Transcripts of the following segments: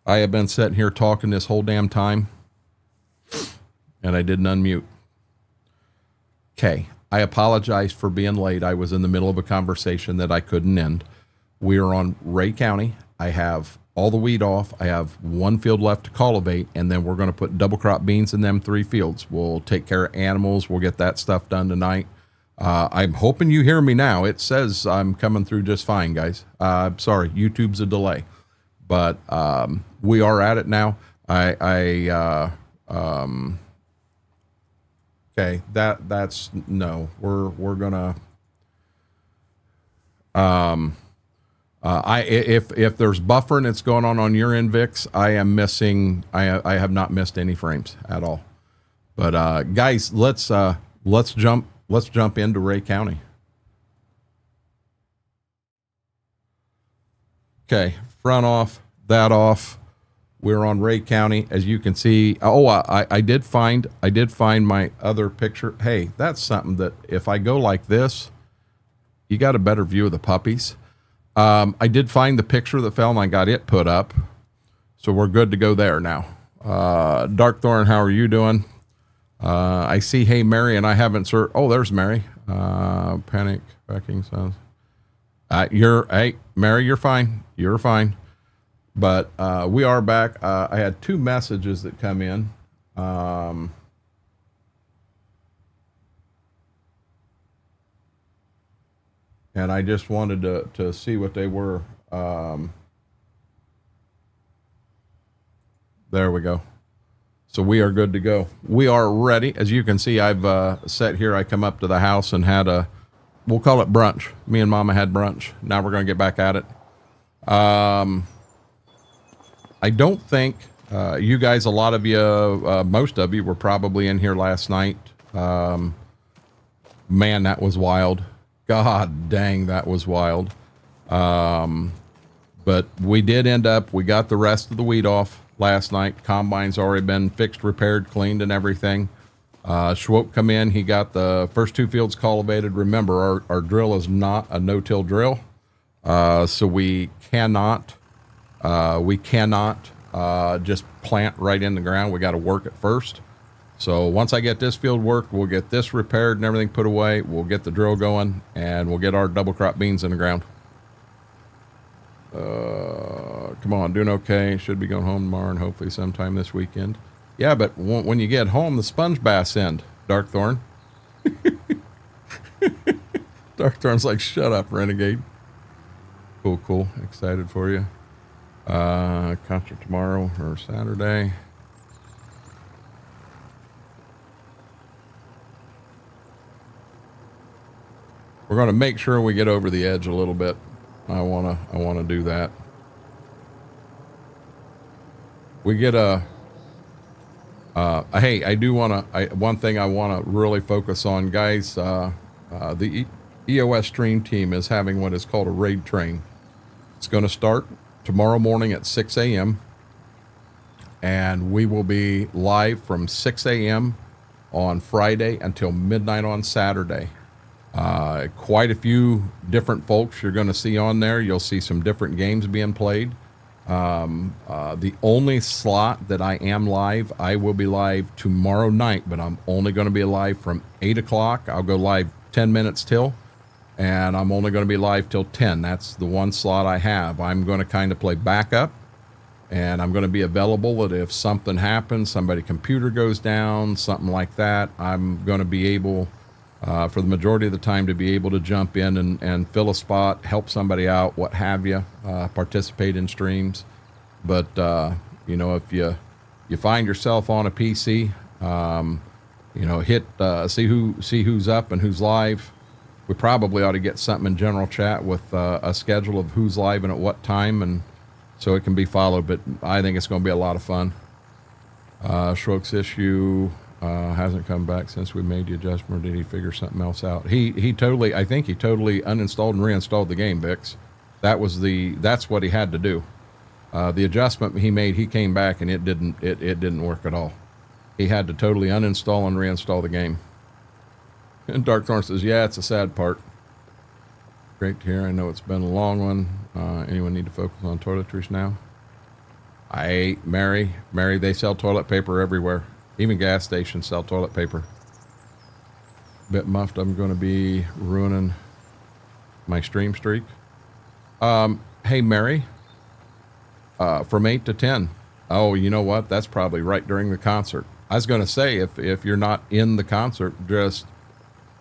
I have been sitting here talking this whole damn time, and I didn't unmute. Okay, I apologize for being late. I was in the middle of a conversation that I couldn't end. We are on Ray County. I have all the weed off. I have one field left to cultivate, and then we're going to put double crop beans in them 3 fields. We'll take care of animals. We'll get that stuff done tonight. I'm hoping you hear me now. It says I'm coming through just fine, guys. Sorry, YouTube's a delay, but we are at it now. Okay, that's no. We're gonna. If there's buffering that's going on your end, Vix, I am missing. I have not missed any frames at all. But guys, let's jump into Ray County. Okay, front off, that off. We're on Ray County, as you can see. Oh, I did find my other picture. Hey, that's something that if I go like this, you got a better view of the puppies. I did find the picture that fell, and I got it put up, so we're good to go there now. Darkthorn, how are you doing? I see. Hey, Mary, and I haven't searched. Oh, there's Mary. Panic backing sounds. Hey, Mary, you're fine. You're fine. But we are back. I had 2 messages that come in. And I just wanted to see what they were. There we go. So we are good to go. We are ready. As you can see, I've sat here. I come up to the house and had we'll call it brunch. Me and Mama had brunch. Now we're going to get back at it. I don't think you guys, a lot of you, most of you were probably in here last night. Man, that was wild. God dang, that was wild. But we did end up, we got the rest of the weed off last night. Combine's already been fixed, repaired, cleaned, and everything. Schwope come in. He got the first 2 fields cultivated. Remember, our drill is not a no-till drill. So we cannot just plant right in the ground. We got to work it first. So once I get this field worked, we'll get this repaired and everything put away. We'll get the drill going, and we'll get our double crop beans in the ground. Come on, doing okay. Should be going home tomorrow and hopefully sometime this weekend. Yeah, but when you get home, the sponge baths end, Darkthorn. Darkthorn's like, shut up, Renegade. Cool. Excited for you. Concert tomorrow or Saturday. We're going to make sure we get over the edge a little bit. I want to do that. We get hey, I do want to, one thing I want to really focus on, guys, the EOS stream team is having what is called a raid train. It's going to start tomorrow morning at 6 a.m. and we will be live from 6 a.m. on Friday until midnight on Saturday. Quite a few different folks you're going to see on there. You'll see some different games being played. The only slot that I am live, I will be live tomorrow night, but I'm only going to be live from 8 o'clock. I'll go live 10 minutes till, and I'm only going to be live till 10. That's the one slot I have. I'm going to kind of play backup, and I'm going to be available that if something happens, somebody's computer goes down, something like that, I'm going to be able, for the majority of the time, to be able to jump in and fill a spot, help somebody out, what have you, participate in streams. But, you know, if you find yourself on a PC, you know, hit, see who's up and who's live. We probably ought to get something in general chat with a schedule of who's live and at what time, and so it can be followed. But I think it's going to be a lot of fun. Schroek's issue hasn't come back since we made the adjustment. Or did he figure something else out? He totally, I think he totally uninstalled and reinstalled the game, Vix. That's what he had to do. The adjustment he made, he came back and it didn't work at all. He had to totally uninstall and reinstall the game. And Darkthorn says, yeah, it's a sad part. Great to hear. I know it's been a long one. Anyone need to focus on toiletries now? Mary, they sell toilet paper everywhere. Even gas stations sell toilet paper. Bit muffed, I'm going to be ruining my stream streak. Hey, Mary, from 8 to 10. Oh, you know what? That's probably right during the concert. I was going to say, if you're not in the concert, just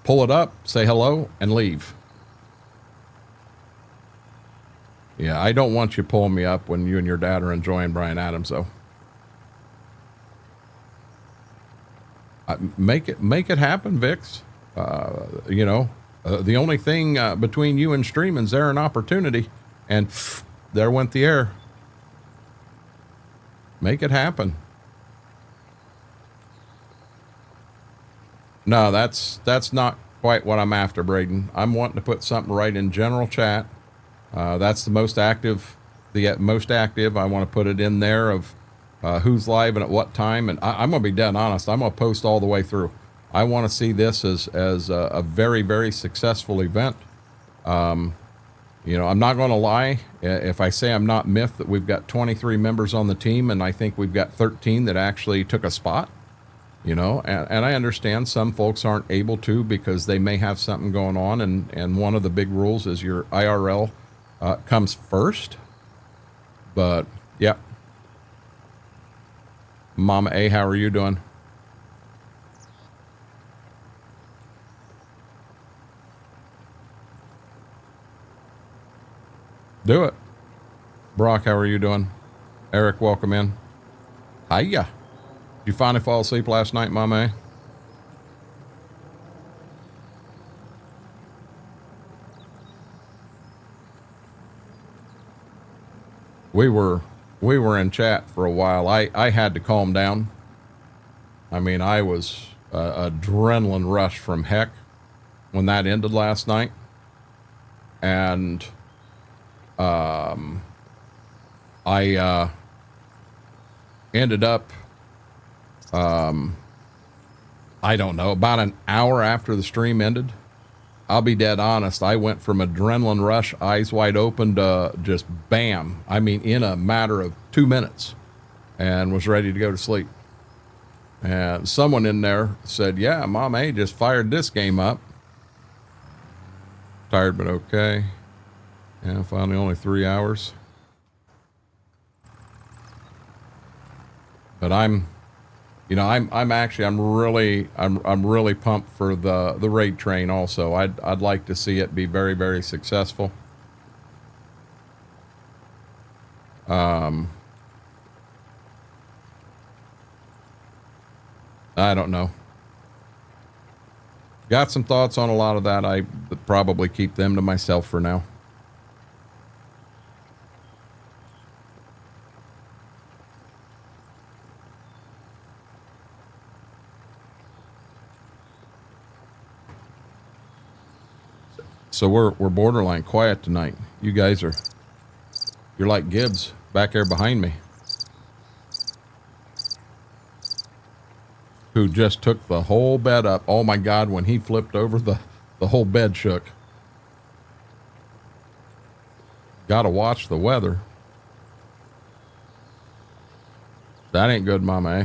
pull it up, say hello, and leave. Yeah, I don't want you pulling me up when you and your dad are enjoying Bryan Adams, though. Make it happen, Vix. You know, the only thing between you and streaming's there an opportunity, and there went the air. Make it happen. No, that's not quite what I'm after, Braden. I'm wanting to put something right in general chat. That's the most active. The most active. I want to put it in there of who's live and at what time. And I'm going to be dead honest. I'm going to post all the way through. I want to see this as a very, very successful event. You know, I'm not going to lie. If I say I'm not miffed that we've got 23 members on the team and I think we've got 13 that actually took a spot, you know, and I understand some folks aren't able to because they may have something going on. And one of the big rules is your IRL comes first. But, yeah. Mama A, how are you doing? Do it. Brock, how are you doing? Eric, welcome in. Hiya. Did you finally fall asleep last night, Mama A? We were in chat for a while. I had to calm down. I mean, I was adrenaline rush from heck when that ended last night. And I ended up, I don't know, about an hour after the stream ended. I'll be dead honest. I went from adrenaline rush, eyes wide open, to just bam. I mean, in a matter of 2 minutes, and was ready to go to sleep. And someone in there said, yeah, Mom A just fired this game up. Tired, but okay. And finally only 3 hours. But I'm really pumped for the raid train also. I'd like to see it be very, very successful. I don't know. Got some thoughts on a lot of that. I probably keep them to myself for now. So we're borderline quiet tonight. You guys you're like Gibbs back there behind me, who just took the whole bed up. Oh my God, when he flipped over, the whole bed shook. Gotta watch the weather. That ain't good, Mama, eh?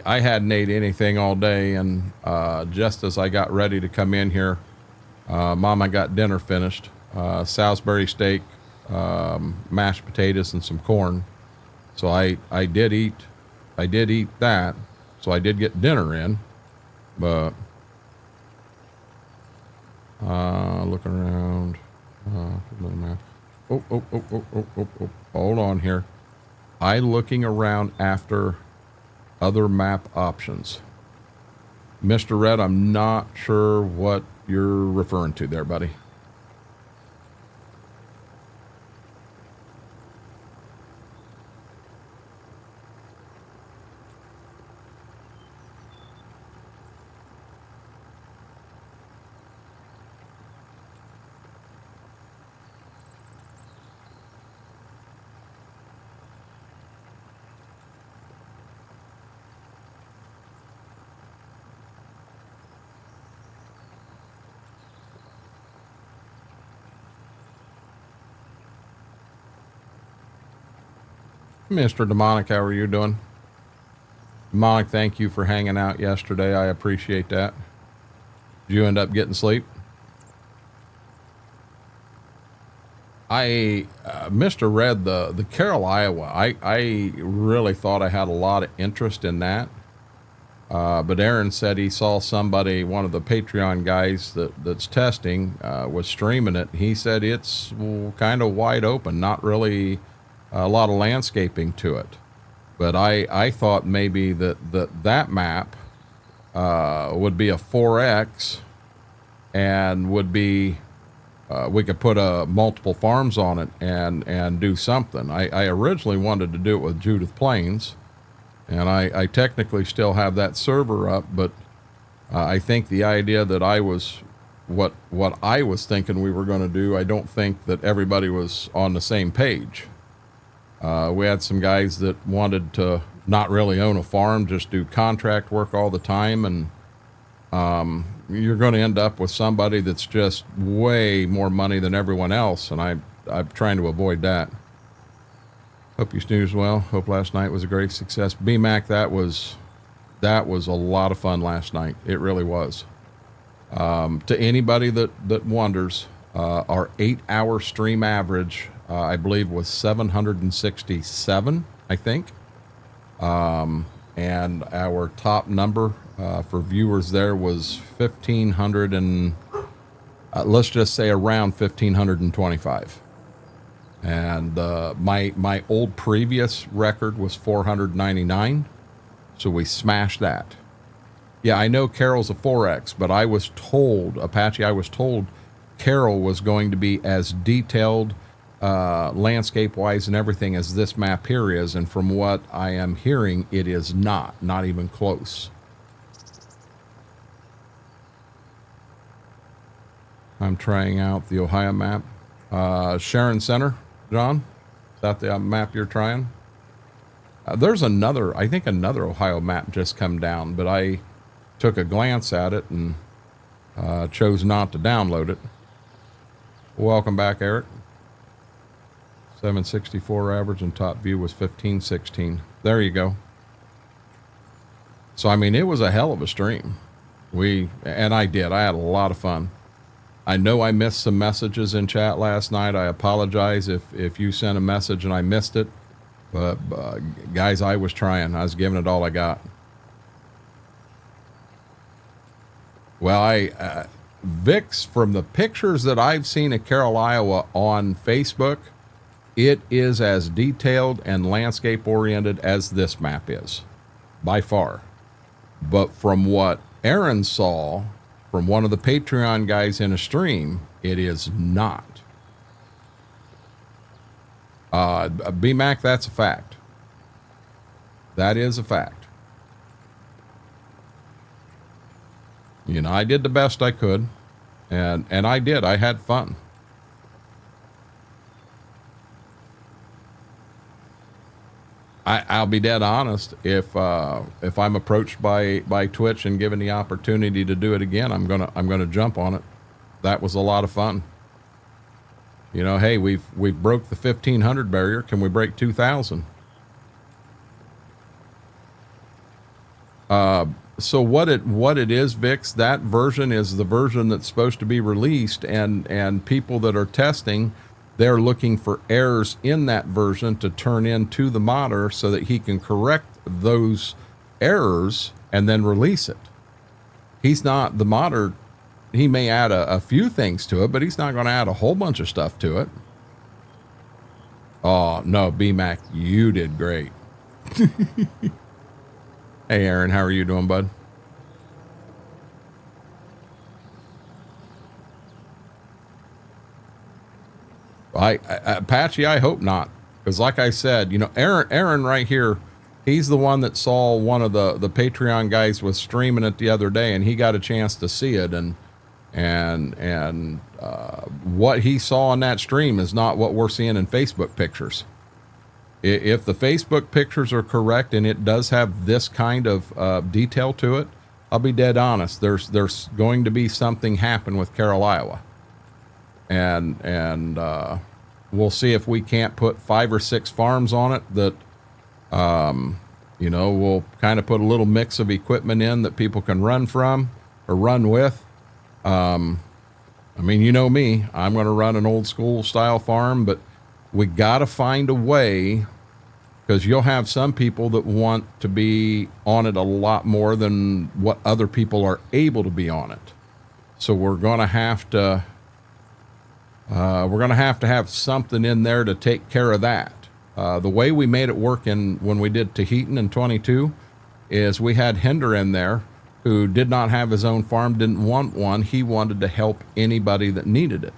I hadn't ate anything all day, and just as I got ready to come in here, Mama got dinner finished. Salisbury steak, mashed potatoes, and some corn. So I did eat that. So I did get dinner in, but looking around. Oh, hold on here. Looking around after other map options. Mr. Red, I'm not sure what you're referring to there, buddy. Mr. Demonic, how are you doing? Demonic, thank you for hanging out yesterday. I appreciate that. Did you end up getting sleep? Mr. Red, the Carroll, Iowa, I really thought I had a lot of interest in that. But Aaron said he saw somebody, one of the Patreon guys that's testing, was streaming it. He said it's kind of wide open, not really a lot of landscaping to it. But I thought maybe that map would be a 4X and would be we could put multiple farms on it and do something. I originally wanted to do it with Judith Plains, and I technically still have that server up, but I think the idea that I was what I was thinking we were going to do, I don't think that everybody was on the same page. We had some guys that wanted to not really own a farm, just do contract work all the time, and you're going to end up with somebody that's just way more money than everyone else, and I'm trying to avoid that. Hope you snoozed well. Hope last night was a great success. BMAC, that was a lot of fun last night. It really was. To anybody that wonders, our 8-hour stream average, I believe, was 767, I think. And our top number for viewers there was 1,500 and let's just say around 1,525. And my old previous record was 499, so we smashed that. Yeah, I know Carroll's a 4X, but I was told, Apache, I was told Carroll was going to be as detailed landscape-wise and everything as this map here is, and from what I am hearing, it is not even close. I'm trying out the Ohio map. Sharon Center, John, is that the map you're trying? There's another, I think another Ohio map just come down, but I took a glance at it and chose not to download it. Welcome back, Eric. 764 average and top view was 1516. There you go. So, I mean, it was a hell of a stream. I had a lot of fun. I know I missed some messages in chat last night. I apologize if you sent a message and I missed it. But guys, I was trying. I was giving it all I got. Well, Vix, from the pictures that I've seen of Carroll, Iowa on Facebook, it is as detailed and landscape oriented as this map is, by far. But from what Aaron saw from one of the Patreon guys in a stream, it is not. BMAC, that's a fact. That is a fact. You know, I did the best I could, and I did. I had fun. I'll be dead honest. If I'm approached by Twitch and given the opportunity to do it again, I'm gonna jump on it. That was a lot of fun. You know, hey, we've broke the 1,500 barrier. Can we break 2,000? So what it is, Vix, that version is the version that's supposed to be released, and people that are testing, they're looking for errors in that version to turn into the modder so that he can correct those errors and then release it. He's not the modder. He may add a few things to it, but he's not going to add a whole bunch of stuff to it. Oh, no, BMAC, you did great. Hey, Aaron, how are you doing, bud? Apache, I hope not. Because like I said, you know, Aaron right here, he's the one that saw one of the Patreon guys was streaming it the other day, and he got a chance to see it. And what he saw on that stream is not what we're seeing in Facebook pictures. If the Facebook pictures are correct and it does have this kind of detail to it, I'll be dead honest. There's going to be something happen with Carroll, Iowa. And we'll see if we can't put 5 or 6 farms on it that You know, we'll kind of put a little mix of equipment in that people can run from or run with. I mean, you know me, I'm going to run an old school style farm, but we got to find a way, because you'll have some people that want to be on it a lot more than what other people are able to be on it. So we're going to have to have something in there to take care of that. The way we made it work when we did Tahitian in 22 is we had Hinder in there who did not have his own farm, didn't want one. He wanted to help anybody that needed it.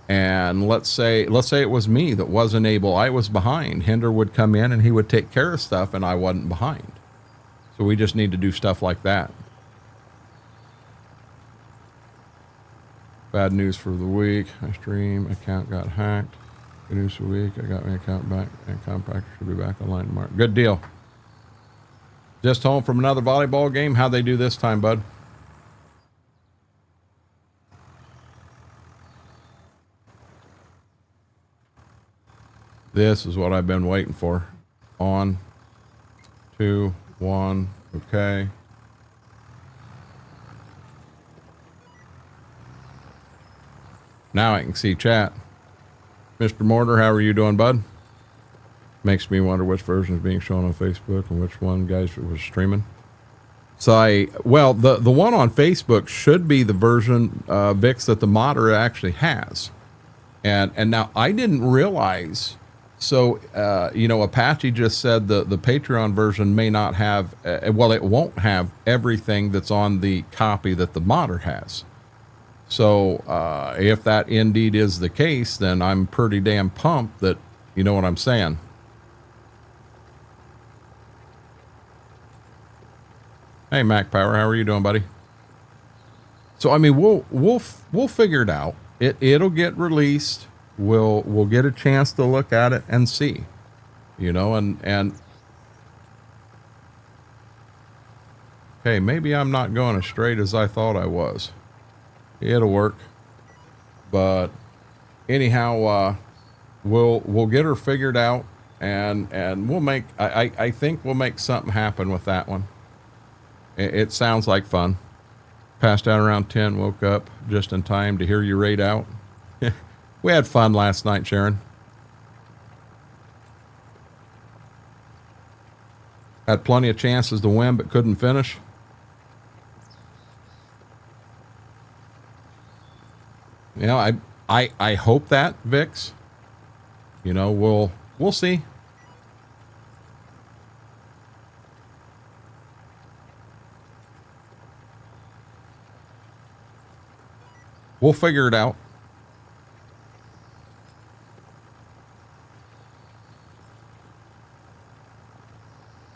And let's say it was me that wasn't able, I was behind. Hinder would come in and he would take care of stuff and I wasn't behind. So we just need to do stuff like that. Bad news for the week. My stream account got hacked. Good news for the week. I got my account back and contractor should be back online tomorrow. Good deal. Just home from another volleyball game. How'd they do this time, bud? This is what I've been waiting for. On, 2, 1, okay. Now I can see chat. Mr. Mortar, how are you doing, bud? Makes me wonder which version is being shown on Facebook and which one guys was streaming. So well, the one on Facebook should be the version, Vix, that the modder actually has. And now I didn't realize. So, you know, Apache just said the Patreon version may not have, well, it won't have everything that's on the copy that the modder has. So, if that indeed is the case, then I'm pretty damn pumped that, you know what I'm saying? Hey, Mac Power, how are you doing, buddy? So, I mean, we'll figure it out. It'll get released. We'll get a chance to look at it and see, you know, and okay, maybe I'm not going as straight as I thought I was. It'll work, but anyhow, we'll get her figured out, and we'll make. I think we'll make something happen with that one. It sounds like fun. Passed out around 10, woke up just in time to hear you raid out. We had fun last night, Sharon. Had plenty of chances to win, but couldn't finish. You know, I hope that, Vix. You know, we'll see. We'll figure it out.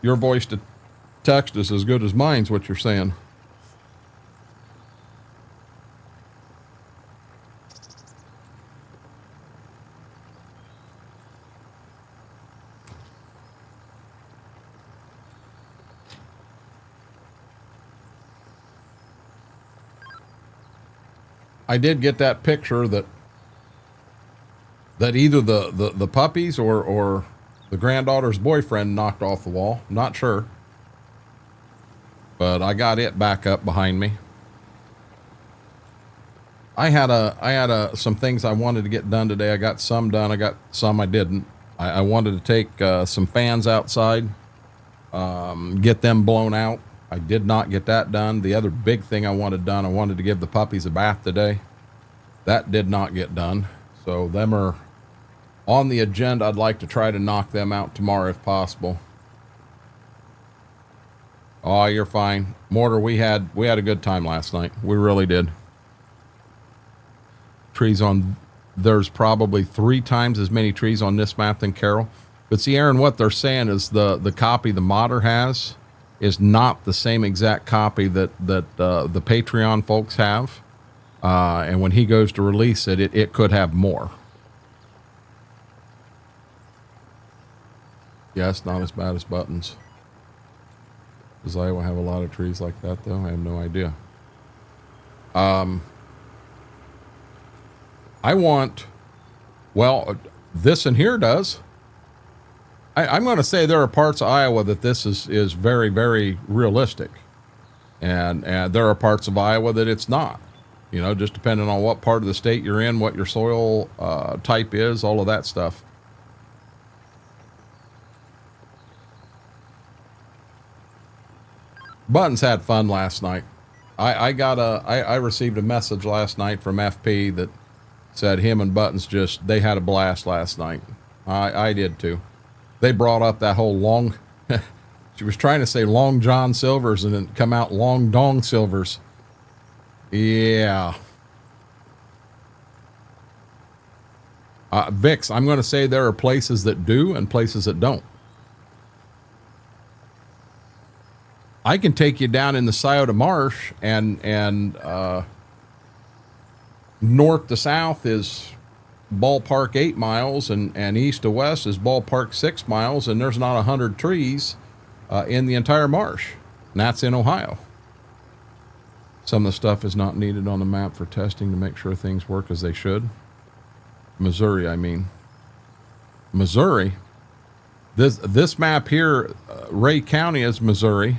Your voice to text is as good as mine's what you're saying. I did get that picture that either the puppies or the granddaughter's boyfriend knocked off the wall. Not sure. But I got it back up behind me. I had some things I wanted to get done today. I got some done. I got some I didn't. I wanted to take some fans outside, get them blown out. I did not get that done. The other big thing I wanted done, I wanted to give the puppies a bath today. That did not get done. So them are on the agenda. I'd like to try to knock them out tomorrow if possible. Oh, you're fine. Mortar, we had a good time last night. We really did. Trees on, there's probably 3 times as many trees on this map than Carol. But see, Aaron, what they're saying is the copy the modder has is not the same exact copy that the Patreon folks have. And when he goes to release it, it could have more. Yeah, it's not as bad as Buttons. Does Iowa have a lot of trees like that, though? I have no idea. I want, well, this in here does. I'm going to say there are parts of Iowa that this is very, very realistic. And there are parts of Iowa that it's not, you know, just depending on what part of the state you're in, what your soil type is, all of that stuff. Buttons had fun last night. I received a message last night from FP that said him and Buttons they had a blast last night. I did too. They brought up that whole long, she was trying to say Long John Silvers and then come out Long Dong Silvers. Yeah. Vix, I'm going to say there are places that do and places that don't. I can take you down in the Scioto Marsh and north to south is ballpark 8 miles and east to west is ballpark 6 miles, and there's not 100 trees in the entire marsh, and that's in Ohio. Some of the stuff is not needed on the map for testing to make sure things work as they should. Missouri, I mean. Missouri. This map here, Ray County is Missouri.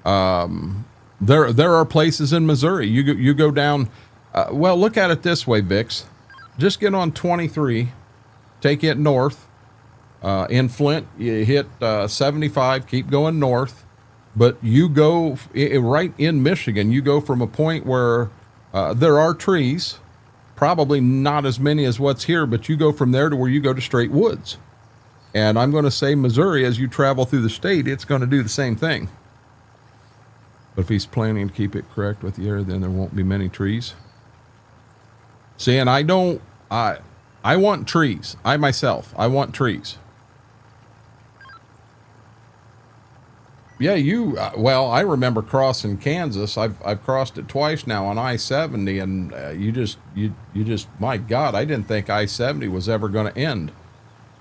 There are places in Missouri. You go down. Well, look at it this way, Vix. Just get on 23, take it north. In Flint, you hit 75, keep going north. But you go right in Michigan, you go from a point where there are trees, probably not as many as what's here, but you go from there to where you go to straight woods. And I'm going to say Missouri, as you travel through the state, it's going to do the same thing. But if he's planning to keep it correct with the air, then there won't be many trees. See, and I want trees. I want trees. Yeah, well, I remember crossing Kansas. I've crossed it twice now on I-70, and you just, my God, I didn't think I-70 was ever going to end.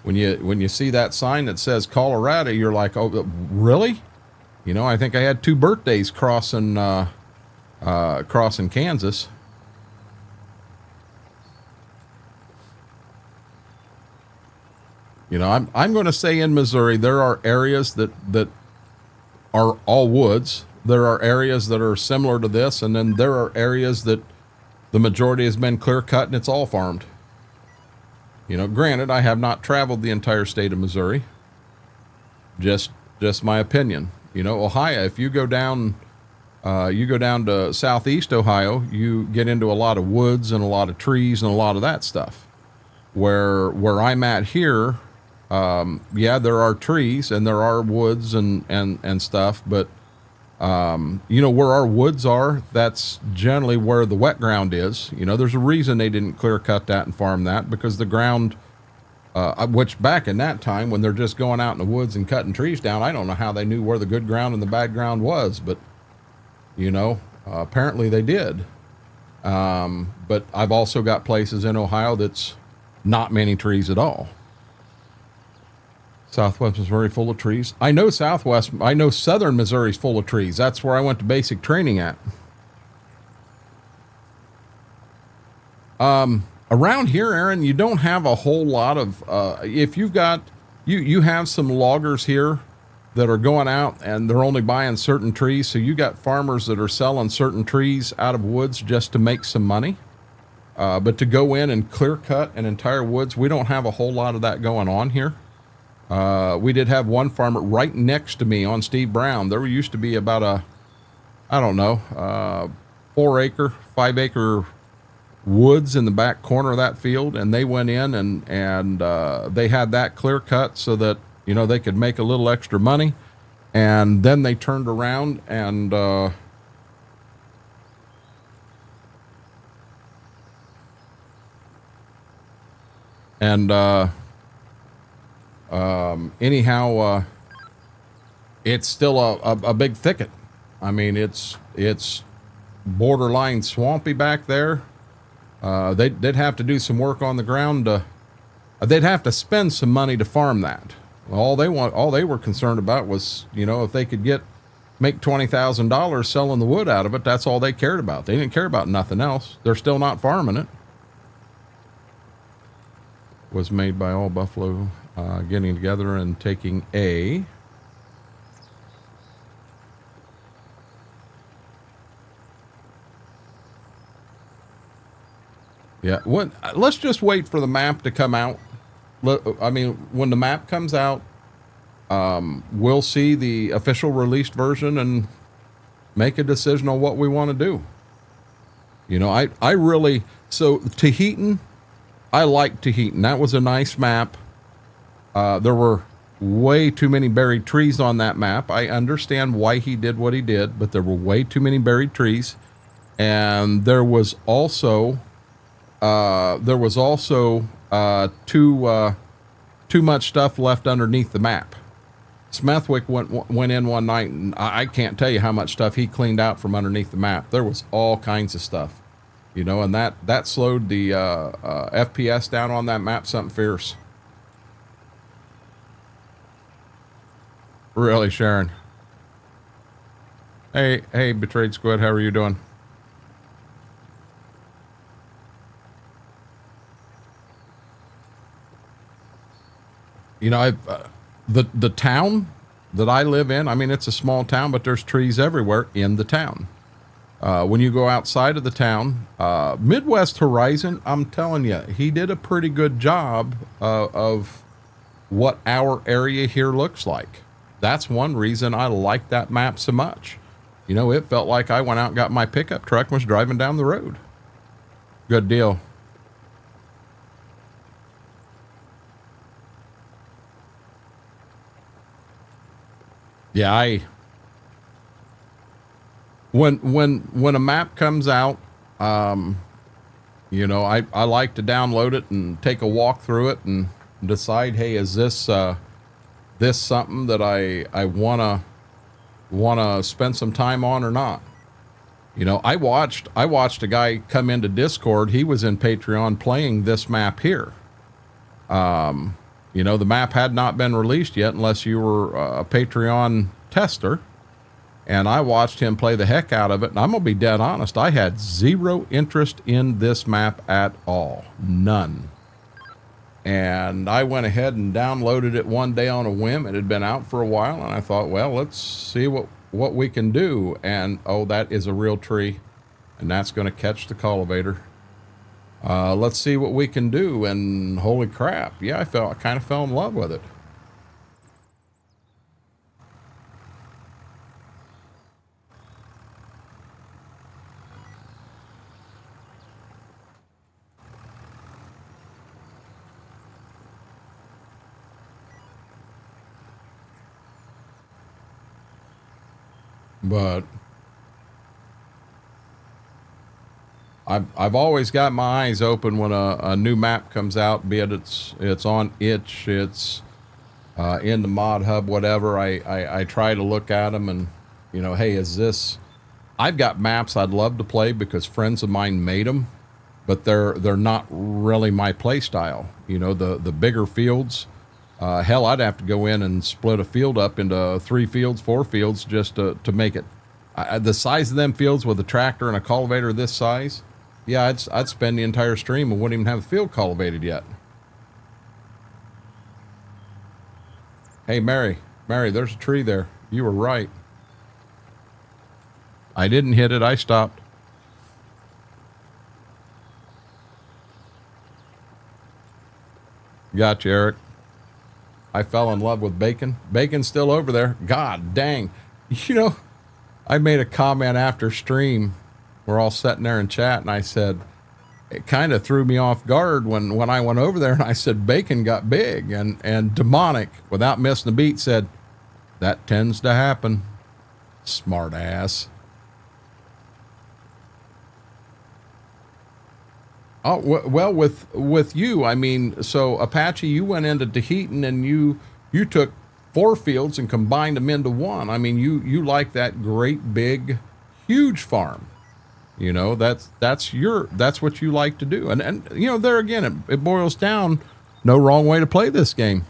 When you see that sign that says Colorado, you're like, oh, really? You know, I think I had 2 birthdays crossing Kansas. You know, I'm going to say in Missouri there are areas that are all woods. There are areas that are similar to this, and then there are areas that the majority has been clear cut and it's all farmed. You know, granted, I have not traveled the entire state of Missouri. Just my opinion. You know, Ohio, if you go down to southeast Ohio, you get into a lot of woods and a lot of trees and a lot of that stuff. Where I'm at here, yeah, there are trees and there are woods and stuff, but you know, where our woods are, that's generally where the wet ground is. You know, there's a reason they didn't clear cut that and farm that, because the ground, which back in that time when they're just going out in the woods and cutting trees down, I don't know how they knew where the good ground and the bad ground was, but you know, apparently they did. But I've also got places in Ohio that's not many trees at all. Southwest Missouri full of trees. I know southern Missouri's full of trees. That's where I went to basic training at. Around here, Aaron, you don't have a whole lot of, if you've got, you have some loggers here that are going out and they're only buying certain trees. So you got farmers that are selling certain trees out of woods just to make some money. But to go in and clear cut an entire woods, we don't have a whole lot of that going on here. We did have one farmer right next to me on Steve Brown. There used to be about 4 acre, 5 acre woods in the back corner of that field. And they went in and they had that clear cut so that, you know, they could make a little extra money. And then they turned around and, anyhow, it's still a big thicket. I mean, it's borderline swampy back there. They'd have to do some work on the ground. They'd have to spend some money to farm that. All they were concerned about was, you know, if they could make $20,000 selling the wood out of it, that's all they cared about. They didn't care about nothing else. They're still not farming it. Was made by all buffalo getting together and taking A. Yeah, let's just wait for the map to come out. I mean, when the map comes out, we'll see the official released version and make a decision on what we want to do. You know, I really, so Tahitian, I like Tahitian. That was a nice map. There were way too many buried trees on that map. I understand why he did what he did, but there were way too many buried trees. And there was also too much stuff left underneath the map. Smethwick went in one night, and I can't tell you how much stuff he cleaned out from underneath the map. There was all kinds of stuff, you know, and that slowed the FPS down on that map something fierce. Really, Sharon. Hey, Betrayed Squid, how are you doing? You know, the town that I live in, I mean, it's a small town, but there's trees everywhere in the town. When you go outside of the town, Midwest Horizon, I'm telling you, he did a pretty good job of what our area here looks like. That's one reason I like that map so much. You know, it felt like I went out and got my pickup truck and was driving down the road. Good deal. Yeah, when a map comes out, you know, I like to download it and take a walk through it and decide, hey, is this this something that I wanna spend some time on or not? You know, I watched a guy come into Discord. He was in Patreon playing this map here. You know, the map had not been released yet unless you were a Patreon tester. And I watched him play the heck out of it. And I'm going to be dead honest. I had zero interest in this map at all. None. And I went ahead and downloaded it one day on a whim. It had been out for a while. And I thought, well, let's see what we can do. And, oh, that is a real tree. And that's going to catch the cultivator. Let's see what we can do. And holy crap. Yeah, I kind of fell in love with it. But I've always got my eyes open when a new map comes out, be it it's on itch, it's in the mod hub, whatever. I try to look at them and, you know, hey, is this, I've got maps I'd love to play because friends of mine made them, but they're not really my play style. You know, the bigger fields, hell, I'd have to go in and split a field up into 3 fields, 4 fields just to make it. The size of them fields with a tractor and a cultivator this size, yeah, I'd spend the entire stream and wouldn't even have the field cultivated yet. Hey, Mary, there's a tree there. You were right. I didn't hit it. I stopped. Gotcha, Eric. I fell in love with bacon. Bacon's still over there. God dang. You know, I made a comment after stream. We're all sitting there in chat, and I said, it kind of threw me off guard when I went over there, and I said, bacon got big. And Demonic, without missing a beat, said, that tends to happen. Smart ass. Oh, well, with you, I mean, so Apache, you went into Tahitian and you took 4 fields and combined them into 1. I mean, you like that great big, huge farm. You know, that's what you like to do. And you know, there again, it boils down, no wrong way to play this game.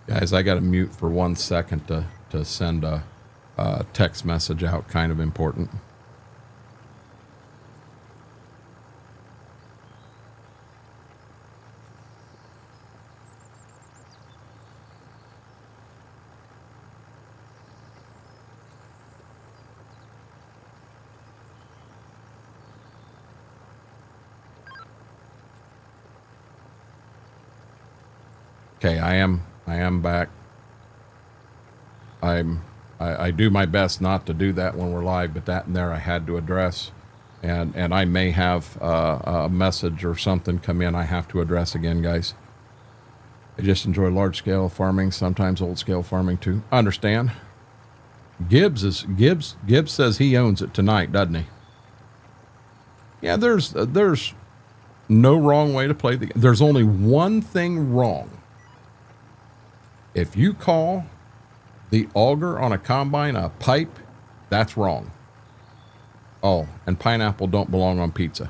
Guys, I got to mute for 1 second to send a text message out. Kind of important. Okay, I am back. I do my best not to do that when we're live, but that and there I had to address, and I may have a message or something come in I have to address again, guys. I just enjoy large scale farming, sometimes old scale farming too. Understand? Gibbs says he owns it tonight, doesn't he? Yeah, there's no wrong way to play the game. There's only one thing wrong. If you call the auger on a combine a pipe, that's wrong. Oh, and pineapple don't belong on pizza.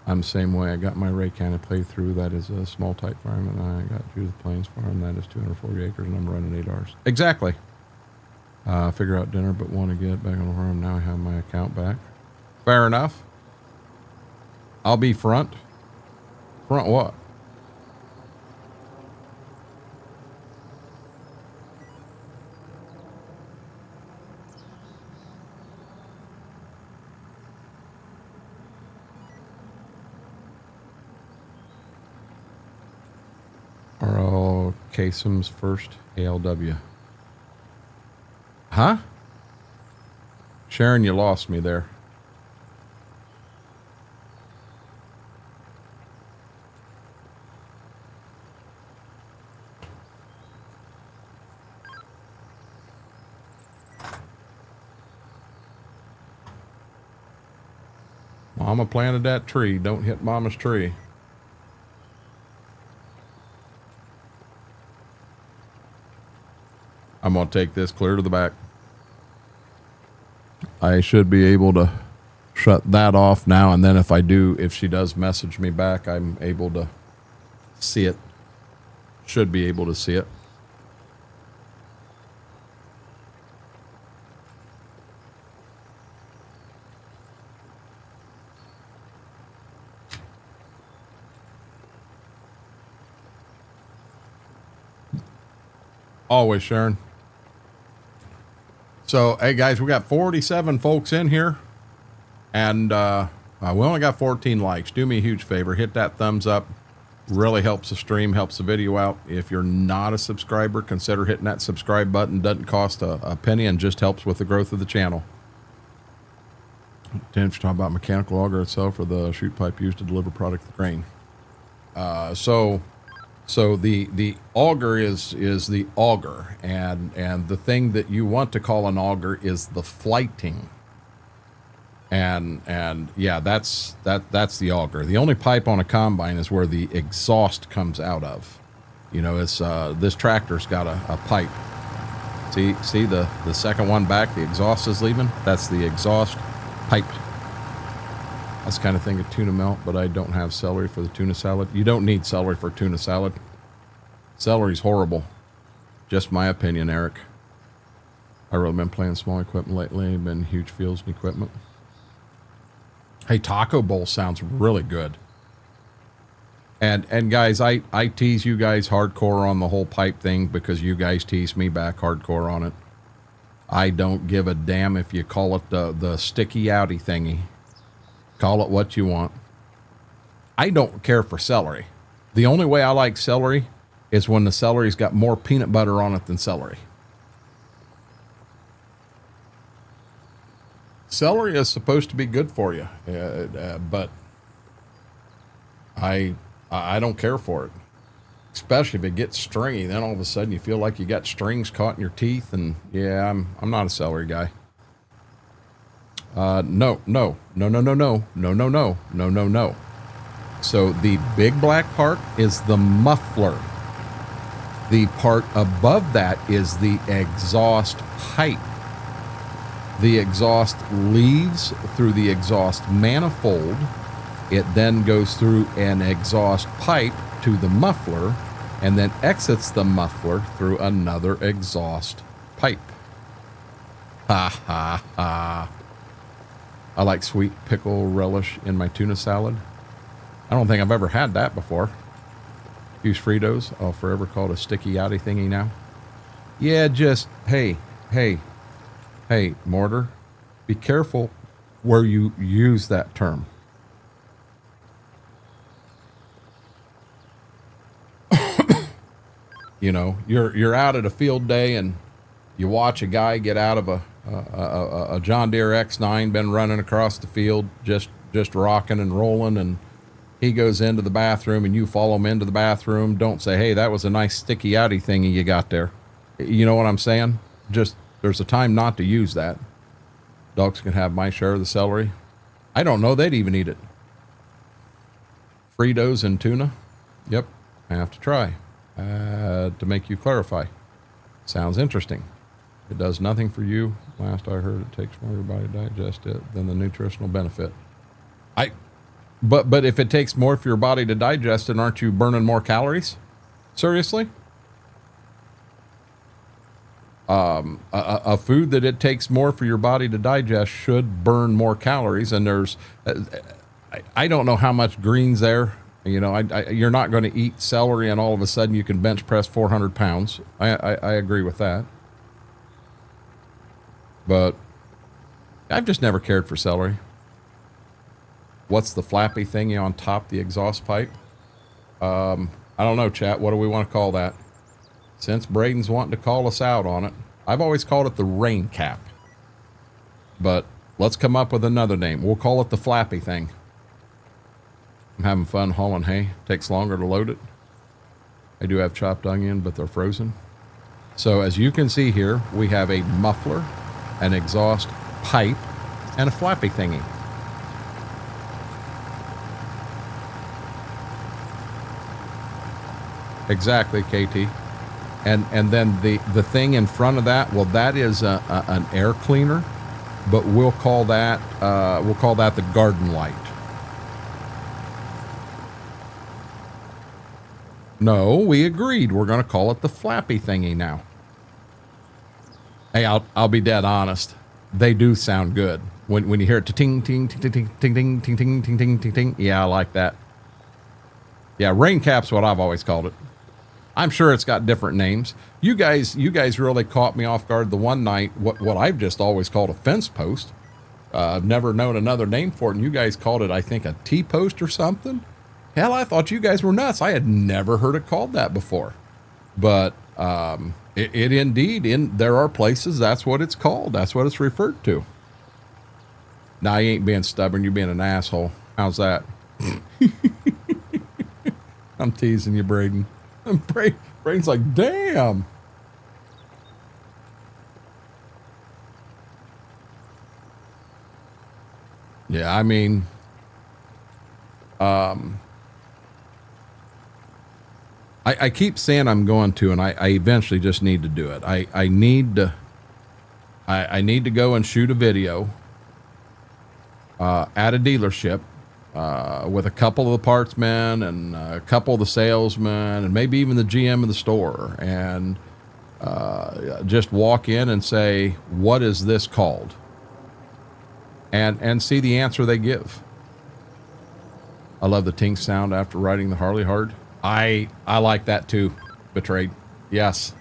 I'm the same way. I got my Ray Cannon playthrough. That is a small type farm, and I got Judith Plains farm. That is 240 acres, and I'm running 8 hours. Exactly. Figure out dinner, but want to get back on the farm. Now I have my account back. Fair enough. I'll be front. Front what? R.L. Kasem's first ALW. Huh? Sharon, you lost me there. Mama planted that tree. Don't hit Mama's tree. I'm going to take this clear to the back. I should be able to shut that off now, and then if she does message me back, I'm able to see it. Should be able to see it. Always, Sharon. So, hey guys, we got 47 folks in here, and we only got 14 likes. Do me a huge favor, hit that thumbs up. Really helps the stream, helps the video out. If you're not a subscriber, consider hitting that subscribe button. Doesn't cost a penny and just helps with the growth of the channel. Then talk about mechanical auger itself or the chute pipe used to deliver product to the grain. So the auger is the auger, and the thing that you want to call an auger is the flighting. And yeah, that's the auger. The only pipe on a combine is where the exhaust comes out of. You know, it's this tractor's got a pipe. See the second one back, the exhaust is leaving. That's the exhaust pipe. I was kind of thinking tuna melt, but I don't have celery for the tuna salad. You don't need celery for tuna salad. Celery's horrible. Just my opinion, Eric. I've really been playing small equipment lately. Been huge fields and equipment. Hey, taco bowl sounds really good. And guys, I tease you guys hardcore on the whole pipe thing because you guys tease me back hardcore on it. I don't give a damn if you call it the sticky outy thingy. Call it what you want. I don't care for celery. The only way I like celery is when the celery's got more peanut butter on it than celery. Celery is supposed to be good for you, but I don't care for it. Especially if it gets stringy, then all of a sudden you feel like you got strings caught in your teeth, and yeah, I'm not a celery guy. No. So the big black part is the muffler. The part above that is the exhaust pipe. The exhaust leaves through the exhaust manifold. It then goes through an exhaust pipe to the muffler, and then exits the muffler through another exhaust pipe. Ha ha ha. I like sweet pickle relish in my tuna salad. I don't think I've ever had that before. Use Fritos. I'll forever call it a sticky outy thingy now. Yeah, just, hey, Mortar, be careful where you use that term. You know, you're out at a field day and you watch a guy get out of a John Deere X9, been running across the field, just rocking and rolling, and he goes into the bathroom and you follow him into the bathroom. Don't say, hey, that was a nice sticky outy thingy you got there. You know what I'm saying? Just, there's a time not to use that. Dogs can have my share of the celery. I don't know they'd even eat it. Fritos and tuna. Yep, I have to try. To make you clarify. Sounds interesting. It does nothing for you. Last I heard, it takes more of your body to digest it than the nutritional benefit. But if it takes more for your body to digest it, aren't you burning more calories? Seriously? A food that it takes more for your body to digest should burn more calories. And there's, I don't know how much green's there. You know, you're not going to eat celery and all of a sudden you can bench press 400 pounds. I agree with that. But I've just never cared for celery. What's the flappy thingy on top the exhaust pipe? I don't know, chat. What do we want to call that? Since Braden's wanting to call us out on it, I've always called it the rain cap. But let's come up with another name. We'll call it the flappy thing. I'm having fun hauling hay. Takes longer to load it. I do have chopped onion, but they're frozen. So as you can see here, we have a muffler, an exhaust pipe, and a flappy thingy. Exactly, KT. And then the thing in front of that, well, that is an air cleaner, but we'll call that the garden light. No, we agreed. We're going to call it the flappy thingy now. Hey, I'll be dead honest. They do sound good when you hear it ting ting ting ting ting ting ting ting ting ting ting ting. Yeah, I like that. Yeah, rain cap's what I've always called it. I'm sure it's got different names. You guys really caught me off guard the one night. What I've just always called a fence post. I've never known another name for it, and you guys called it, I think, a T-post or something. Hell, I thought you guys were nuts. I had never heard it called that before. But it indeed, there are places that's what it's called. That's what it's referred to. Now, you ain't being stubborn. You're being an asshole. How's that? I'm teasing you, Braden. Braden's like, damn. Yeah, I mean, I keep saying I'm going to, and I eventually just need to do it. I need to go and shoot a video at a dealership with a couple of the parts men and a couple of the salesmen and maybe even the GM of the store, and just walk in and say, what is this called? And see the answer they give. I love the ting sound after riding the Harley hard. I like that too, Betrayed. Yes.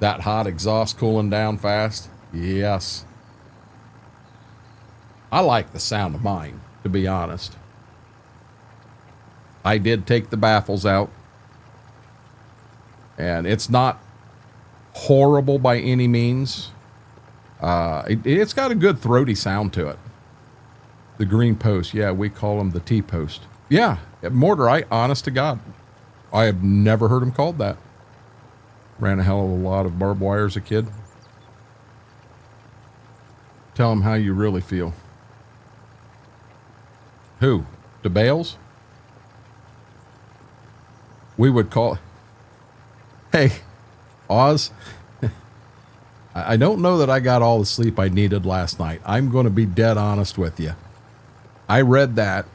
That hot exhaust cooling down fast. Yes. I like the sound of mine, to be honest. I did take the baffles out, and it's not horrible by any means. It's got a good throaty sound to it. The green post, yeah, we call them the T-post. Yeah, Mortar, honest to God, I have never heard him called that. Ran a hell of a lot of barbed wire as a kid. Tell him how you really feel. Who? The Bales? We would call... Hey, Oz, I don't know that I got all the sleep I needed last night. I'm going to be dead honest with you. I read that,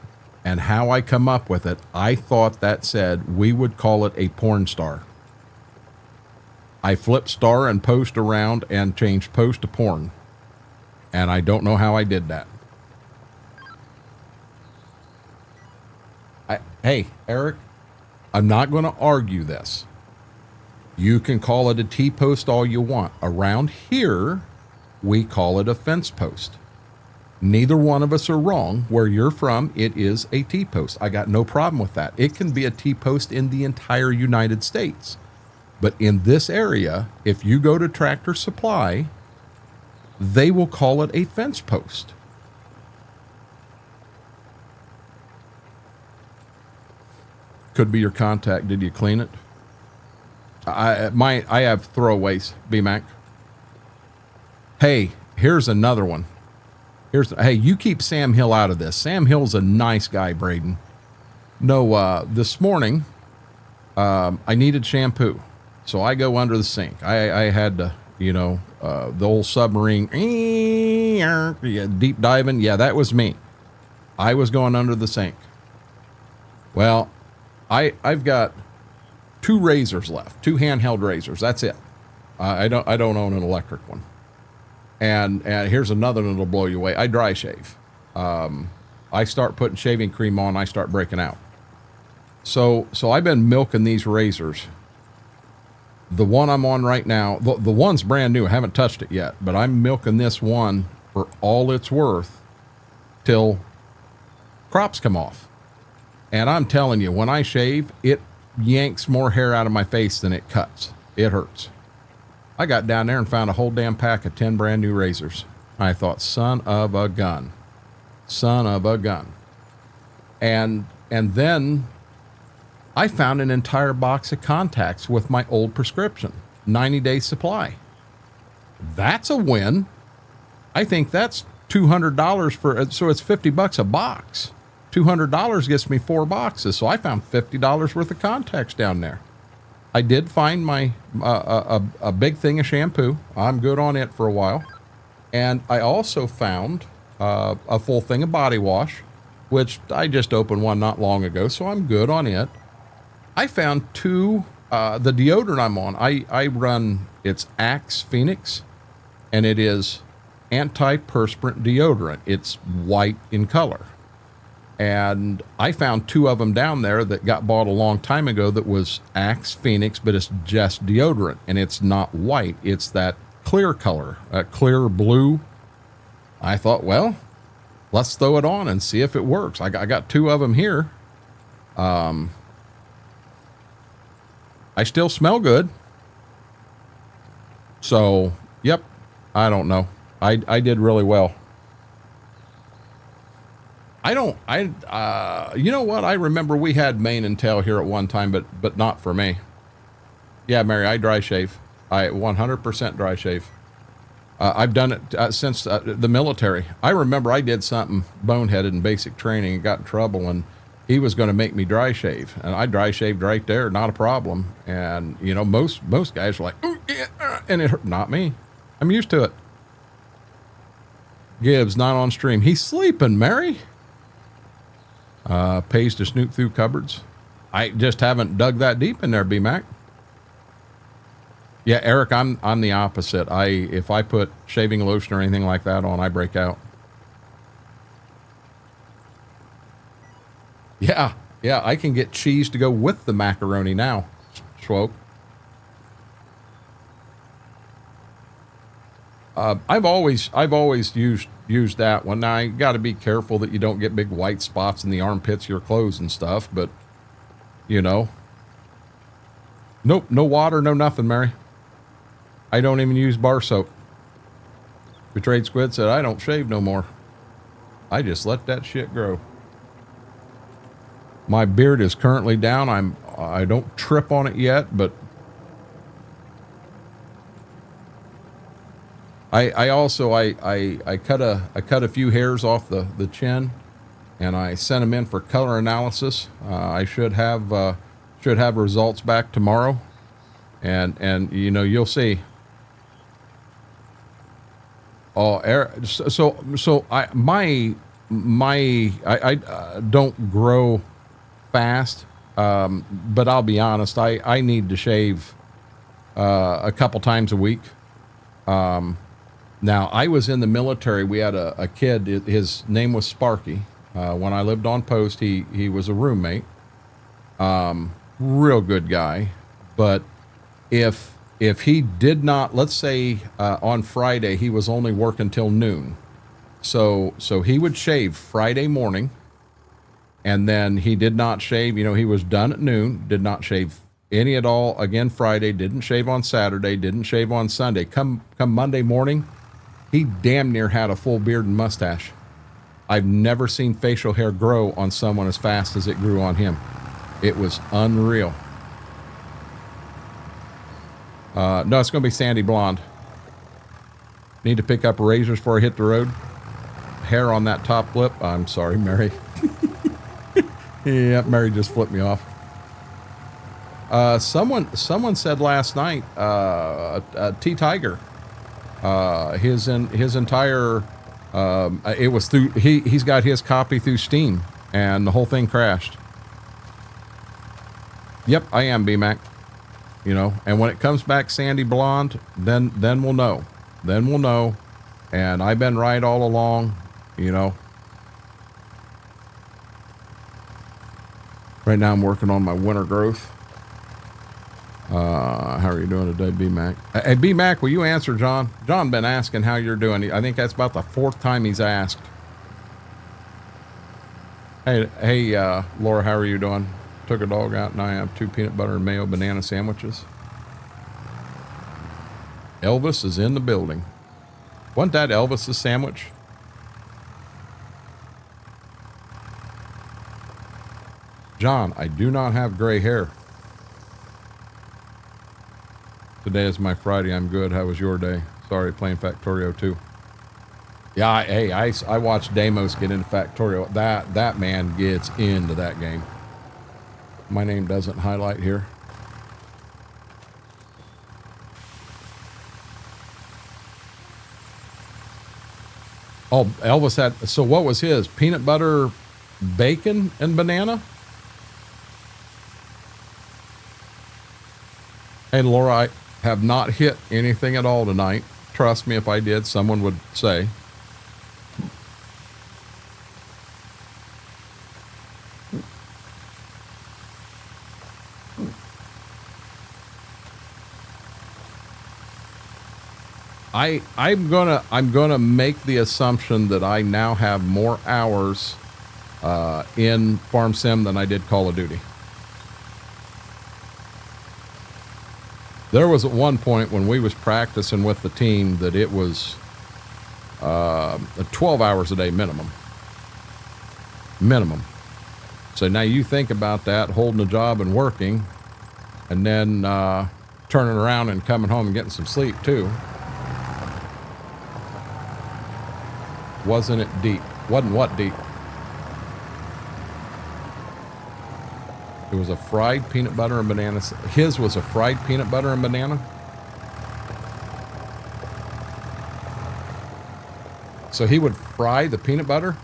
And how I come up with it, I thought that said we would call it a porn star. I flipped star and post around and changed post to porn. And I don't know how I did that. Hey, Eric, I'm not going to argue this. You can call it a T-post all you want. Around here, we call it a fence post. Neither one of us are wrong. Where you're from, it is a T-post. I got no problem with that. It can be a T-post in the entire United States. But in this area, if you go to Tractor Supply, they will call it a fence post. Could be your contact. Did you clean it? I have throwaways, BMAC. Hey, here's another one. Hey, you keep Sam Hill out of this. Sam Hill's a nice guy, Braden. No, this morning, I needed shampoo. So I go under the sink. I had to, the old submarine, deep diving. Yeah, that was me. I was going under the sink. Well, I've got 2 razors left, 2 handheld razors. That's it. I don't own an electric one. And here's another one that'll blow you away. I dry shave. I start putting shaving cream on, I start breaking out. So I've been milking these razors. The one I'm on right now, the one's brand new. I haven't touched it yet, but I'm milking this one for all it's worth till crops come off. And I'm telling you, when I shave, it yanks more hair out of my face than it cuts. It hurts. I got down there and found a whole damn pack of 10 brand new razors. I thought, son of a gun. Son of a gun. And then I found an entire box of contacts with my old prescription, 90-day supply. That's a win. I think that's $200 so it's $50 a box. $200 gets me 4 boxes. So I found $50 worth of contacts down there. I did find my a big thing of shampoo. I'm good on it for a while. And I also found a full thing of body wash, which I just opened one not long ago, so I'm good on it. I found 2, the deodorant I'm on. I run, it's Axe Phoenix, and it is antiperspirant deodorant. It's white in color. And I found 2 of them down there that got bought a long time ago that was Axe Phoenix, but it's just deodorant. And it's not white. It's that clear color, clear blue. I thought, well, let's throw it on and see if it works. I got 2 of them here. I still smell good. So, yep, I don't know. I did really well. You know what? I remember we had mane and tail here at one time, but not for me. Yeah, Mary, I dry shave. I 100% dry shave. I've done it since the military. I remember I did something boneheaded in basic training and got in trouble, and he was going to make me dry shave, and I dry shaved right there, not a problem. And most guys were like, "Ooh, yeah," and it hurt. Not me. I'm used to it. Gibbs not on stream. He's sleeping, Mary. Pays to snoop through cupboards. I just haven't dug that deep in there, B-Mac. Yeah, Eric, I'm the opposite. If I put shaving lotion or anything like that on, I break out. Yeah, I can get cheese to go with the macaroni now, Schwoke. I've always used that one. Now you got to be careful that you don't get big white spots in the armpits of your clothes and stuff, but nope, no water, no nothing, Mary. I don't even use bar soap. Betrayed Squid said, I don't shave no more. I just let that shit grow. My beard is currently down. I don't trip on it yet, but I also cut a few hairs off the chin, and I sent them in for color analysis. I should have results back tomorrow, and you'll see. Oh, Eric, so my I don't grow fast, but I'll be honest, I need to shave a couple times a week. Now, I was in the military. We had a kid. His name was Sparky. When I lived on post, he was a roommate. Real good guy. But if he did not, let's say on Friday, he was only working till noon. So he would shave Friday morning, and then he did not shave. You know, he was done at noon, did not shave any at all again Friday, didn't shave on Saturday, didn't shave on Sunday. Come Monday morning, he damn near had a full beard and mustache. I've never seen facial hair grow on someone as fast as it grew on him. It was unreal. No, it's going to be sandy blonde. Need to pick up razors before I hit the road. Hair on that top lip. I'm sorry, Mary. Yeah, Mary just flipped me off. Someone said last night, T Tiger, his entire, it was through, he's got his copy through Steam, and the whole thing crashed. Yep, I am BMac. You know, and when it comes back sandy blonde, then we'll know. Then we'll know. And I've been right all along, you know. Right now I'm working on my winter growth. How are you doing today, BMac? Hey, BMac, will you answer John? John been asking how you're doing. I think that's about the 4th time he's asked. Hey, Laura, how are you doing? Took a dog out and I have 2 peanut butter and mayo banana sandwiches. Elvis is in the building. Wasn't that Elvis's sandwich? John, I do not have gray hair. Today is my Friday. I'm good. How was your day? Sorry, playing Factorio too. Yeah, I watched Deimos get into Factorio. That man gets into that game. My name doesn't highlight here. Oh, Elvis had, so what was his? Peanut butter, bacon, and banana? Hey, Laura, I have not hit anything at all tonight. Trust me, if I did, someone would say. I'm gonna make the assumption that I now have more hours in Farm Sim than I did Call of Duty. There was at one point when we was practicing with the team that it was 12 hours a day minimum. Minimum. So now you think about that, holding a job and working, and then turning around and coming home and getting some sleep too. Wasn't it deep? Wasn't what deep? It was a fried peanut butter and banana. His was a fried peanut butter and banana. So he would fry the peanut butter?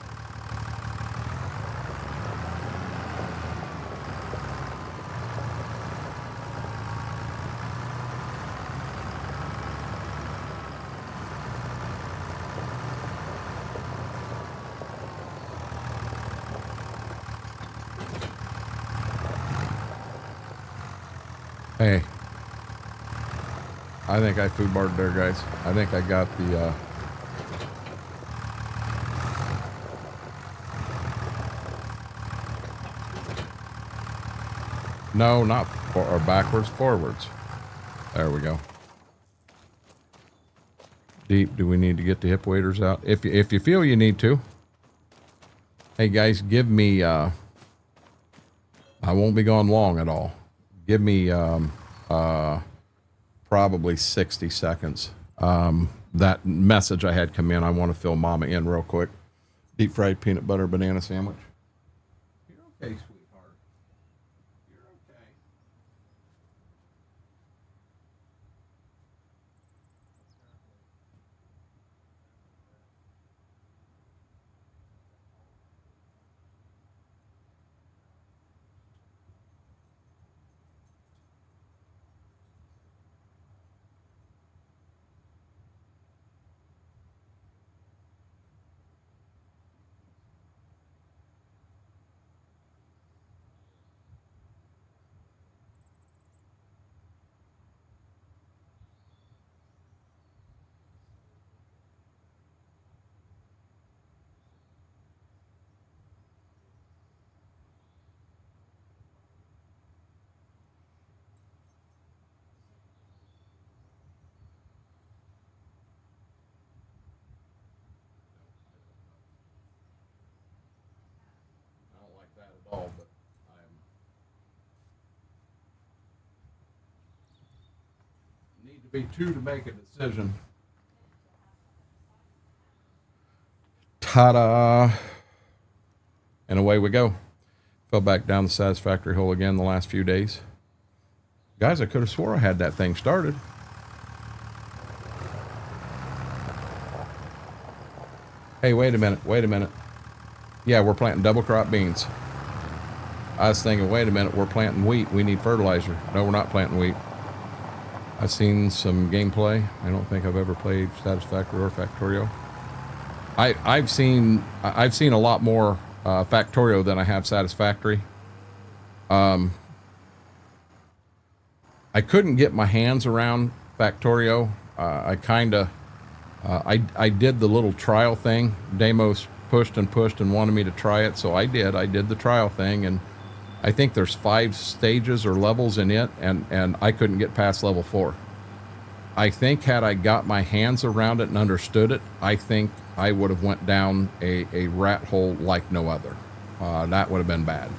Hey, I think I food barred there, guys. I think I got the, no, not for, or backwards, forwards. There we go. Deep, do we need to get the hip waders out? If you feel you need to. Hey, guys, give me, I won't be gone long at all. Give me probably 60 seconds. That message I had come in, I want to fill Mama in real quick. Deep fried peanut butter banana sandwich. You're okay, sweetheart. You're okay. be two to make a decision. Ta-da! And away we go. Fell back down the satisfactory hole again the last few days. Guys, I could have swore I had that thing started. Hey, wait a minute. Yeah, we're planting double crop beans. I was thinking, wait a minute, we're planting wheat. We need fertilizer. No, we're not planting wheat. I've seen some gameplay. I don't think I've ever played Satisfactory or Factorio. I've seen a lot more Factorio than I have Satisfactory. I couldn't get my hands around Factorio. I did the little trial thing. Demos pushed and wanted me to try it, so I did. I did the trial thing, and I think there's 5 stages or levels in it, and I couldn't get past level 4. I think had I got my hands around it and understood it, I think I would have went down a rat hole like no other. That would have been bad.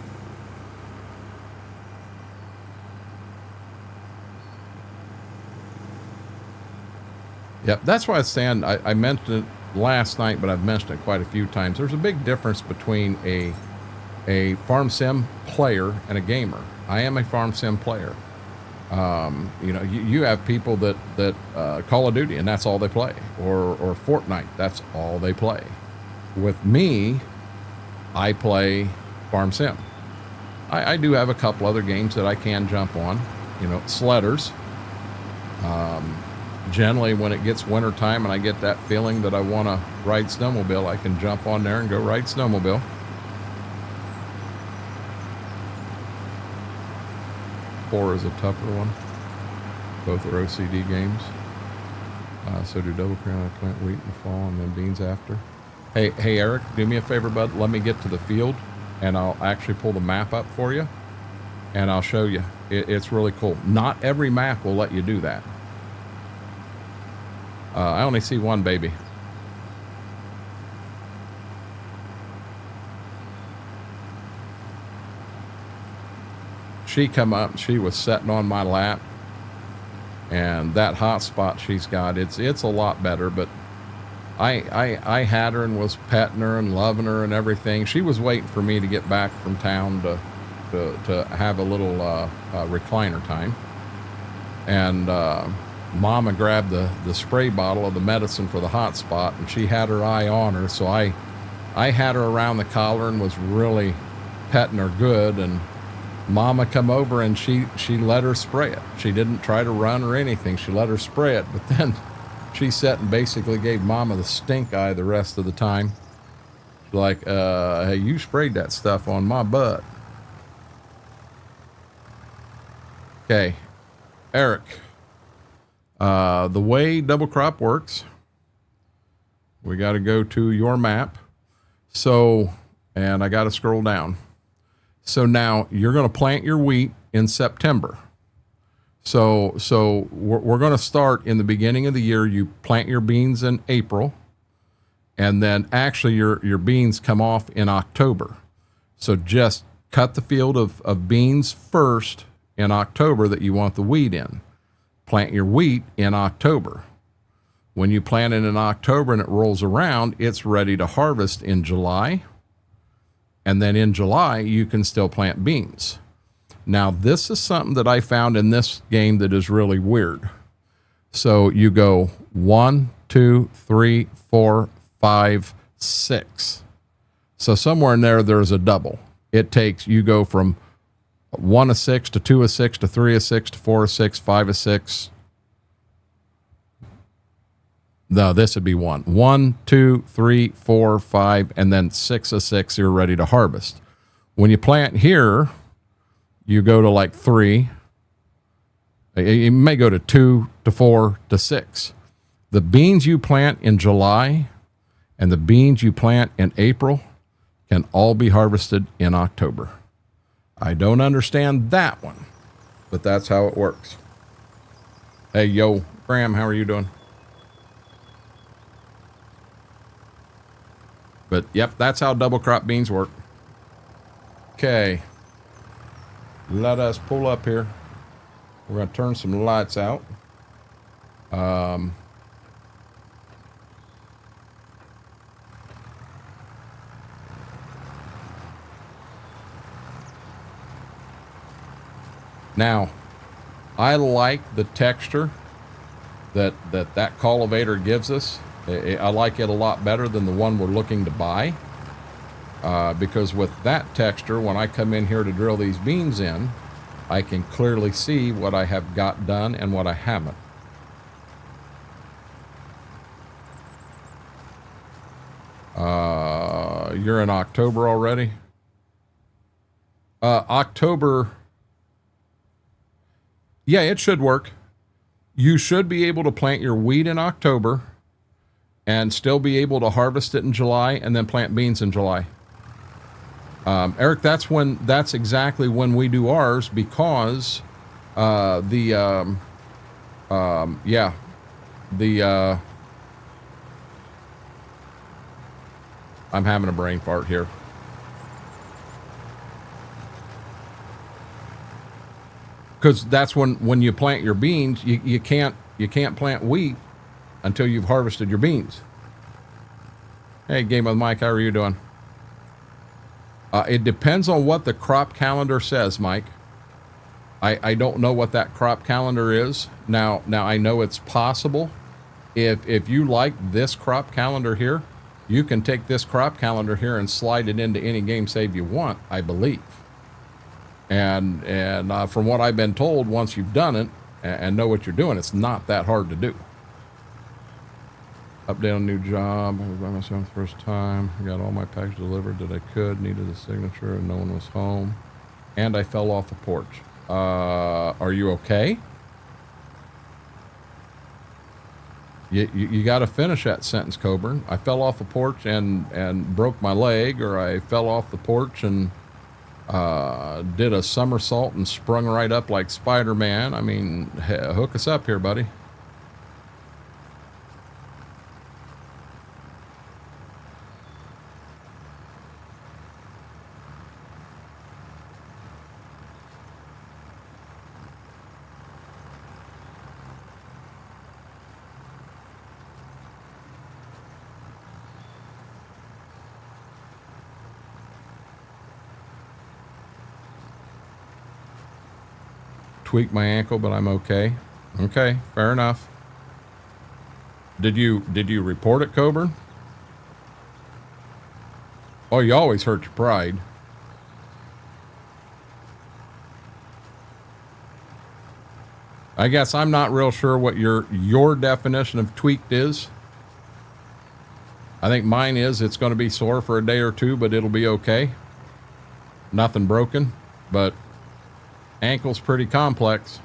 Yep, that's why I stand. I mentioned it last night, but I've mentioned it quite a few times. There's a big difference between a farm sim player and a gamer. I am a farm sim player. You know, you have people that Call of Duty and that's all they play, or Fortnite, that's all they play. With me, I play farm sim. I do have a couple other games that I can jump on, you know, sledders. Generally, when it gets winter time and I get that feeling that I want to ride snowmobile, I can jump on there and go ride snowmobile. Four is a tougher one. Both are OCD games. So do double crown. I plant wheat in the fall and then beans after. Hey, Eric, do me a favor, bud. Let me get to the field, and I'll actually pull the map up for you, and I'll show you. It's really cool. Not every map will let you do that. I only see one baby. She come up, she was sitting on my lap, and that hot spot she's got, it's a lot better, but I had her and was petting her and loving her and everything. She was waiting for me to get back from town to have a little recliner time. And Mama grabbed the spray bottle of the medicine for the hot spot, and she had her eye on her, so I had her around the collar and was really petting her good, and Mama come over and she let her spray it. She didn't try to run or anything. She let her spray it, but then she sat and basically gave Mama the stink eye the rest of the time. She's like, hey, you sprayed that stuff on my butt. Okay, Eric, the way double crop works, we got to go to your map. So, and I got to scroll down. So now you're going to plant your wheat in September. So we're going to start in the beginning of the year. You plant your beans in April, and then actually your beans come off in October. So just cut the field of beans first in October that you want the wheat in. Plant your wheat in October. When you plant it in October and it rolls around, it's ready to harvest in July. And then in July, you can still plant beans. Now, this is something that I found in this game that is really weird. So you go 1, 2, 3, 4, 5, 6. So somewhere in there, there's a double. It takes, you go from 1 of 6 to 2 of 6 to 3 of 6 to 4 of 6, 5 of 6. No, this would be 1. 1, 2, 3, 4, 5, and then 6 of 6, you're ready to harvest. When you plant here, you go to like 3. You may go to 2 to 4 to 6. The beans you plant in July and the beans you plant in April can all be harvested in October. I don't understand that one, but that's how it works. Hey, yo, Graham, how are you doing? But yep, that's how double crop beans work. Okay. Let us pull up here. We're going to turn some lights out. Now, I like the texture that cultivator gives us. I like it a lot better than the one we're looking to buy. Because with that texture, when I come in here to drill these beans in, I can clearly see what I have got done and what I haven't. You're in October already? October. Yeah, it should work. You should be able to plant your wheat in October and still be able to harvest it in July and then plant beans in July. Eric, that's exactly when we do ours, because I'm having a brain fart here. Because that's when you plant your beans, you can't plant wheat until you've harvested your beans. Hey, Game with Mike, how are you doing? It depends on what the crop calendar says, Mike. I don't know what that crop calendar is. Now I know it's possible. If you like this crop calendar here, you can take this crop calendar here and slide it into any game save you want, I believe. And from what I've been told, once you've done it and know what you're doing, it's not that hard to do. Update on new job. I was by myself first time. I got all my packages delivered that I could. Needed a signature and no one was home. And I fell off a porch. Are you okay? You got to finish that sentence, Coburn. I fell off a porch and broke my leg, or I fell off the porch and did a somersault and sprung right up like Spider-Man. I mean, hook us up here, buddy. Tweak my ankle, but I'm okay. Okay, fair enough. Did you report it, Coburn? Oh, you always hurt your pride. I guess I'm not real sure what your definition of tweaked is. I think mine is it's going to be sore for a day or two, but it'll be okay. Nothing broken, but ankle's pretty complex.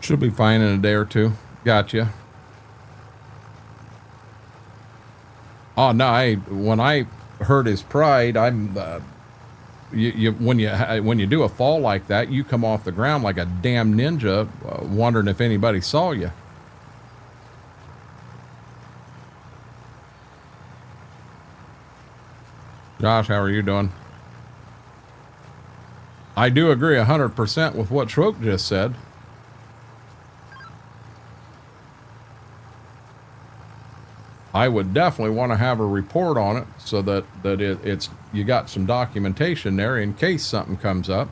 Should be fine in a day or two. Gotcha. Oh no! When I hurt his pride, I'm when you do a fall like that, you come off the ground like a damn ninja, wondering if anybody saw you. Josh, how are you doing? I do agree 100% with what Schroek just said. I would definitely want to have a report on it so that it's you got some documentation there in case something comes up.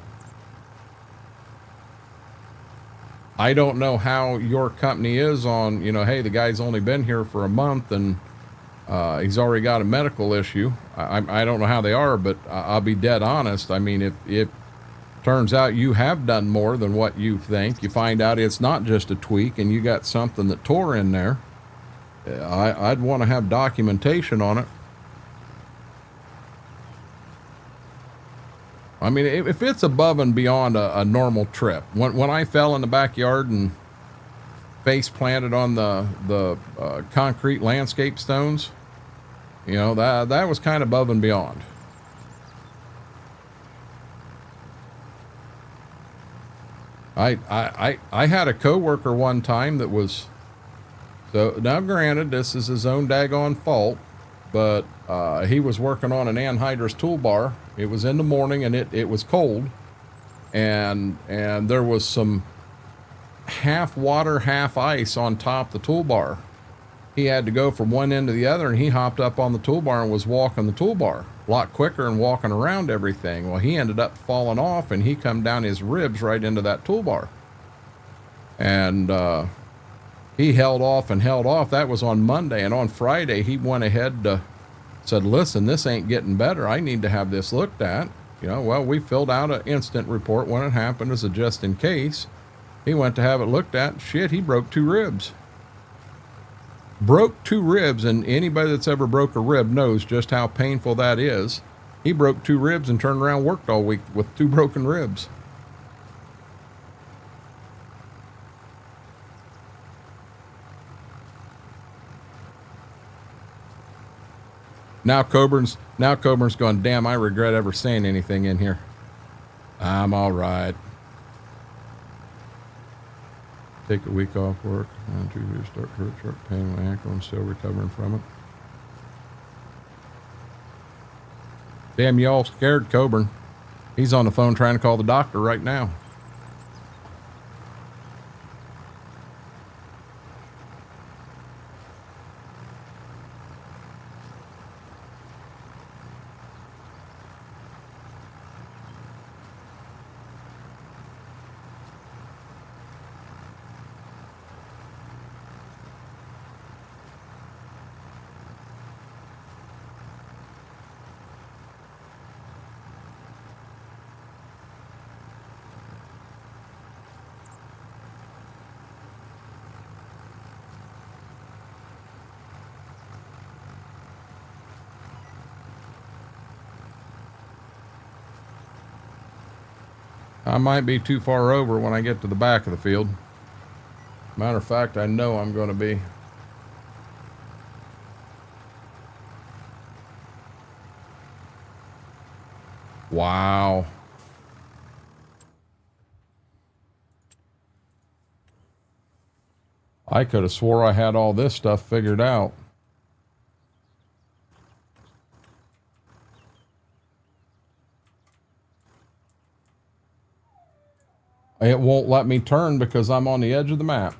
I don't know how your company is on, hey, the guy's only been here for a month and he's already got a medical issue. I don't know how they are, but I'll be dead honest. I mean, if turns out you have done more than what you think, you find out it's not just a tweak and you got something that tore in there, I'd want to have documentation on it. I mean, if it's above and beyond a normal trip, when I fell in the backyard and face planted on the concrete landscape stones, you know, that was kind of above and beyond. I had a coworker one time that was, so now granted, this is his own daggone fault, but he was working on an anhydrous toolbar. It was in the morning and it was cold, and there was some half water, half ice on top the toolbar. He had to go from one end to the other, and he hopped up on the toolbar and was walking the toolbar a lot quicker and walking around everything. Well, he ended up falling off, and he come down his ribs right into that toolbar. And he held off and held off. That was on Monday, and on Friday he went ahead to said, listen, this ain't getting better. I need to have this looked at. You know, well, we filled out an incident report when it happened as a just in case. He went to have it looked at. Shit, he broke 2 ribs. Broke 2 ribs, and anybody that's ever broke a rib knows just how painful that is. He broke 2 ribs and turned around and worked all week with 2 broken ribs. Now Coburn's going, damn, I regret ever saying anything in here. I'm all right. Take a week off work. And 2 years start to hurt, sharp pain in my ankle, and still recovering from it. Damn, you all scared Coburn. He's on the phone trying to call the doctor right now. I might be too far over when I get to the back of the field. Matter of fact, I know I'm going to be. Wow. I could have swore I had all this stuff figured out. It won't let me turn because I'm on the edge of the map.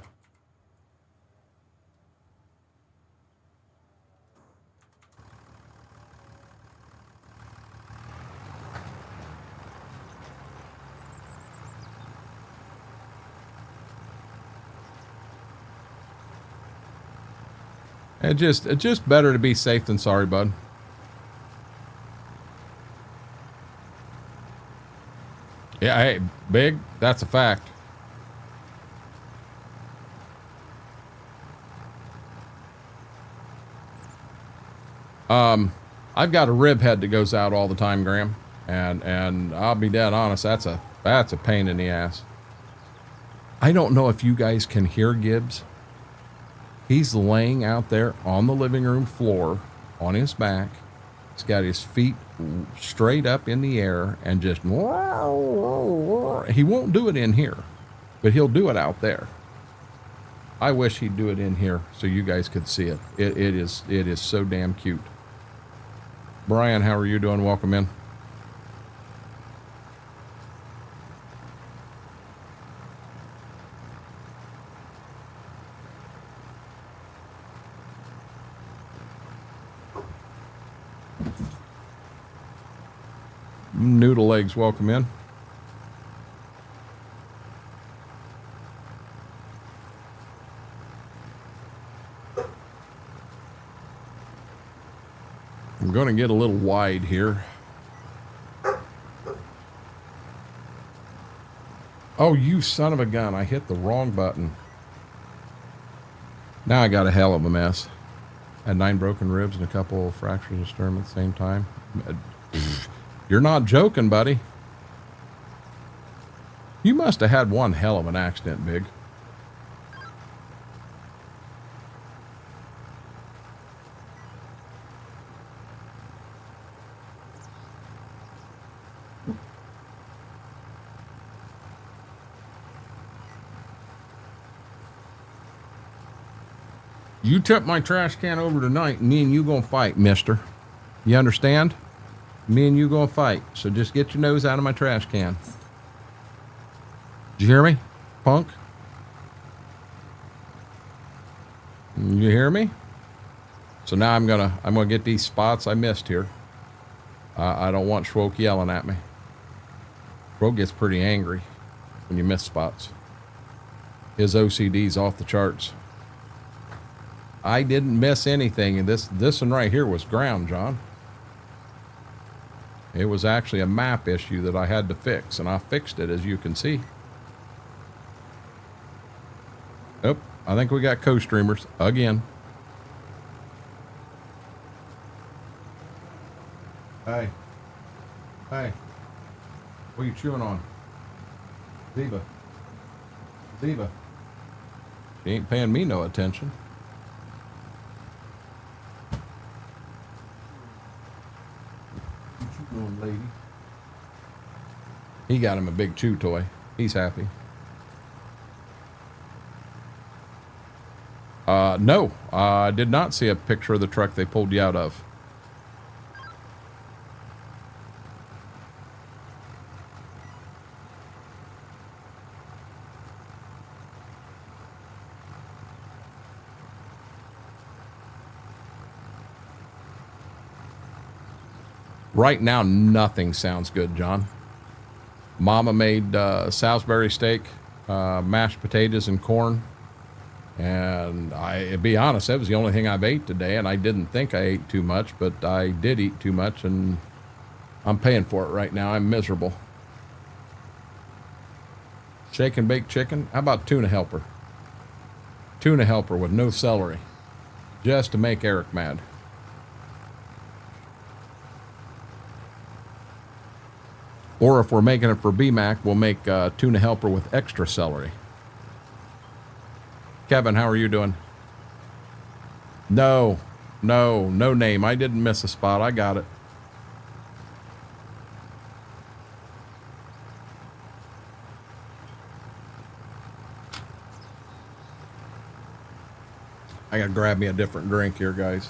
It's just better to be safe than sorry, bud. Yeah, hey, big, that's a fact. I've got a rib head that goes out all the time, Graham, and I'll be dead honest, that's a pain in the ass. I don't know if you guys can hear Gibbs. He's laying out there on the living room floor on his back. He's got his feet straight up in the air and just, he won't do it in here, but he'll do it out there. I wish he'd do it in here so you guys could see it. It is so damn cute. Brian, how are you doing? Welcome in. Noodle legs, welcome in. I'm going to get a little wide here. Oh, you son of a gun. I hit the wrong button. Now I got a hell of a mess. Had 9 broken ribs and a couple of fractures of sternum at the same time. You're not joking, buddy. You must have had one hell of an accident, Big. You tip my trash can over tonight, me and you gonna fight, mister. You understand? Me and you gonna fight. So just get your nose out of my trash can. Did you hear me, punk? You hear me? So now I'm gonna get these spots I missed here. I don't want Schwoke yelling at me. Schwoke gets pretty angry when you miss spots. His OCD's off the charts. I didn't miss anything, and this one right here was ground, John. It was actually a map issue that I had to fix, and I fixed it, as you can see. Oh, I think we got co-streamers again. Hey. Hey. What are you chewing on? Ziba. Ziba. She ain't paying me no attention. Lady. He got him a big chew toy. He's happy. No, I did not see a picture of the truck they pulled you out of. Right now, nothing sounds good, John. Mama made Salisbury steak, mashed potatoes and corn. And to be honest, that was the only thing I've ate today. And I didn't think I ate too much, but I did eat too much. And I'm paying for it right now. I'm miserable. Shake and bake chicken. How about tuna helper? Tuna helper with no celery. Just to make Eric mad. Or if we're making it for BMAC, we'll make tuna helper with extra celery. Kevin, how are you doing? No name. I didn't miss a spot. I got it. I gotta grab me a different drink here, guys.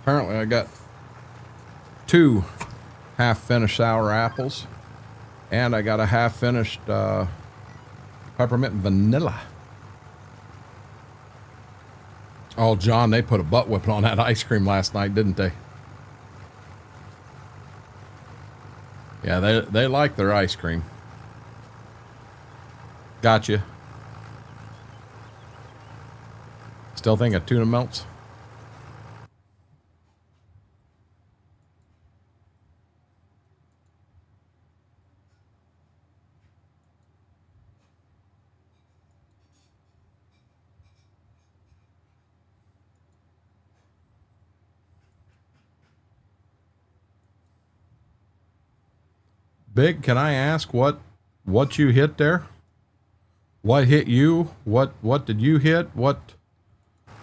Apparently I got 2 half-finished sour apples, and I got a half-finished peppermint vanilla. Oh, John, they put a butt whipping on that ice cream last night, didn't they? Yeah, they like their ice cream. Gotcha. Still think a tuna melts? Big, can I ask what you hit there? What hit you? What did you hit? What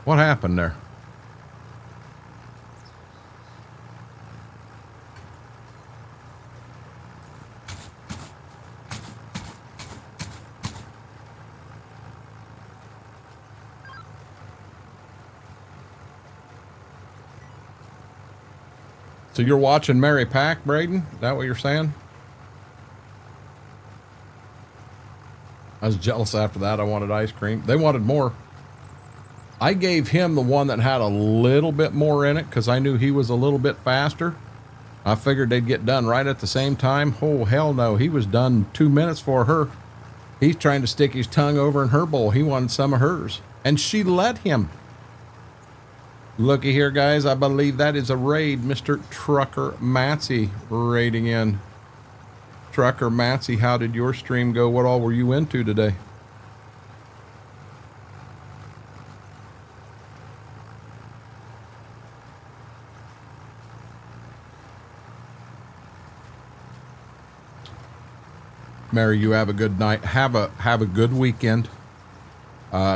happened there? So you're watching Mary Pack, Braden? Is that what you're saying? I was jealous after that. I wanted ice cream. They wanted more. I gave him the one that had a little bit more in it because I knew he was a little bit faster. I figured they'd get done right at the same time. Oh, hell no. He was done 2 minutes for her. He's trying to stick his tongue over in her bowl. He wanted some of hers. And she let him. Looky here, guys. I believe that is a raid. Mr. Trucker Matsy raiding in. Trucker Matsy, how did your stream go? What all were you into today? Mary, you have a good night. Have a good weekend.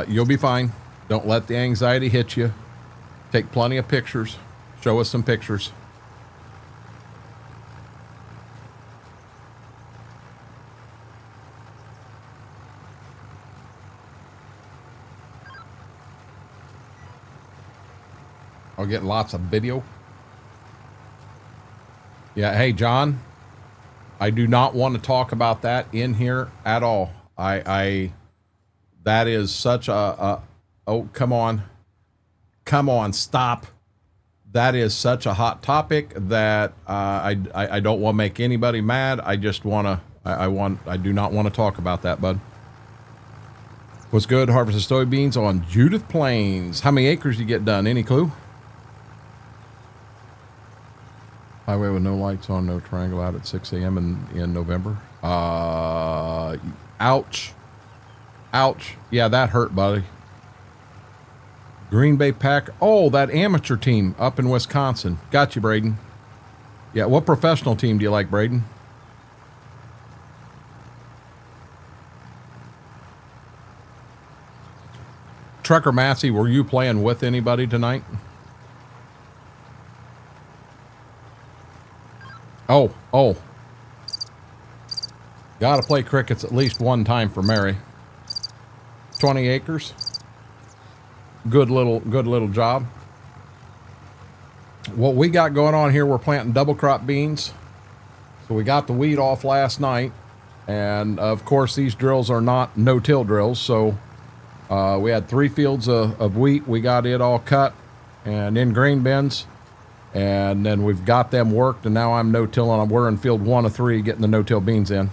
You'll be fine. Don't let the anxiety hit you. Take plenty of pictures. Show us some pictures. I'll get lots of video. Yeah, hey, John. I do not want to talk about that in here at all. That is such a oh, come on. Come on, stop. That is such a hot topic that I don't want to make anybody mad. I just want to, I do not want to talk about that, bud. What's good? Harvested soybeans on Judith Plains. How many acres you get done? Any clue? Highway with no lights on, no triangle out at 6 a.m. in November. Ouch. Ouch. Yeah, that hurt, buddy. Green Bay Pack. Oh, that amateur team up in Wisconsin. Got you, Braden. Yeah, what professional team do you like, Braden? Trucker Massey, were you playing with anybody tonight? Oh. Gotta play crickets at least one time for Mary. 20 acres. Good little job. What we got going on here, we're planting double crop beans. So we got the weed off last night. And of course, these drills are not no-till drills. So we had 3 fields of wheat. We got it all cut and in grain bins. And then we've got them worked, and now I'm no-tilling. We're in field 1 of 3 getting the no-till beans in.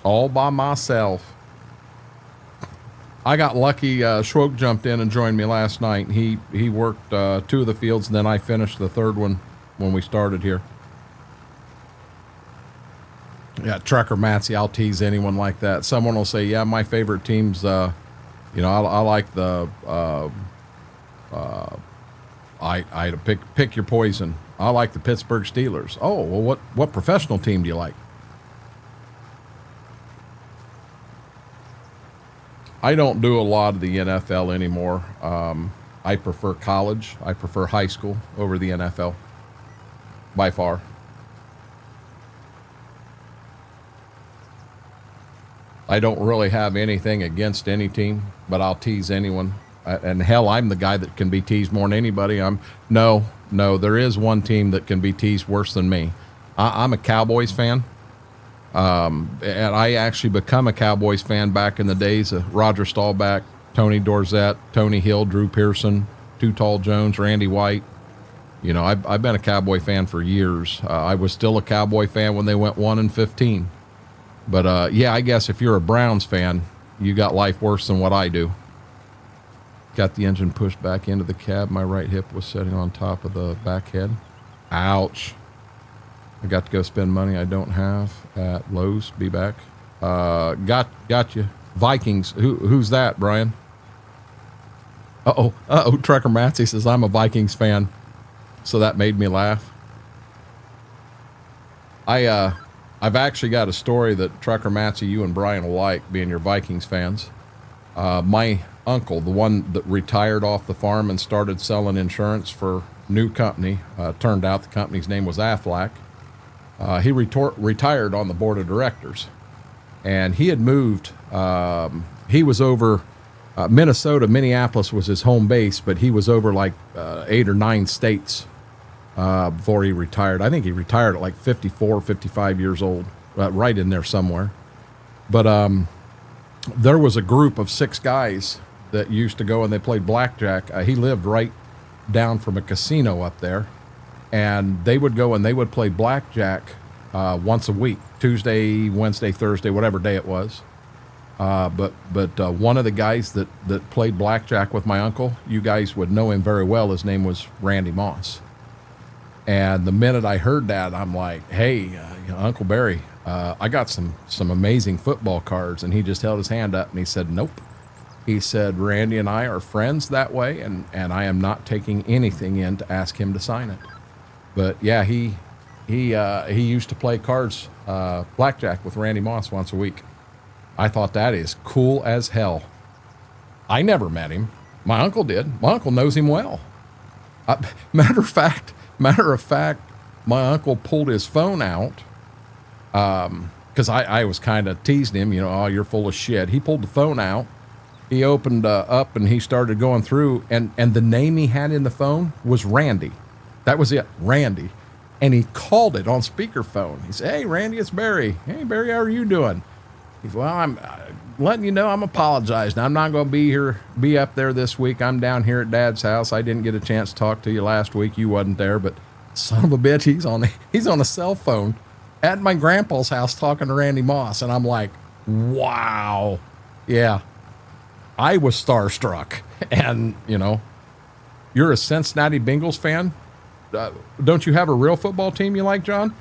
All by myself. I got lucky. Schwoke jumped in and joined me last night. He worked 2 of the fields, and then I finished the 3rd one when we started here. Yeah, Trucker Matsy, I'll tease anyone like that. Someone will say, yeah, my favorite team's, I like the... I pick your poison. I like the Pittsburgh Steelers. Oh, well, what professional team do you like? I don't do a lot of the NFL anymore. I prefer college. I prefer high school over the NFL by far. I don't really have anything against any team, but I'll tease anyone. And hell, I'm the guy that can be teased more than anybody. No, there is one team that can be teased worse than me. I'm a Cowboys fan. And I actually become a Cowboys fan back in the days of Roger Staubach, Tony Dorsett, Tony Hill, Drew Pearson, Too Tall Jones, Randy White. You know, I've been a Cowboy fan for years. I was still a Cowboy fan when they went 1-15. But yeah, I guess if you're a Browns fan, you got life worse than what I do. Got the engine pushed back into the cab. My right hip was sitting on top of the back head. Ouch. I got to go spend money I don't have at Lowe's. Be back. Got you. Vikings. Who's that, Brian? Uh-oh. Trucker Matsy says I'm a Vikings fan. So that made me laugh. I've actually got a story that Trucker Matsy, you and Brian will like, being your Vikings fans. My uncle, the one that retired off the farm and started selling insurance for new company, turned out the company's name was Aflac. He retired on the board of directors, and he had moved. He was over Minnesota. Minneapolis was his home base, but he was over like 8 or 9 states before he retired. I think he retired at like 54, 55 years old, right in there somewhere. But there was a group of 6 guys that used to go and they played blackjack. He lived right down from a casino up there, and they would go and they would play blackjack once a week, Tuesday, Wednesday, Thursday, whatever day it was. But one of the guys that played blackjack with my uncle, you guys would know him very well. His name was Randy Moss. And the minute I heard that, I'm like, hey, Uncle Barry, I got some amazing football cards. And he just held his hand up and he said, nope. He said, Randy and I are friends that way, and I am not taking anything in to ask him to sign it. But yeah, he used to play cards, blackjack with Randy Moss once a week. I thought that is cool as hell. I never met him. My uncle did. My uncle knows him well. Matter of fact, my uncle pulled his phone out because I was kind of teasing him, oh, you're full of shit. He pulled the phone out. He opened up and he started going through, and the name he had in the phone was Randy. That was it, Randy. And he called it on speakerphone. He said, hey, Randy, it's Barry. Hey, Barry, how are you doing? He said, well, I'm letting you know I'm apologizing. I'm not going to be up there this week. I'm down here at Dad's house. I didn't get a chance to talk to you last week. You wasn't there, but son of a bitch, he's on a cell phone at my grandpa's house talking to Randy Moss. And I'm like, wow. Yeah. I was starstruck. And, you're a Cincinnati Bengals fan? Don't you have a real football team you like, John?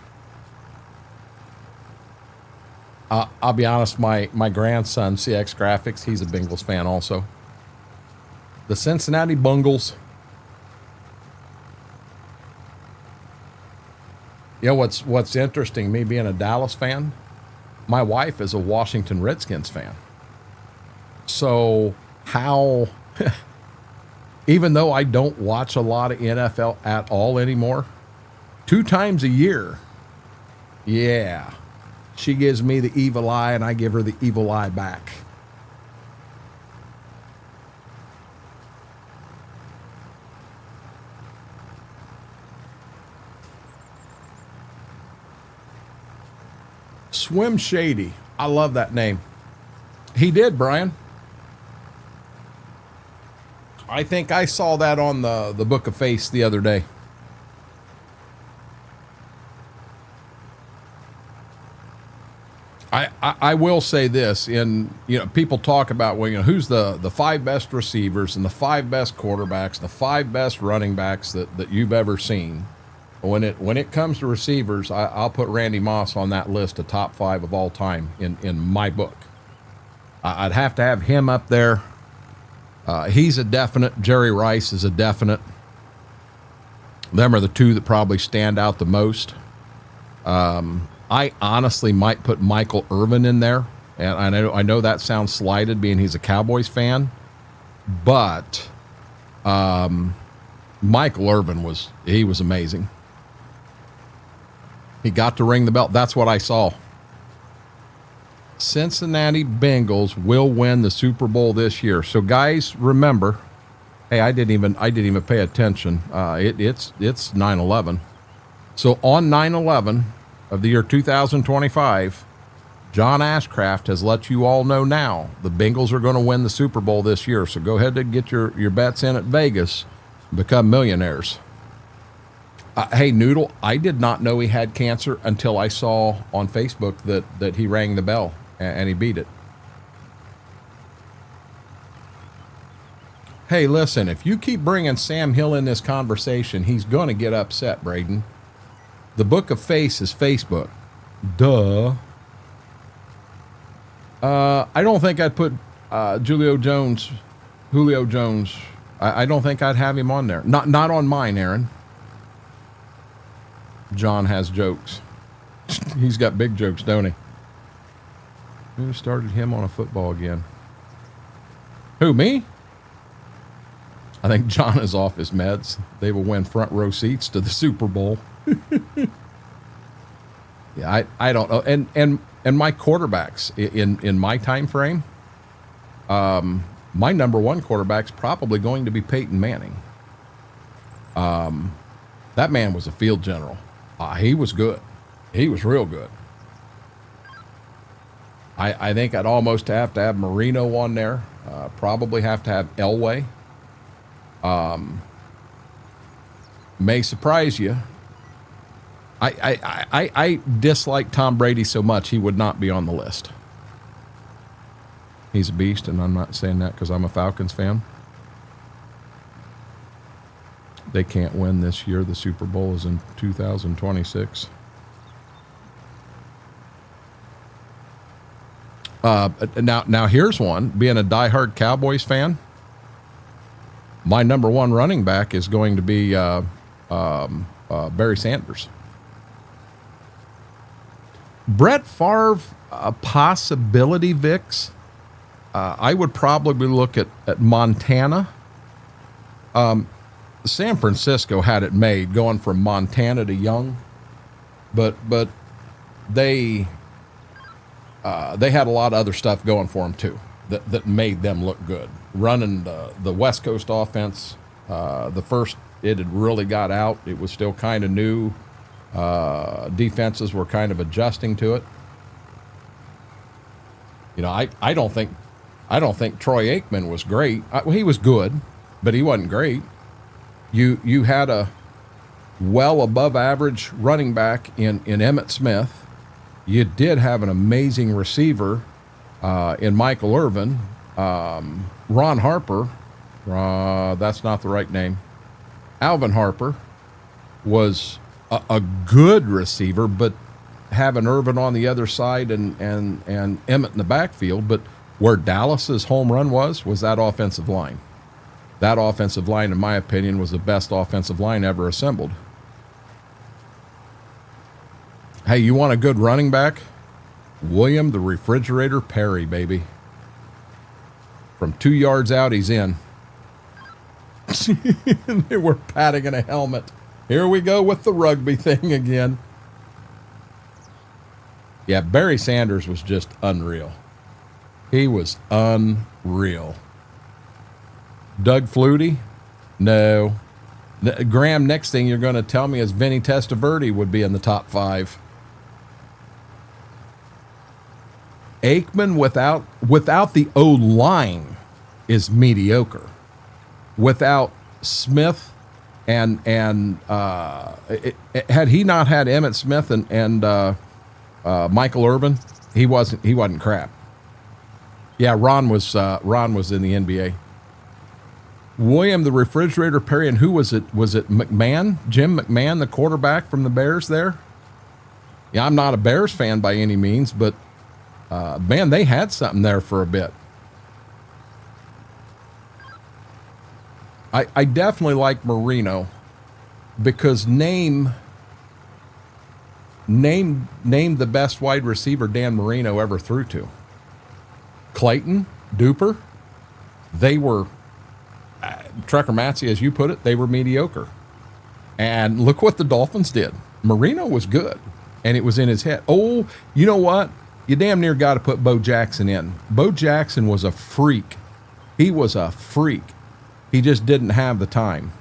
I'll be honest, my grandson, CX Graphics, he's a Bengals fan also. The Cincinnati Bengals. What's interesting, me being a Dallas fan, my wife is a Washington Redskins fan. So how, even though I don't watch a lot of NFL at all anymore, 2 times a year, yeah, she gives me the evil eye and I give her the evil eye back. Swim Shady. I love that name. He did, Brian. I think I saw that on the Book of Face the other day. I will say this, people talk about, who's the 5 best receivers and the 5 best quarterbacks, the 5 best running backs that you've ever seen. When it comes to receivers, I'll put Randy Moss on that list of top 5 of all time in my book. I'd have to have him up there. He's a definite. Jerry Rice is a definite. Them are the 2 that probably stand out the most. I honestly might put Michael Irvin in there, and I know that sounds slighted, being he's a Cowboys fan, but Michael Irvin was amazing. He got to ring the bell. That's what I saw. Cincinnati Bengals will win the Super Bowl this year. So guys, remember, hey, I didn't even pay attention. It's 9/11. So on 9/11 of the year 2025, John Ashcraft has let you all know now the Bengals are going to win the Super Bowl this year. So go ahead and get your bets in at Vegas and become millionaires. Hey, Noodle, I did not know he had cancer until I saw on Facebook that he rang the bell and he beat it. Hey, listen, if you keep bringing Sam Hill in this conversation, he's going to get upset, Braden. The Book of Face is Facebook. Duh. I don't think I'd put Julio Jones. I don't think I'd have him on there. Not on mine, Aaron. John has jokes. He's got big jokes, don't he? Who started him on a football again? Who, me? I think John is off his meds. They will win front row seats to the Super Bowl. Yeah, I don't know. And my quarterbacks in my time frame, my number 1 quarterback's probably going to be Peyton Manning. That man was a field general. He was good. He was real good. I think I'd almost have to have Marino on there. Probably have to have Elway. May surprise you. I dislike Tom Brady so much he would not be on the list. He's a beast, and I'm not saying that because I'm a Falcons fan. They can't win this year. The Super Bowl is in 2026. Now here's one. Being a diehard Cowboys fan, my number one running back is going to be Barry Sanders. Brett Favre, a possibility, Vix. I would probably look at Montana. San Francisco had it made going from Montana to Young, but they had a lot of other stuff going for them too that made them look good. Running the West Coast offense, the first it had really got out. It was still kind of new. Defenses were kind of adjusting to it. You know, I don't think Troy Aikman was great. He was good, but he wasn't great. You had a well above average running back in Emmitt Smith. You did have an amazing receiver in Michael Irvin. Ron Harper, that's not the right name. Alvin Harper was a good receiver, but having Irvin on the other side and Emmett in the backfield. But where Dallas's home run was that offensive line. That offensive line, in my opinion, was the best offensive line ever assembled. Hey, you want a good running back? William the Refrigerator Perry, baby. From 2 yards out, he's in. They were patting in a helmet. Here we go with the rugby thing again. Yeah, Barry Sanders was just unreal. He was unreal. Doug Flutie? No. Graham, next thing you're going to tell me is Vinny Testaverde would be in the top 5. Aikman without the O-line is mediocre. Without Smith and had he not had Emmitt Smith and Michael Irvin, he wasn't crap. Yeah, Ron was in the NBA. William the Refrigerator Perry, and who was it? Was it McMahon? Jim McMahon, the quarterback from the Bears there? Yeah, I'm not a Bears fan by any means, but man, they had something there for a bit. I definitely like Marino because name the best wide receiver Dan Marino ever threw to. Clayton, Duper, they were, Trekker Matzi, as you put it, they were mediocre. And look what the Dolphins did. Marino was good, and it was in his head. Oh, you know what? You damn near got to put Bo Jackson in. Bo Jackson was a freak. He was a freak. He just didn't have the time.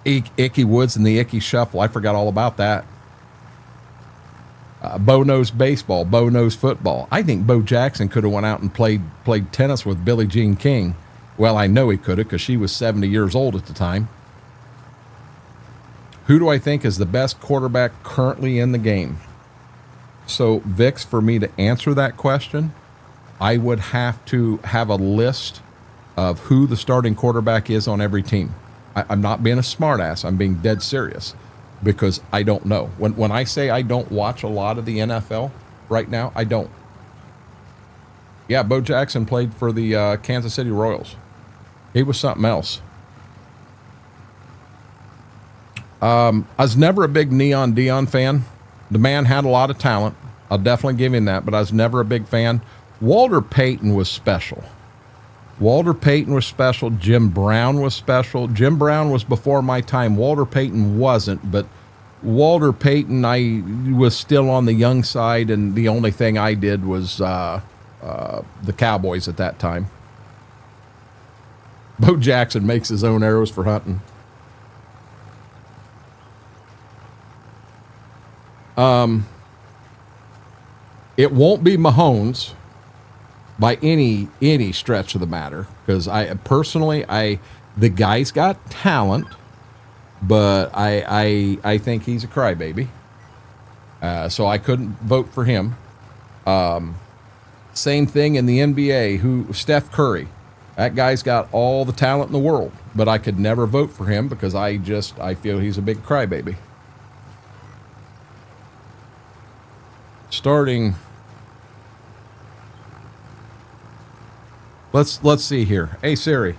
Icky Woods and the Icky Shuffle. I forgot all about that. Bo knows baseball. Bo knows football. I think Bo Jackson could have went out and played tennis with Billie Jean King. Well, I know he could have because she was 70 years old at the time. Who do I think is the best quarterback currently in the game? So, Vix, for me to answer that question, I would have to have a list of who the starting quarterback is on every team. I'm not being a smartass. I'm being dead serious because I don't know. When I say I don't watch a lot of the NFL right now, I don't. Yeah, Bo Jackson played for the Kansas City Royals. He was something else. I was never a big Neon Dion fan. The man had a lot of talent. I'll definitely give him that, but I was never a big fan. Walter Payton was special. Walter Payton was special. Jim Brown was special. Jim Brown was before my time. Walter Payton wasn't, but Walter Payton, I was still on the young side, and the only thing I did was the Cowboys at that time. Bo Jackson makes his own arrows for hunting. It won't be Mahomes by any stretch of the matter, because the guy's got talent, but I think he's a crybaby. So I couldn't vote for him. Same thing in the NBA, Steph Curry. That guy's got all the talent in the world, but I could never vote for him because I feel he's a big crybaby. Starting, let's see here. Hey Siri.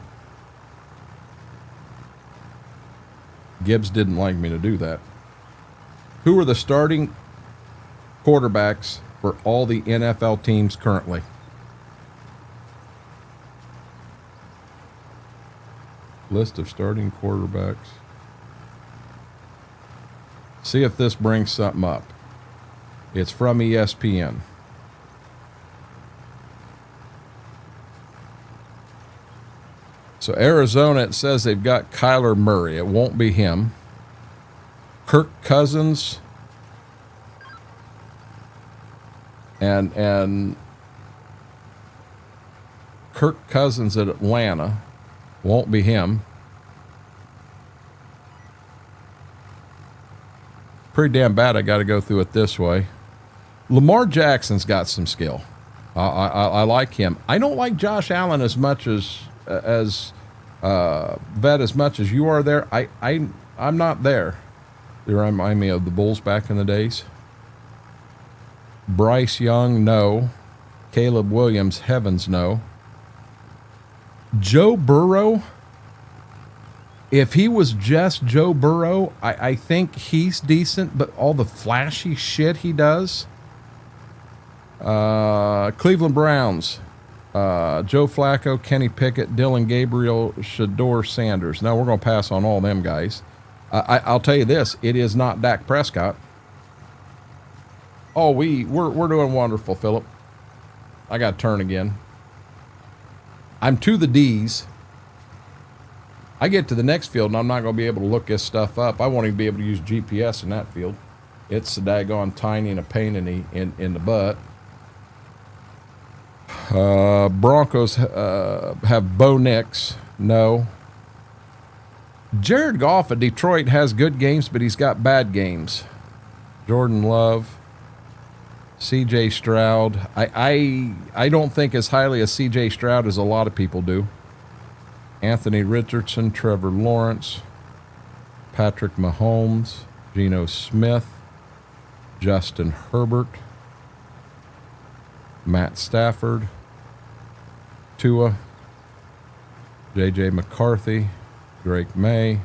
Gibbs didn't like me to do that. Who are the starting quarterbacks for all the NFL teams currently? List of starting quarterbacks. See if this brings something up. It's from ESPN. So Arizona, it says they've got Kyler Murray. It won't be him. Kirk Cousins and Kirk Cousins at Atlanta. Won't be him. Pretty damn bad I got to go through it this way. Lamar Jackson's got some skill. I like him. I don't like Josh Allen as much as Vet, as much as you are there. I'm not there. They remind me of the Bulls back in the days. Bryce Young, no. Caleb Williams, heavens no. Joe Burrow, if he was just Joe Burrow, I think he's decent, but all the flashy shit he does. Cleveland Browns, Joe Flacco, Kenny Pickett, Dylan Gabriel, Shador Sanders. Now we're going to pass on all them guys. I'll tell you this, it is not Dak Prescott. Oh, we're doing wonderful, Philip. I got to turn again. I'm to the D's. I get to the next field and I'm not going to be able to look this stuff up. I won't even be able to use GPS in that field. It's the daggone tiny and a pain in the butt. Broncos have Bo Nix. No. Jared Goff at Detroit has good games, but he's got bad games. Jordan Love. C.J. Stroud. I don't think as highly as C.J. Stroud as a lot of people do. Anthony Richardson, Trevor Lawrence, Patrick Mahomes, Geno Smith, Justin Herbert, Matt Stafford, Tua, J.J. McCarthy, Drake May.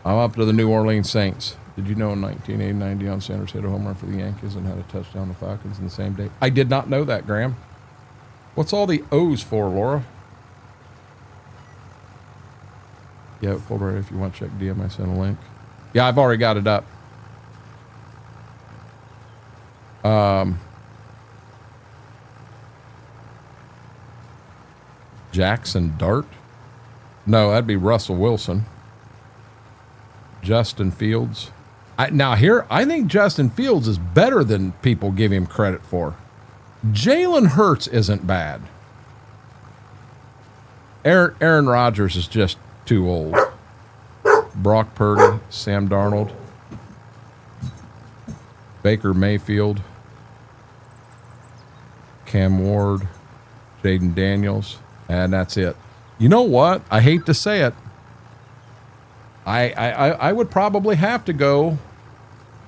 I'm up to the New Orleans Saints. Did you know in 1989 Deion Sanders hit a home run for the Yankees and had a touchdown on the Falcons in the same day? I did not know that, Graham. What's all the O's for, Laura? Yeah, hold right if you want to check DM. I sent a link. Yeah, I've already got it up. Jackson Dart? No, that'd be Russell Wilson. Justin Fields. I think Justin Fields is better than people give him credit for. Jalen Hurts isn't bad. Aaron Rodgers is just too old. Brock Purdy, Sam Darnold, Baker Mayfield, Cam Ward, Jaden Daniels, and that's it. You know what? I hate to say it. I would probably have to go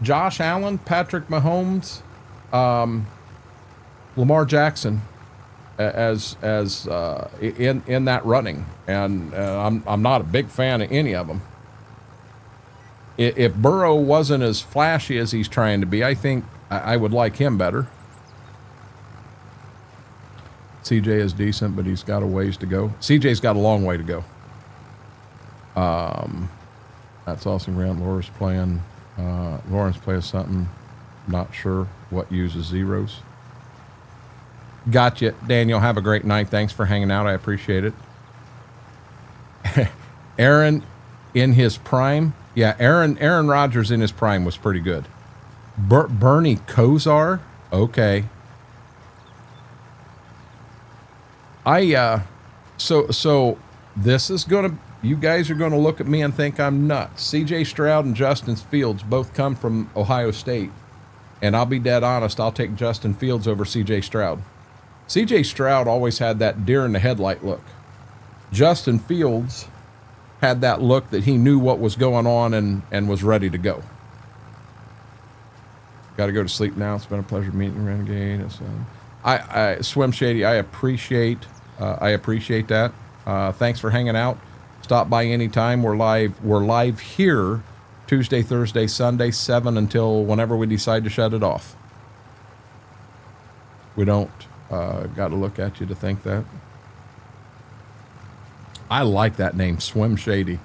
Josh Allen, Patrick Mahomes, Lamar Jackson as in that running, and I'm not a big fan of any of them. If Burrow wasn't as flashy as he's trying to be, I think I would like him better. CJ is decent, but he's got a ways to go. CJ's got a long way to go. That's awesome. Grant Lawrence playing. Lawrence plays something. Not sure what uses zeros. Gotcha, Daniel. Have a great night. Thanks for hanging out. I appreciate it. Aaron in his prime. Yeah, Aaron Rodgers in his prime was pretty good. Bernie Kosar. Okay. So this is gonna. You guys are going to look at me and think I'm nuts. C.J. Stroud and Justin Fields both come from Ohio State. And I'll be dead honest, I'll take Justin Fields over CJ Stroud. CJ Stroud always had that deer in the headlight look. Justin Fields had that look that he knew what was going on and was ready to go. Got to go to sleep now. It's been a pleasure meeting Renegade. I Swim Shady, I appreciate that. Thanks for hanging out. Stop by anytime. We're live here Tuesday, Thursday, Sunday, 7 until whenever we decide to shut it off. We don't got to look at you to think that. I like that name, Swim Shady.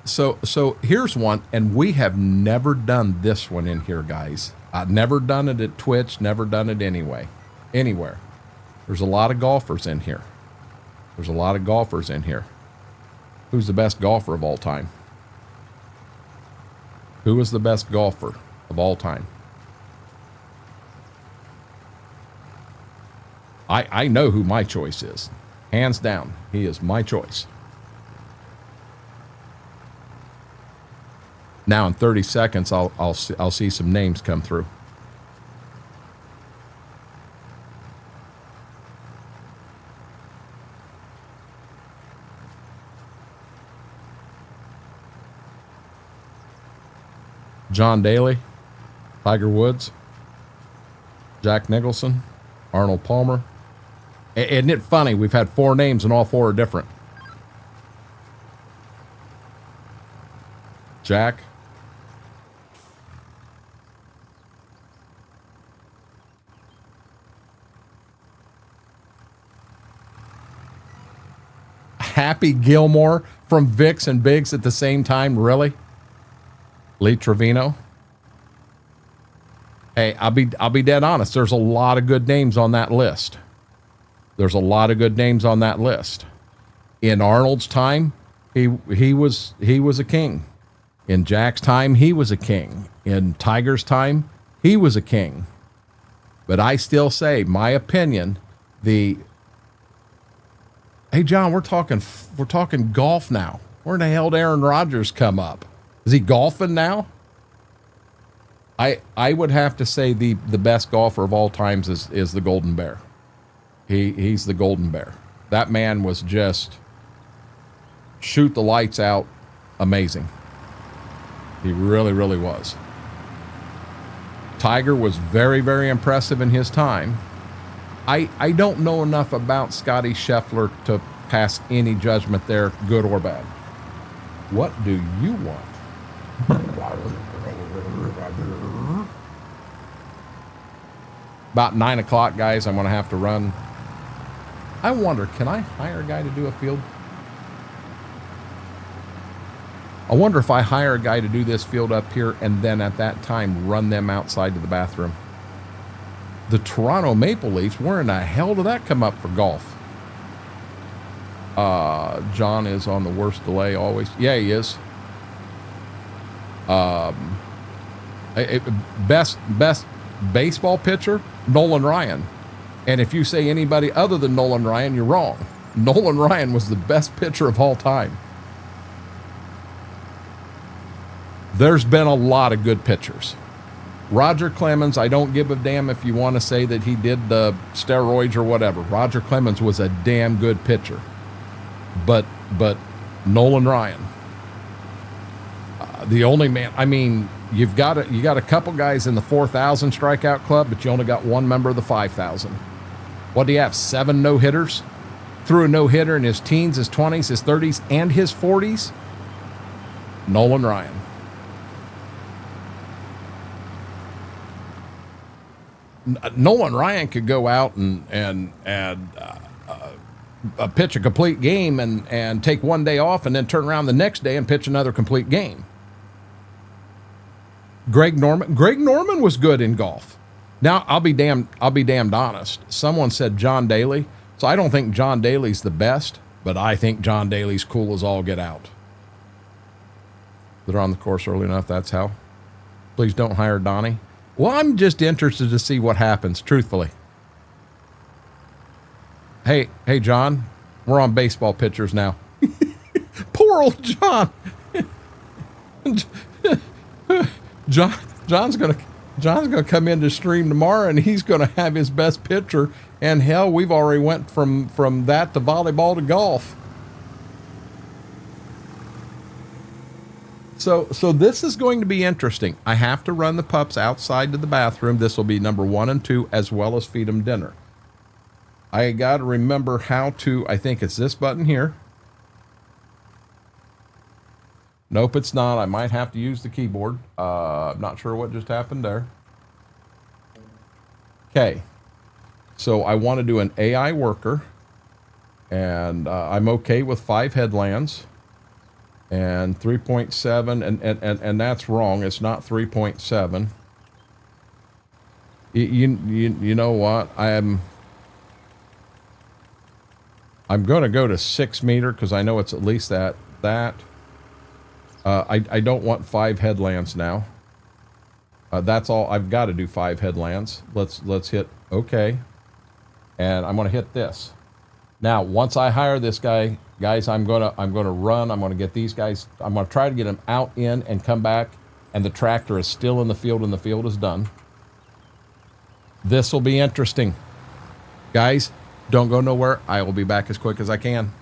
So here's one, and we have never done this one in here, guys. I've never done it at Twitch, never done it anywhere. There's a lot of golfers in here. Who's the best golfer of all time? Who is the best golfer of all time? I know who my choice is. Hands down, he is my choice. Now in 30 seconds, I'll see some names come through. John Daly, Tiger Woods, Jack Nicholson, Arnold Palmer. Isn't it funny? We've had 4 names and all 4 are different. Jack. Happy Gilmore from Vicks and Biggs at the same time, really? Lee Trevino. Hey, I'll be dead honest. There's a lot of good names on that list. In Arnold's time, he was a king. In Jack's time, he was a king. In Tiger's time, he was a king. But I still say, my opinion, Hey John, we're talking golf now. Where in the hell did Aaron Rodgers come up? Is he golfing now? I would have to say the best golfer of all times is the Golden Bear. He's the Golden Bear. That man was just shoot the lights out, amazing. He really, really was. Tiger was very, very impressive in his time. I don't know enough about Scotty Scheffler to pass any judgment there, good or bad. What do you want? About 9 o'clock, guys, I'm going to have to run. I wonder, can I hire a guy to do a field? I wonder if I hire a guy to do this field up here and then at that time run them outside to the bathroom. The Toronto Maple Leafs, where in the hell did that come up for golf? John is on the worst delay always. Yeah, he is. Best baseball pitcher, Nolan Ryan. And if you say anybody other than Nolan Ryan, you're wrong. Nolan Ryan was the best pitcher of all time. There's been a lot of good pitchers. Roger Clemens, I don't give a damn if you want to say that he did the steroids or whatever. Roger Clemens was a damn good pitcher. But Nolan Ryan, the only man, I mean, you got a couple guys in the 4,000 strikeout club, but you only got one member of the 5,000. What do you have? 7 no-hitters? Threw a no-hitter in his teens, his 20s, his 30s, and his 40s? Nolan Ryan. Nolan Ryan could go out and pitch a complete game and take one day off and then turn around the next day and pitch another complete game. Greg Norman was good in golf. Now I'll be damned honest. Someone said John Daly, so I don't think John Daly's the best, but I think John Daly's cool as all get out. They're on the course early enough. That's how. Please don't hire Donnie. Well, I'm just interested to see what happens, truthfully. Hey, John, We're on baseball pitchers now. Poor old John. John John's gonna come in to stream tomorrow, and he's gonna have his best pitcher. And hell, we've already went from that to volleyball to golf. So this is going to be interesting. I have to run the pups outside to the bathroom. This will be number 1 and 2, as well as feed them dinner. I got to remember how to, I think it's this button here. Nope, it's not. I might have to use the keyboard. I'm not sure what just happened there. Okay. So I want to do an AI worker. And I'm okay with 5 headlands. And 3.7, and that's wrong. It's not 3.7. You know what? I'm going to go to 6 meter because I know it's at least that. I don't want 5 headlands now. That's all. I've got to do 5 headlands. Let's hit OK. And I'm going to hit this. Now, once I hire this guy, guys, I'm gonna run. I'm gonna get these guys. I'm gonna try to get them out, in, and come back. And the tractor is still in the field, and the field is done. This will be interesting, guys. Don't go nowhere. I will be back as quick as I can.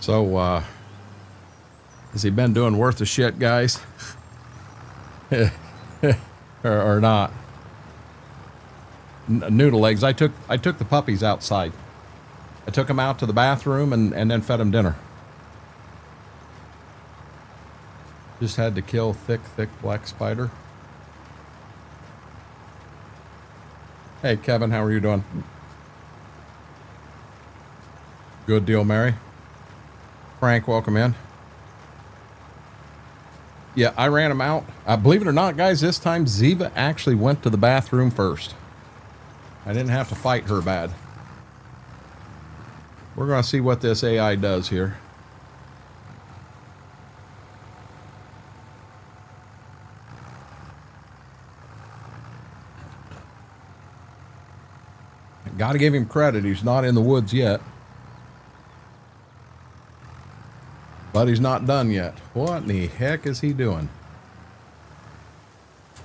So, has he been doing worth the shit, guys? or not? Noodle legs. I took the puppies outside. I took them out to the bathroom and then fed them dinner. Just had to kill thick black spider. Hey, Kevin, how are you doing? Good deal, Mary. Frank, welcome in. Yeah, I ran them out. Believe it or not, guys, this time Ziva actually went to the bathroom first. I didn't have to fight her bad. We're going to see what this AI does here. Got to give him credit. He's not in the woods yet. But he's not done yet. What in the heck is he doing?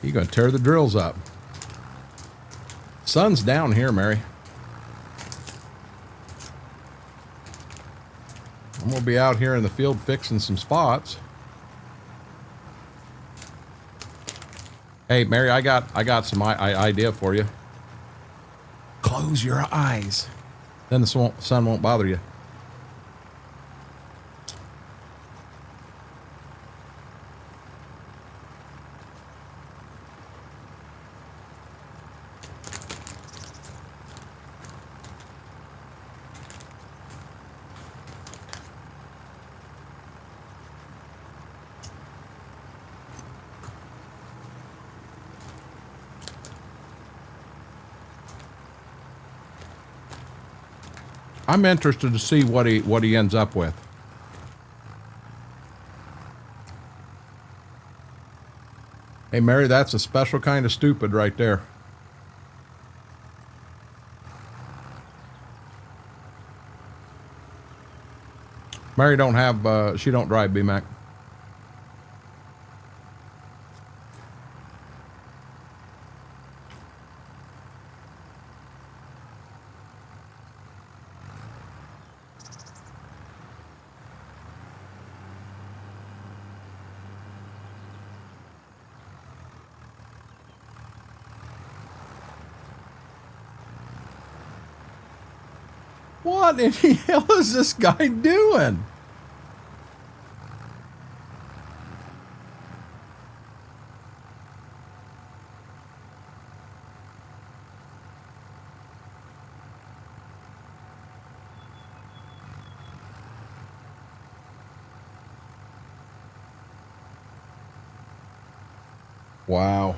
He's going to tear the drills up. Sun's down here, Mary. I'm going to be out here in the field fixing some spots. Hey, Mary, I got some idea for you. Close your eyes. Then the sun won't bother you. I'm interested to see what he ends up with. Hey, Mary, that's a special kind of stupid right there. Mary don't have, she don't drive B-Mac. What in the hell is this guy doing? Wow.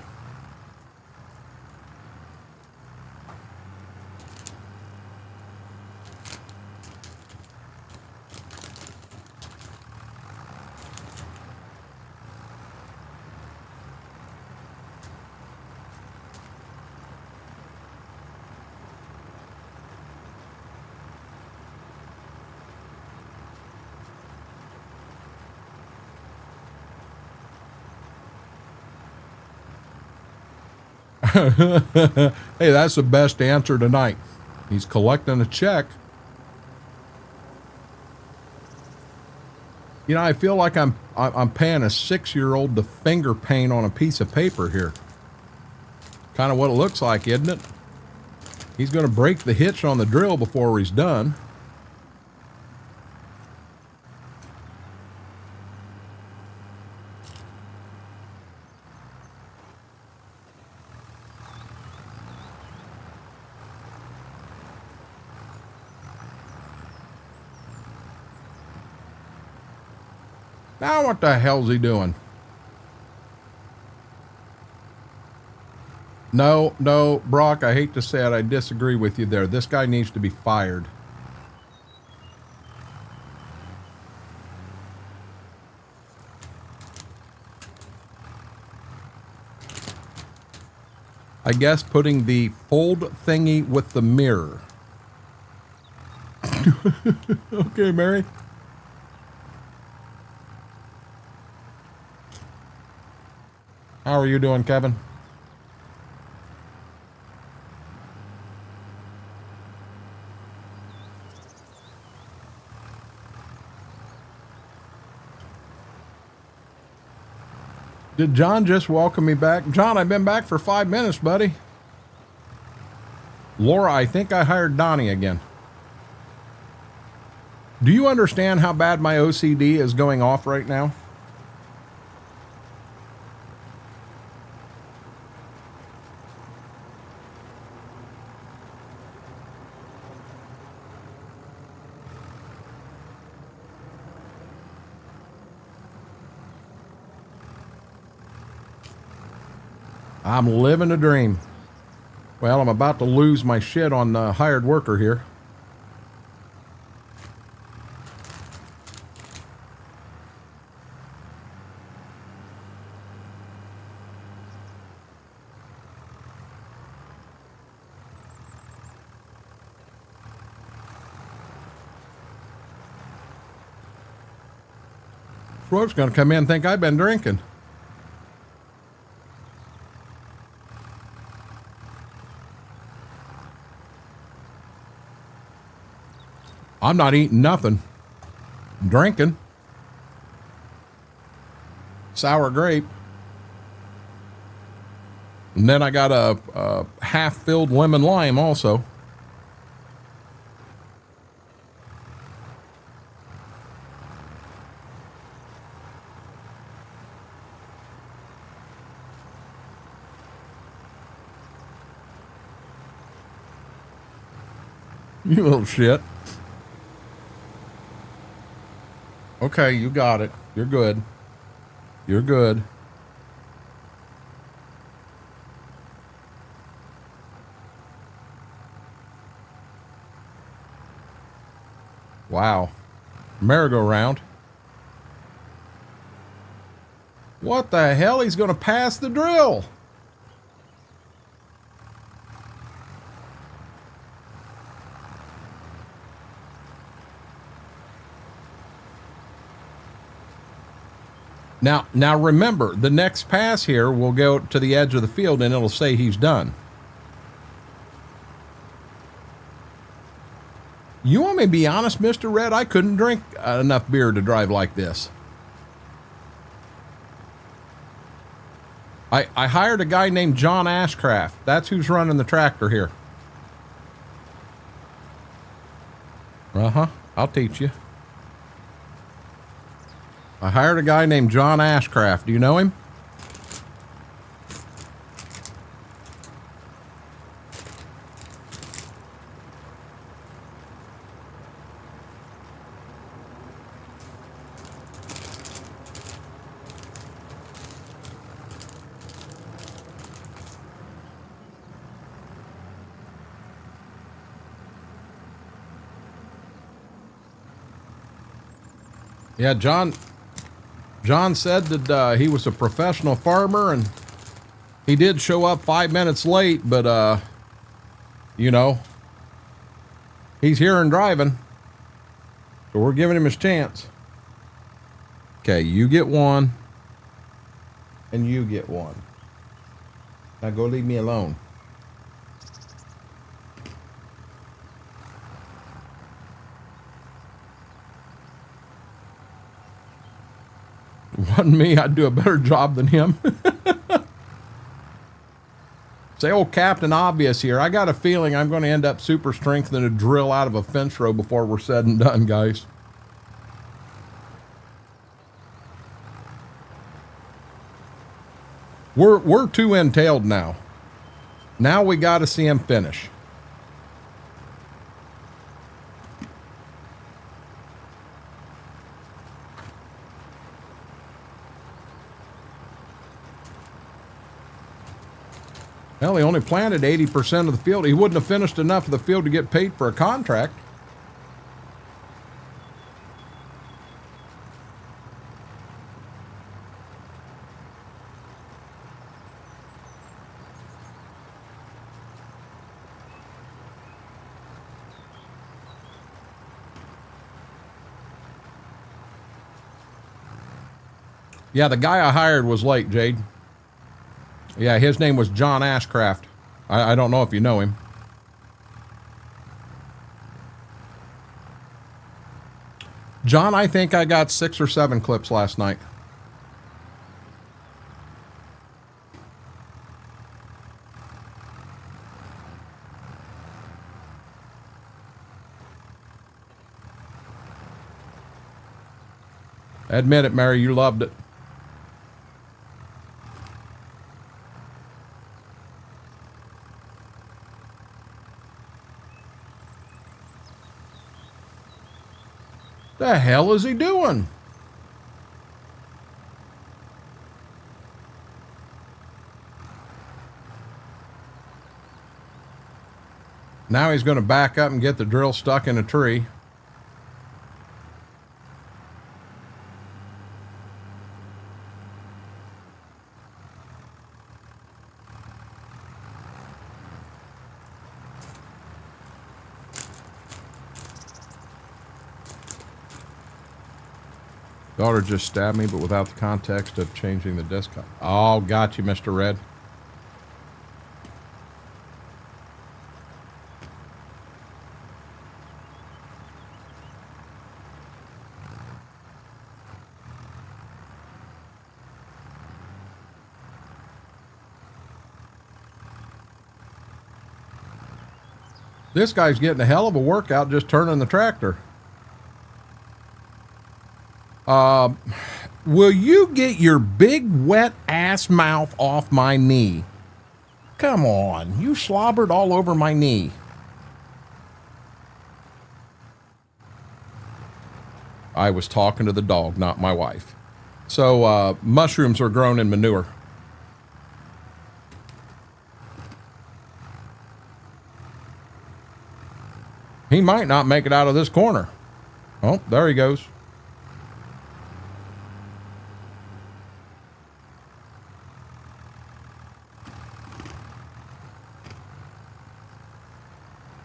Hey, that's the best answer tonight. He's collecting a check. You know, I feel like I'm paying a 6-year-old to finger paint on a piece of paper here. Kind of what it looks like, isn't it? He's going to break the hitch on the drill before he's done. Now what the hell's he doing? No, Brock, I hate to say it, I disagree with you there. This guy needs to be fired. I guess putting the fold thingy with the mirror. Okay, Mary. How are you doing, Kevin? Did John just welcome me back? John, I've been back for 5 minutes, buddy. Laura, I think I hired Donnie again. Do you understand how bad my OCD is going off right now? I'm living a dream. Well, I'm about to lose my shit on the hired worker here. Folks gonna come in and think I've been drinking. I'm not eating nothing. I'm drinking. Sour grape. And then I got a half-filled lemon lime also. You little shit. Okay, you got it. You're good. You're good. Wow. Merry-go-round. What the hell? He's going to pass the drill. Now remember, the next pass here will go to the edge of the field and it'll say he's done. You want me to be honest, Mr. Red? I couldn't drink enough beer to drive like this. I hired a guy named John Ashcraft. That's who's running the tractor here. Uh-huh. I'll teach you. I hired a guy named John Ashcraft. Do you know him? Yeah, John said that he was a professional farmer, and he did show up 5 minutes late, but, you know, he's here and driving, so we're giving him his chance. Okay, you get one, and you get one. Now go leave me alone. Wasn't me, I'd do a better job than him. Say old Captain Obvious here. I got a feeling I'm going to end up super strengthening a drill out of a fence row before we're said and done, guys. We're too entailed now. Now we got to see him finish. Well, he only planted 80% of the field. He wouldn't have finished enough of the field to get paid for a contract. Yeah, the guy I hired was late, Jade. Yeah, his name was John Ashcraft. I don't know if you know him. John, I think I got 6 or 7 clips last night. Admit it, Mary, you loved it. The hell is he doing? Now he's going to back up and get the drill stuck in a tree. Daughter just stabbed me, but without the context of changing the disc. Oh, got you, Mr. Red. This guy's getting a hell of a workout just turning the tractor. Will you get your big wet ass mouth off my knee? Come on, you slobbered all over my knee. I was talking to the dog, not my wife. So, mushrooms are grown in manure. He might not make it out of this corner. Oh, there he goes.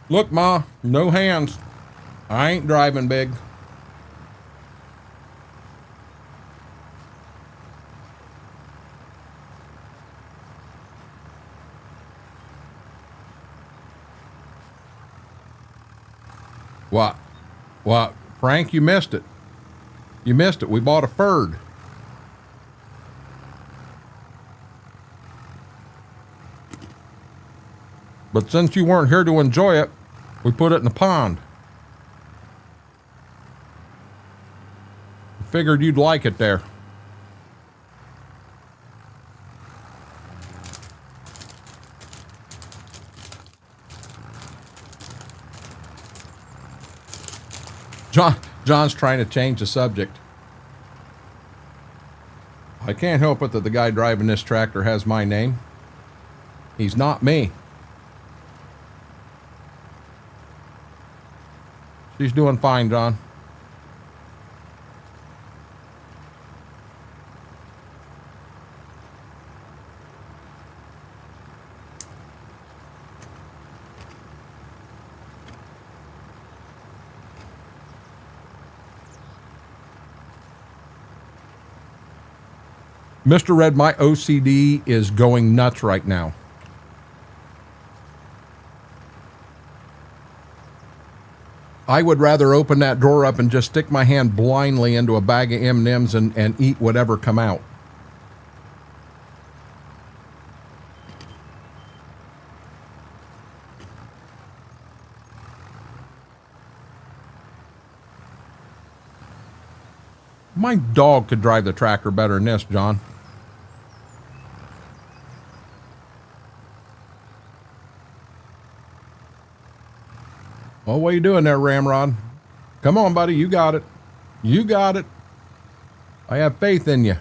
Look, Ma, no hands. I ain't driving big. What? What? Frank, you missed it. You missed it. We bought a Ferd. But since you weren't here to enjoy it, we put it in the pond. Figured you'd like it there. John's trying to change the subject. I can't help it that the guy driving this tractor has my name. He's not me. She's doing fine, John. Mr. Red, my OCD is going nuts right now. I would rather open that drawer up and just stick my hand blindly into a bag of M&Ms and eat whatever come out. My dog could drive the tractor better than this, John. Well, what are you doing there, Ramrod? Come on, buddy. You got it. You got it. I have faith in you.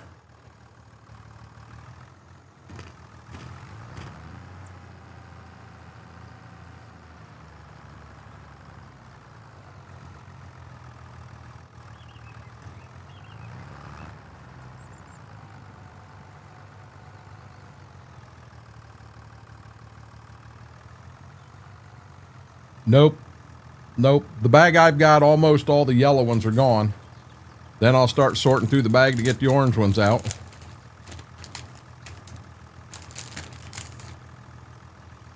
Nope. Nope. The bag I've got, almost all the yellow ones are gone. Then I'll start sorting through the bag to get the orange ones out.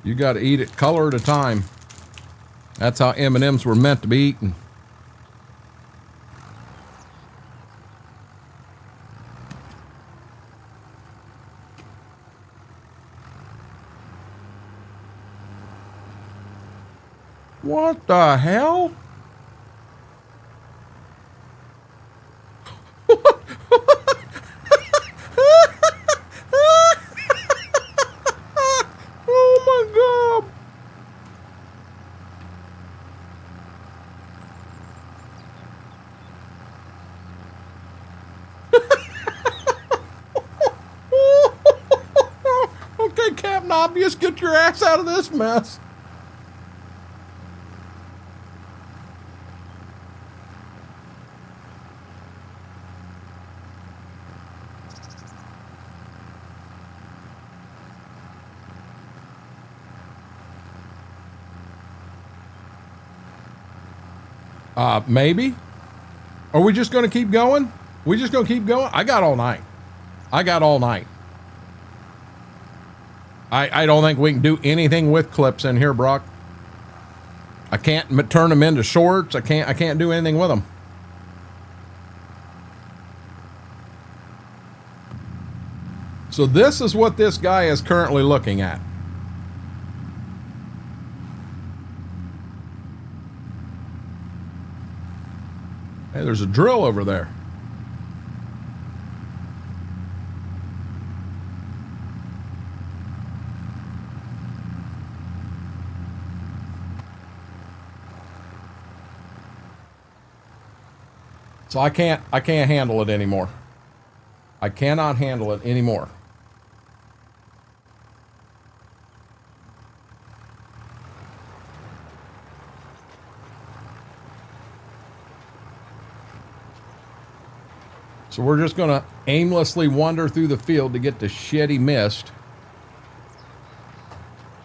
You got to eat it color at a time. That's how M&Ms were meant to be eaten. What the hell? What? Captain Obvious, get your ass out of this mess. Maybe. Are we just going to keep going? We just going to keep going? I got all night. I got all night. I don't think we can do anything with clips in here, Brock. I can't turn them into shorts. I can't do anything with them. So this is what this guy is currently looking at. Hey, there's a drill over there. So I can't handle it anymore. I cannot handle it anymore. So we're just going to aimlessly wander through the field to get the shitty mist.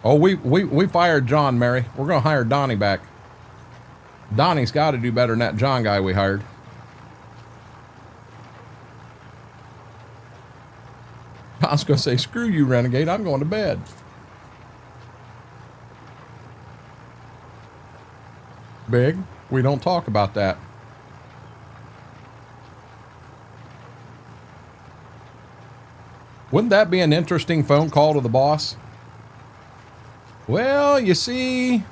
Oh, we fired John, Mary. We're going to hire Donnie back. Donnie's got to do better than that John guy we hired. I was going to say, screw you, Renegade. I'm going to bed. Big, we don't talk about that. Wouldn't that be an interesting phone call to the boss? Well, you see,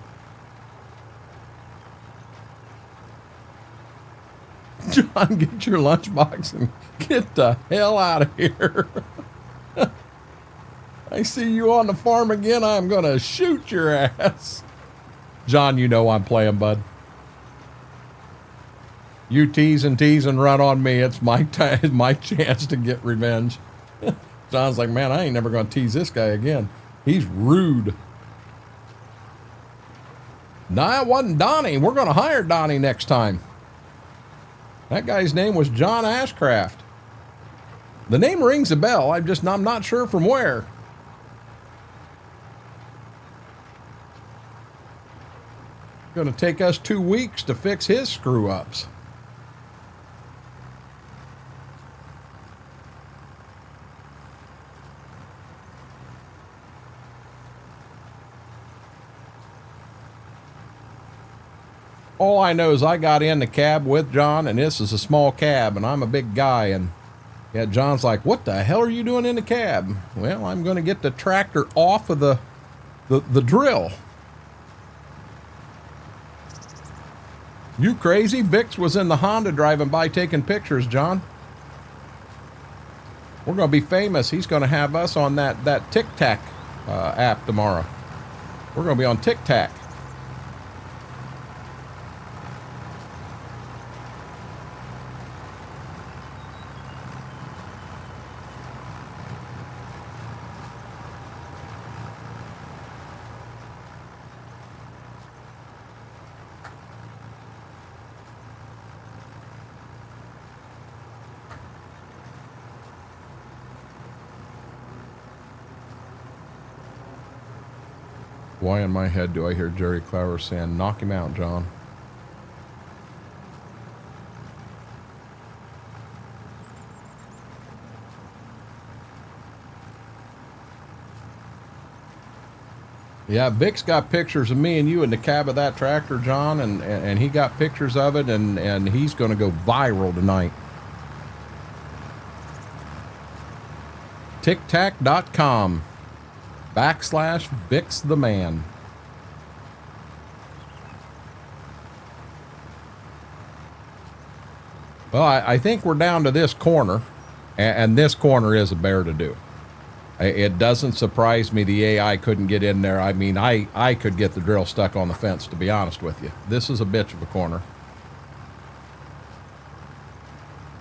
John, get your lunchbox and get the hell out of here. I see you on the farm again, I'm going to shoot your ass. John, you know I'm playing, bud. You tease and run on me. It's my time, my chance to get revenge. John's like, man, I ain't never going to tease this guy again. He's rude. Nah, it wasn't Donnie. We're going to hire Donnie next time. That guy's name was John Ashcraft. The name rings a bell. I'm not sure from where. Going to take us 2 weeks to fix his screw-ups. All I know is I got in the cab with John, and this is a small cab, and I'm a big guy, and yeah, John's like, what the hell are you doing in the cab? Well, I'm going to get the tractor off of the drill. You crazy? Vix was in the Honda driving by taking pictures, John. We're going to be famous. He's going to have us on that Tic Tac app tomorrow. We're going to be on Tic Tac. Why in my head do I hear Jerry Clower saying, knock him out, John? Yeah, Vic's got pictures of me and you in the cab of that tractor, John, and he got pictures of it, and he's going to go viral tonight. TicTac.com /Vic's the man. Well, I think we're down to this corner, and this corner is a bear to do. It doesn't surprise me the AI couldn't get in there. I mean, I could get the drill stuck on the fence, to be honest with you. This is a bitch of a corner.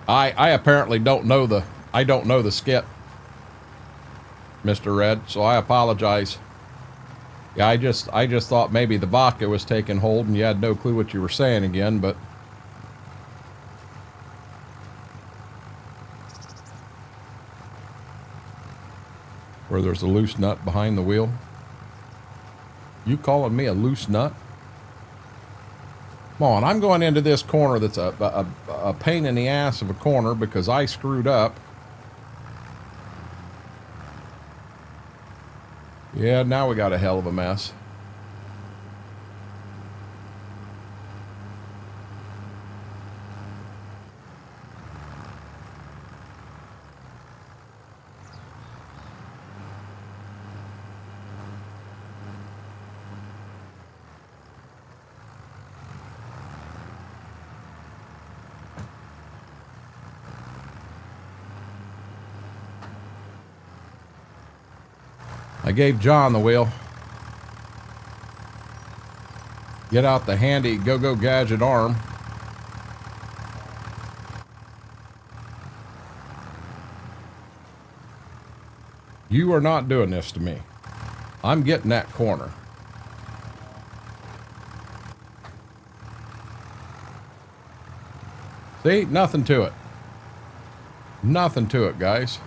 I apparently don't know the skip. Mr. Red, so I apologize. Yeah, I just thought maybe the vodka was taking hold and you had no clue what you were saying again, but where there's a loose nut behind the wheel. You calling me a loose nut? Come on, I'm going into this corner that's a pain in the ass of a corner because I screwed up. Yeah, now we got a hell of a mess. I gave John the wheel. Get out the handy go-go gadget arm. You are not doing this to me. I'm getting that corner. See, nothing to it. Nothing to it, guys.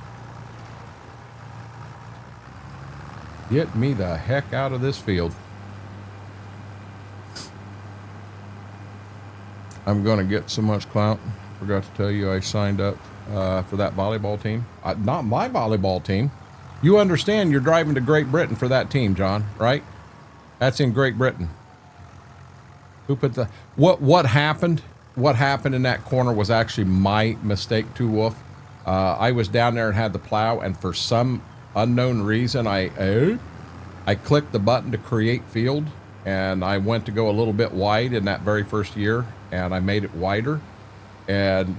Get me the heck out of this field. I'm going to get so much clout. Forgot to tell you I signed up for that volleyball team. Not my volleyball team. You understand you're driving to Great Britain for that team, John, right? That's in Great Britain. Who put the... What happened? What happened in that corner was actually my mistake too, Wolf. I was down there and had the plow, and for some unknown reason, I clicked the button to create field, and I went to go a little bit wide in that very first year, and I made it wider. And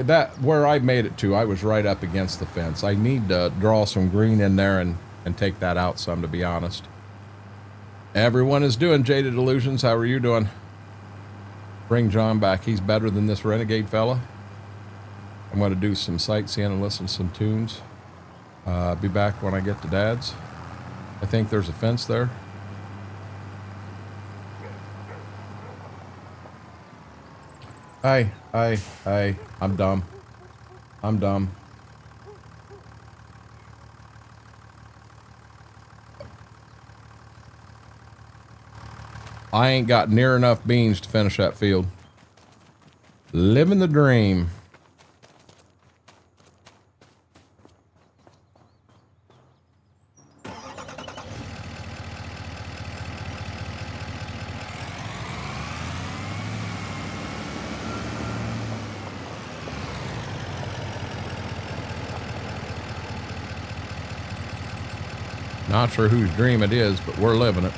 that where I made it to, I was right up against the fence. I need to draw some green in there and take that out some, to be honest. Everyone is doing Jaded Illusions. How are you doing? Bring John back. He's better than this Renegade fella. I'm going to do some sightseeing and listen to some tunes. Be back when I get to Dad's. I think there's a fence there. Hey, I'm dumb. I'm dumb. I ain't got near enough beans to finish that field. Living the dream. Not sure whose dream it is, but we're living it.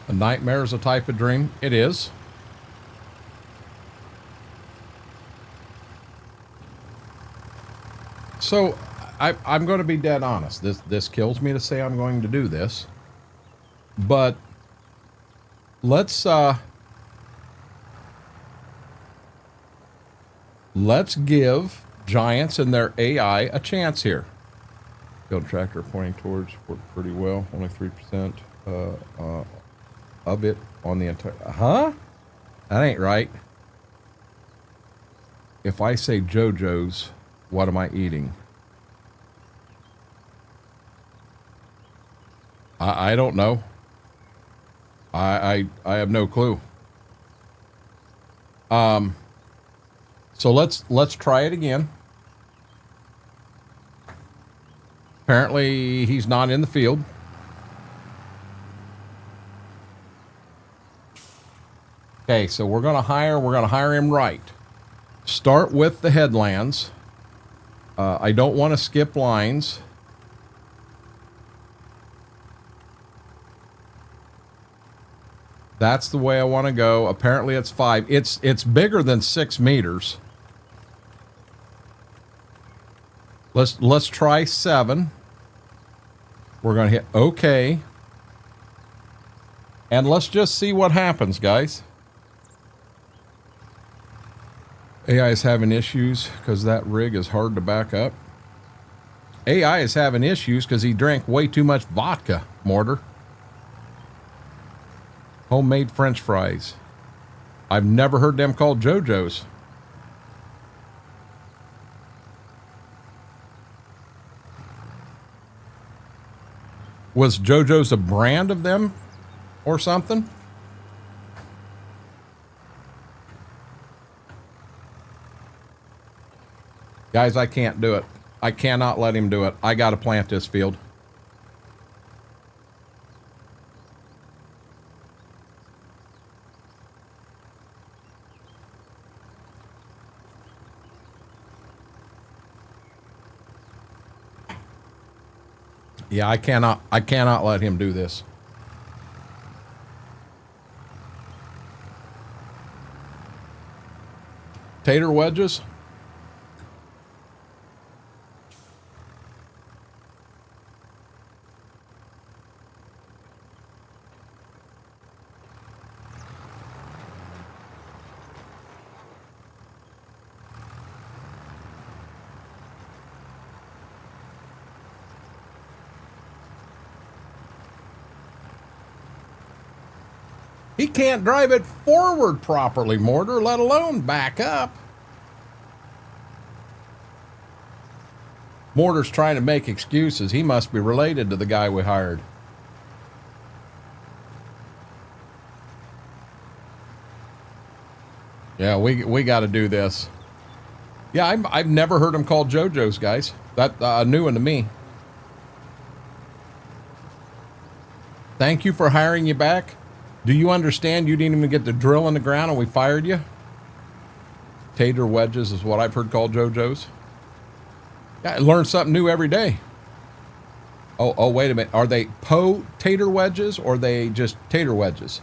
A nightmare is a type of dream. It is. So I'm going to be dead honest. This kills me to say I'm going to do this, but let's give Giants and their AI a chance here. Field tractor pointing towards worked pretty well. Only 3% of it on the entire. Huh? That ain't right. If I say JoJo's, what am I eating? I don't know. I have no clue. So let's try it again. Apparently he's not in the field. Okay, so we're gonna hire him right. Start with the headlands. I don't want to skip lines. That's the way I want to go. Apparently it's 5. It's bigger than 6 meters. Let's try 7. We're going to hit OK. And let's just see what happens, guys. AI is having issues because that rig is hard to back up. AI is having issues because he drank way too much vodka, Mortar. Homemade French fries. I've never heard them called JoJo's. Was JoJo's a brand of them or something? Guys, I can't do it. I cannot let him do it. I got to plant this field. Yeah, I cannot let him do this. Tater wedges. He can't drive it forward properly, Mortar, let alone back up. Mortar's trying to make excuses. He must be related to the guy we hired. Yeah, we got to do this. Yeah, I've never heard him called JoJo's, guys. That a new one to me. Thank you for hiring you back. Do you understand you didn't even get the drill in the ground and we fired you? Tater wedges is what I've heard called JoJo's. Yeah, I learn something new every day. Oh, wait a minute. Are they tater wedges or are they just tater wedges?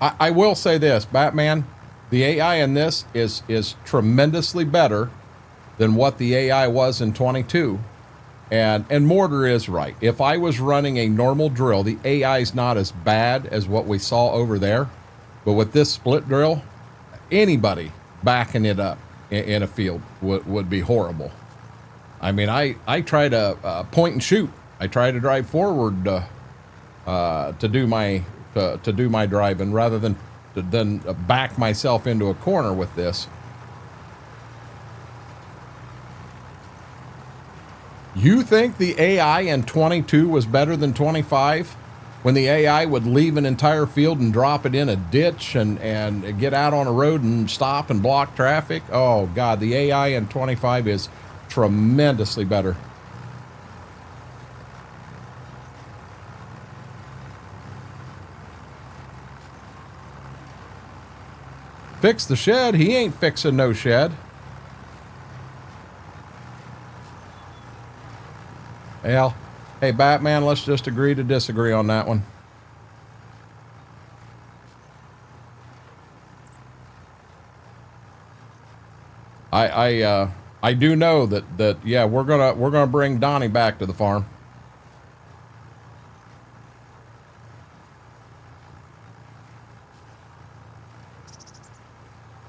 I will say this, Batman, the AI in this is tremendously better than what the AI was in 22. And Mortar is right. If I was running a normal drill, the AI is not as bad as what we saw over there. But with this split drill, anybody backing it up in a field would be horrible. I mean, I try to point and shoot. I try to drive forward to do my driving rather than back myself into a corner with this. You think the AI in 22 was better than 25? When the AI would leave an entire field and drop it in a ditch and get out on a road and stop and block traffic? Oh, God, the AI in 25 is tremendously better. Fix the shed? He ain't fixing no shed. Well, hey, Batman, let's just agree to disagree on that one. I do know that yeah, we're gonna bring Donnie back to the farm.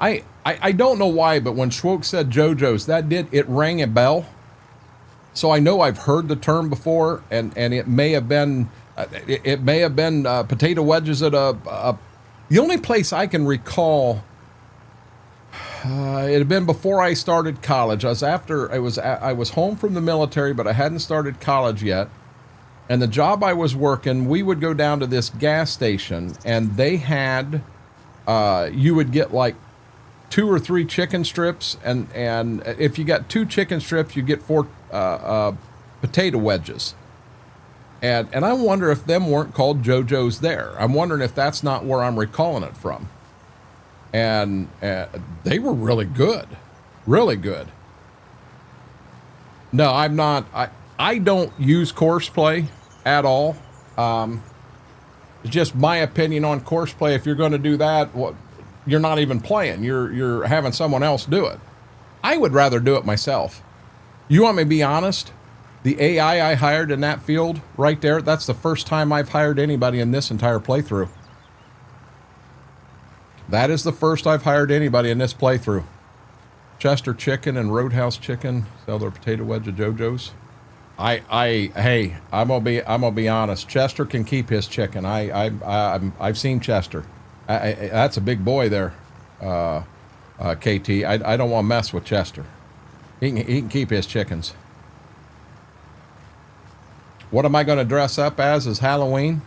I don't know why, but when Schwoke said JoJo's, it rang a bell. So I know I've heard the term before, and it may have been potato wedges at the only place I can recall It had been before I started college. I was home from the military, but I hadn't started college yet. And the job I was working, we would go down to this gas station, and they had, you would get like 2 or 3 chicken strips, and if you got 2 chicken strips, you get 4 potato wedges. And I wonder if them weren't called JoJo's there. I'm wondering if that's not where I'm recalling it from. And they were really good, really good. No, I'm not. I don't use courseplay at all. It's just my opinion on courseplay. If you're going to do that, you're not even playing. You're having someone else do it. I would rather do it myself. You want me to be honest? The AI I hired in that field right there, that's the first time I've hired anybody in this entire playthrough. That is the first I've hired anybody in this playthrough. Chester Chicken and Roadhouse Chicken sell their potato wedge at JoJo's. Hey, I'm gonna be honest. Chester can keep his chicken. I've seen Chester. That's a big boy there, KT. I don't want to mess with Chester. He can keep his chickens. What am I going to dress up as Halloween?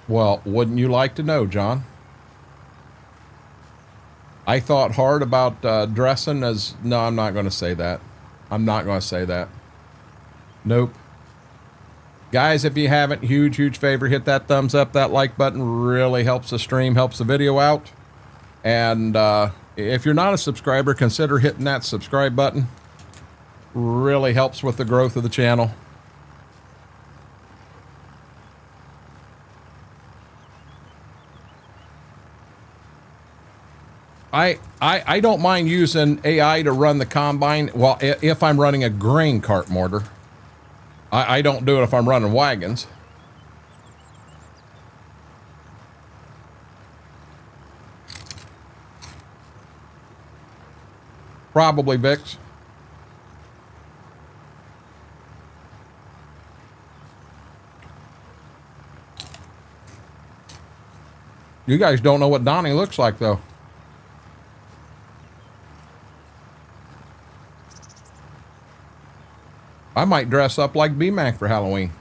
Well, wouldn't you like to know, John? I thought hard about dressing as... No, I'm not going to say that. I'm not going to say that. Nope. Guys, if you haven't, huge favor, hit that thumbs up. That like button really helps the stream, helps the video out. And if you're not a subscriber, consider hitting that subscribe button. Really helps with the growth of the channel. I don't mind using AI to run the combine. Well, if I'm running a grain cart mortar. I don't do it if I'm running wagons. Probably, Vix. You guys don't know what Donnie looks like, though. I might dress up like B-Mac for Halloween.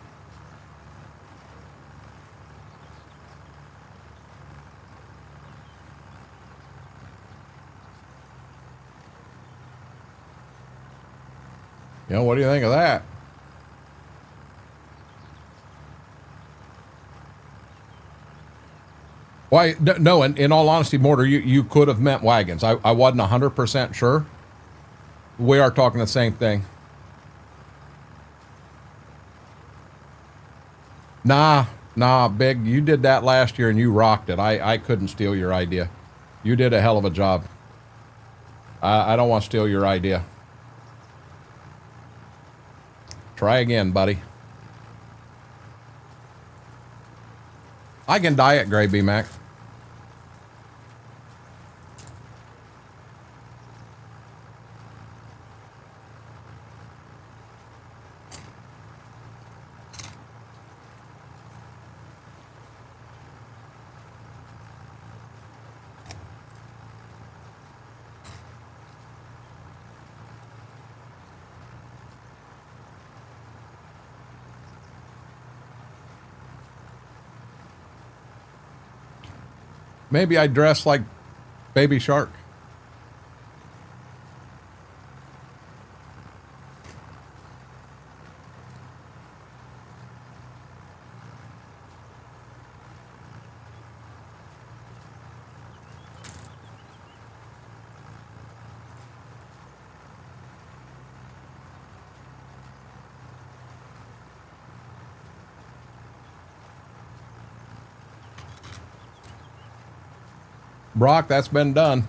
You know, what do you think of that? Why, no, in all honesty, Mortar, you could have meant wagons. I wasn't 100% sure. We are talking the same thing. Nah, Big, you did that last year and you rocked it. I couldn't steal your idea. You did a hell of a job. I don't want to steal your idea. Try again, buddy. I can diet Gray B-Mac. Maybe I dress like Baby Shark. Brock, that's been done.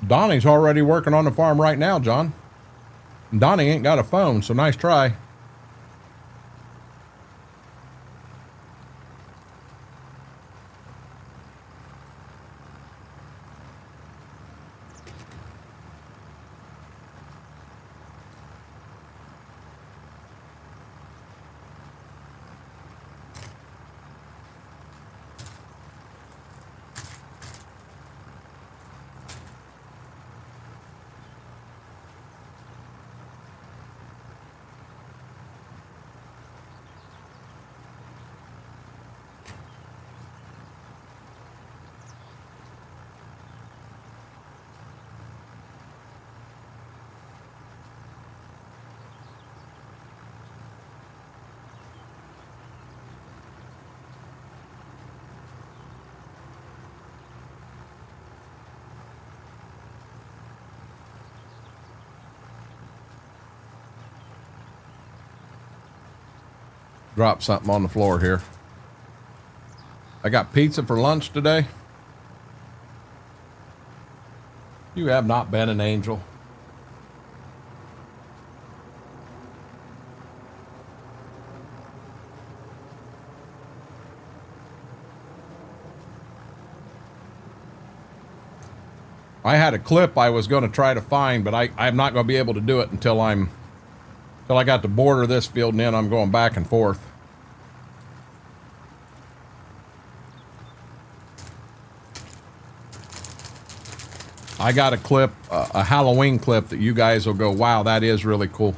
Donnie's already working on the farm right now, John. Donnie ain't got a phone, so nice try. Drop something on the floor here. I got pizza for lunch today. You have not been an angel. I had a clip I was going to try to find, but I'm not going to be able to do it until I got the border of this field, and then I'm going back and forth. I got a clip, a Halloween clip that you guys will go, wow, that is really cool.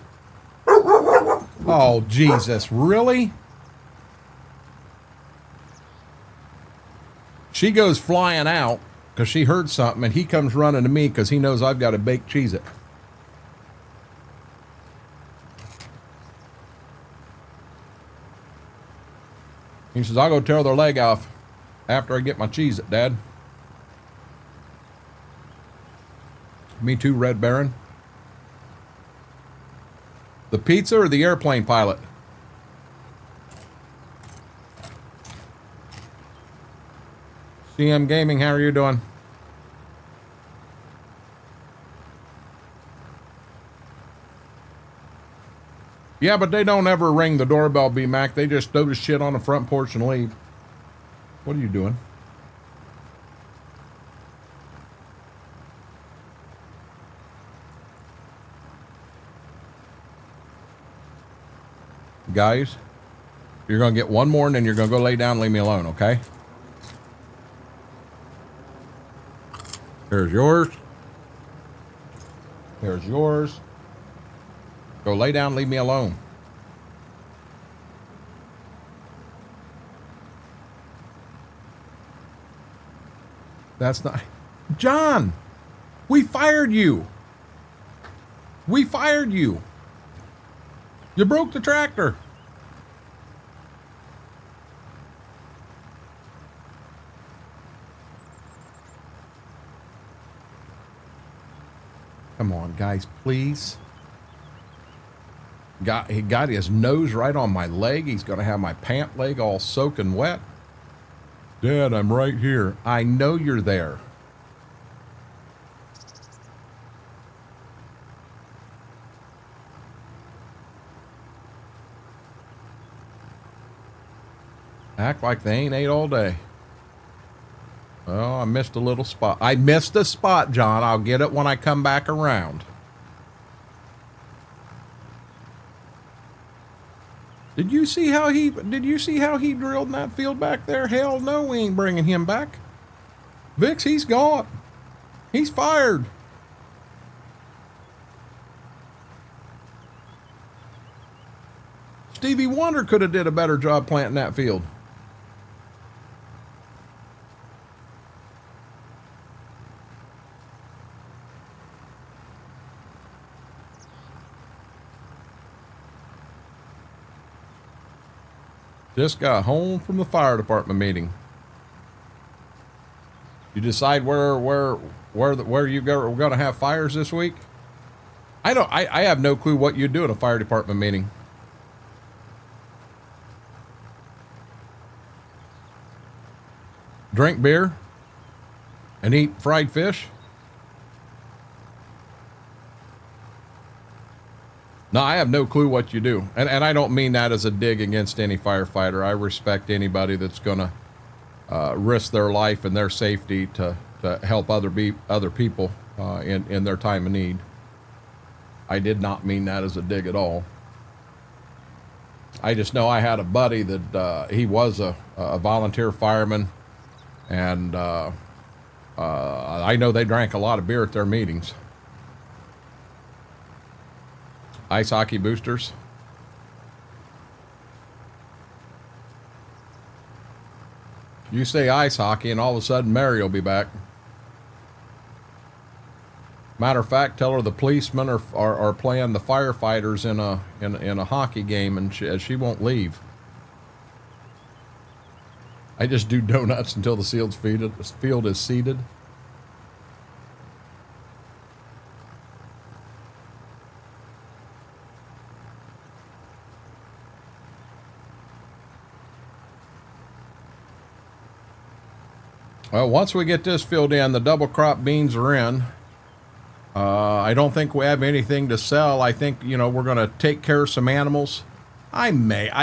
Oh, Jesus, really? She goes flying out because she heard something, and he comes running to me because he knows I've got a baked Cheez-It. He says, I'll go tear their leg off after I get my Cheez-It, Dad. Me too, Red Baron. The pizza or the airplane pilot? CM Gaming, how are you doing? Yeah, but they don't ever ring the doorbell, B-Mac. They just throw the shit on the front porch and leave. What are you doing? Guys, you're going to get one more and then you're going to go lay down and leave me alone, okay? Here's yours. Here's yours. Go lay down, leave me alone. That's not... John! We fired you! We fired you! You broke the tractor! Come on, guys, please. He got his nose right on my leg. He's going to have my pant leg all soaking wet. Dad, I'm right here. I know you're there. Act like they ain't ate all day. Oh, I missed a little spot. I missed a spot, John. I'll get it when I come back around. Did you see how he drilled in that field back there? Hell no, we ain't bringing him back. Vix, he's gone. He's fired. Stevie Wonder could have did a better job planting that field. Just got home from the fire department meeting. You decide where you go. We're going to have fires this week. I have no clue what you do at a fire department meeting. Drink beer and eat fried fish. No, I have no clue what you do. And I don't mean that as a dig against any firefighter. I respect anybody that's going to risk their life and their safety to help other people in their time of need. I did not mean that as a dig at all. I just know I had a buddy that he was a volunteer fireman, and I know they drank a lot of beer at their meetings. Ice hockey boosters. You say ice hockey and all of a sudden Mary will be back. Matter of fact, tell her the policemen are playing the firefighters in a hockey game, and she won't leave. I just do donuts until the field is seeded. Well, once we get this filled in, the double crop beans are in. I don't think we have anything to sell. I think, you know, we're going to take care of some animals. I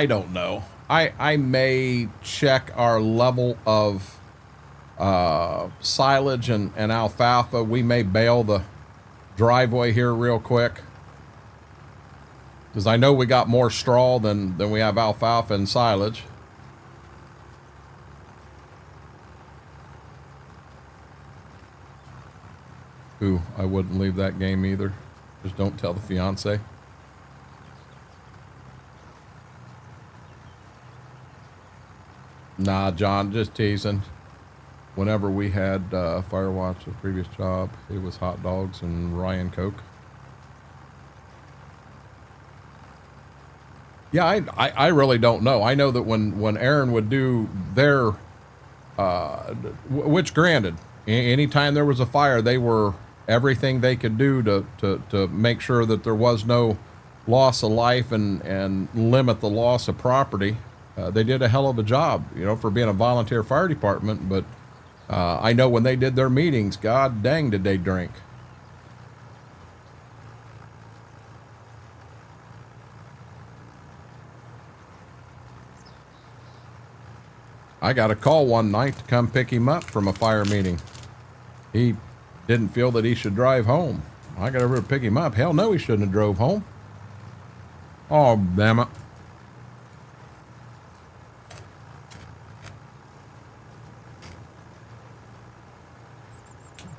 don't know. I may check our level of silage and alfalfa. We may bale the driveway here real quick, because I know we got more straw than we have alfalfa and silage. Ooh, I wouldn't leave that game either. Just don't tell the fiance. Nah, John, just teasing. Whenever we had Firewatch, the previous job, it was hot dogs and rye and Coke. Yeah, I really don't know. I know that when Aaron would do their, which granted, anytime there was a fire, they were everything they could do to make sure that there was no loss of life and limit the loss of property. They did a hell of a job, you know, for being a volunteer fire department. But I know when they did their meetings, god dang, did they drink. I got a call one night to come pick him up from a fire meeting. He didn't feel that he should drive home. I got over to pick him up. Hell no, he shouldn't have drove home. Oh, damn it.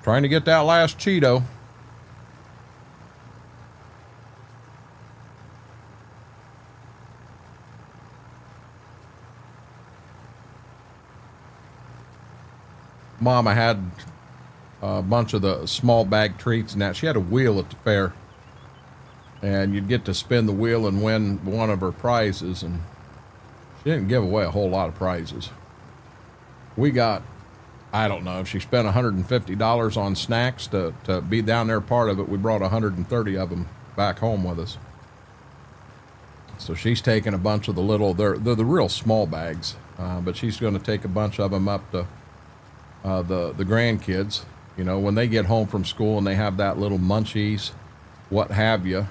Trying to get that last Cheeto. Mama had a bunch of the small bag treats and that. She had a wheel at the fair, and you'd get to spin the wheel and win one of her prizes, and she didn't give away a whole lot of prizes. We got, I don't know, if she spent $150 on snacks to be down there part of it, we brought 130 of them back home with us. So she's taking a bunch of the little, they're the real small bags, but she's going to take a bunch of them up to the grandkids. You know, when they get home from school and they have that little munchies, what have you,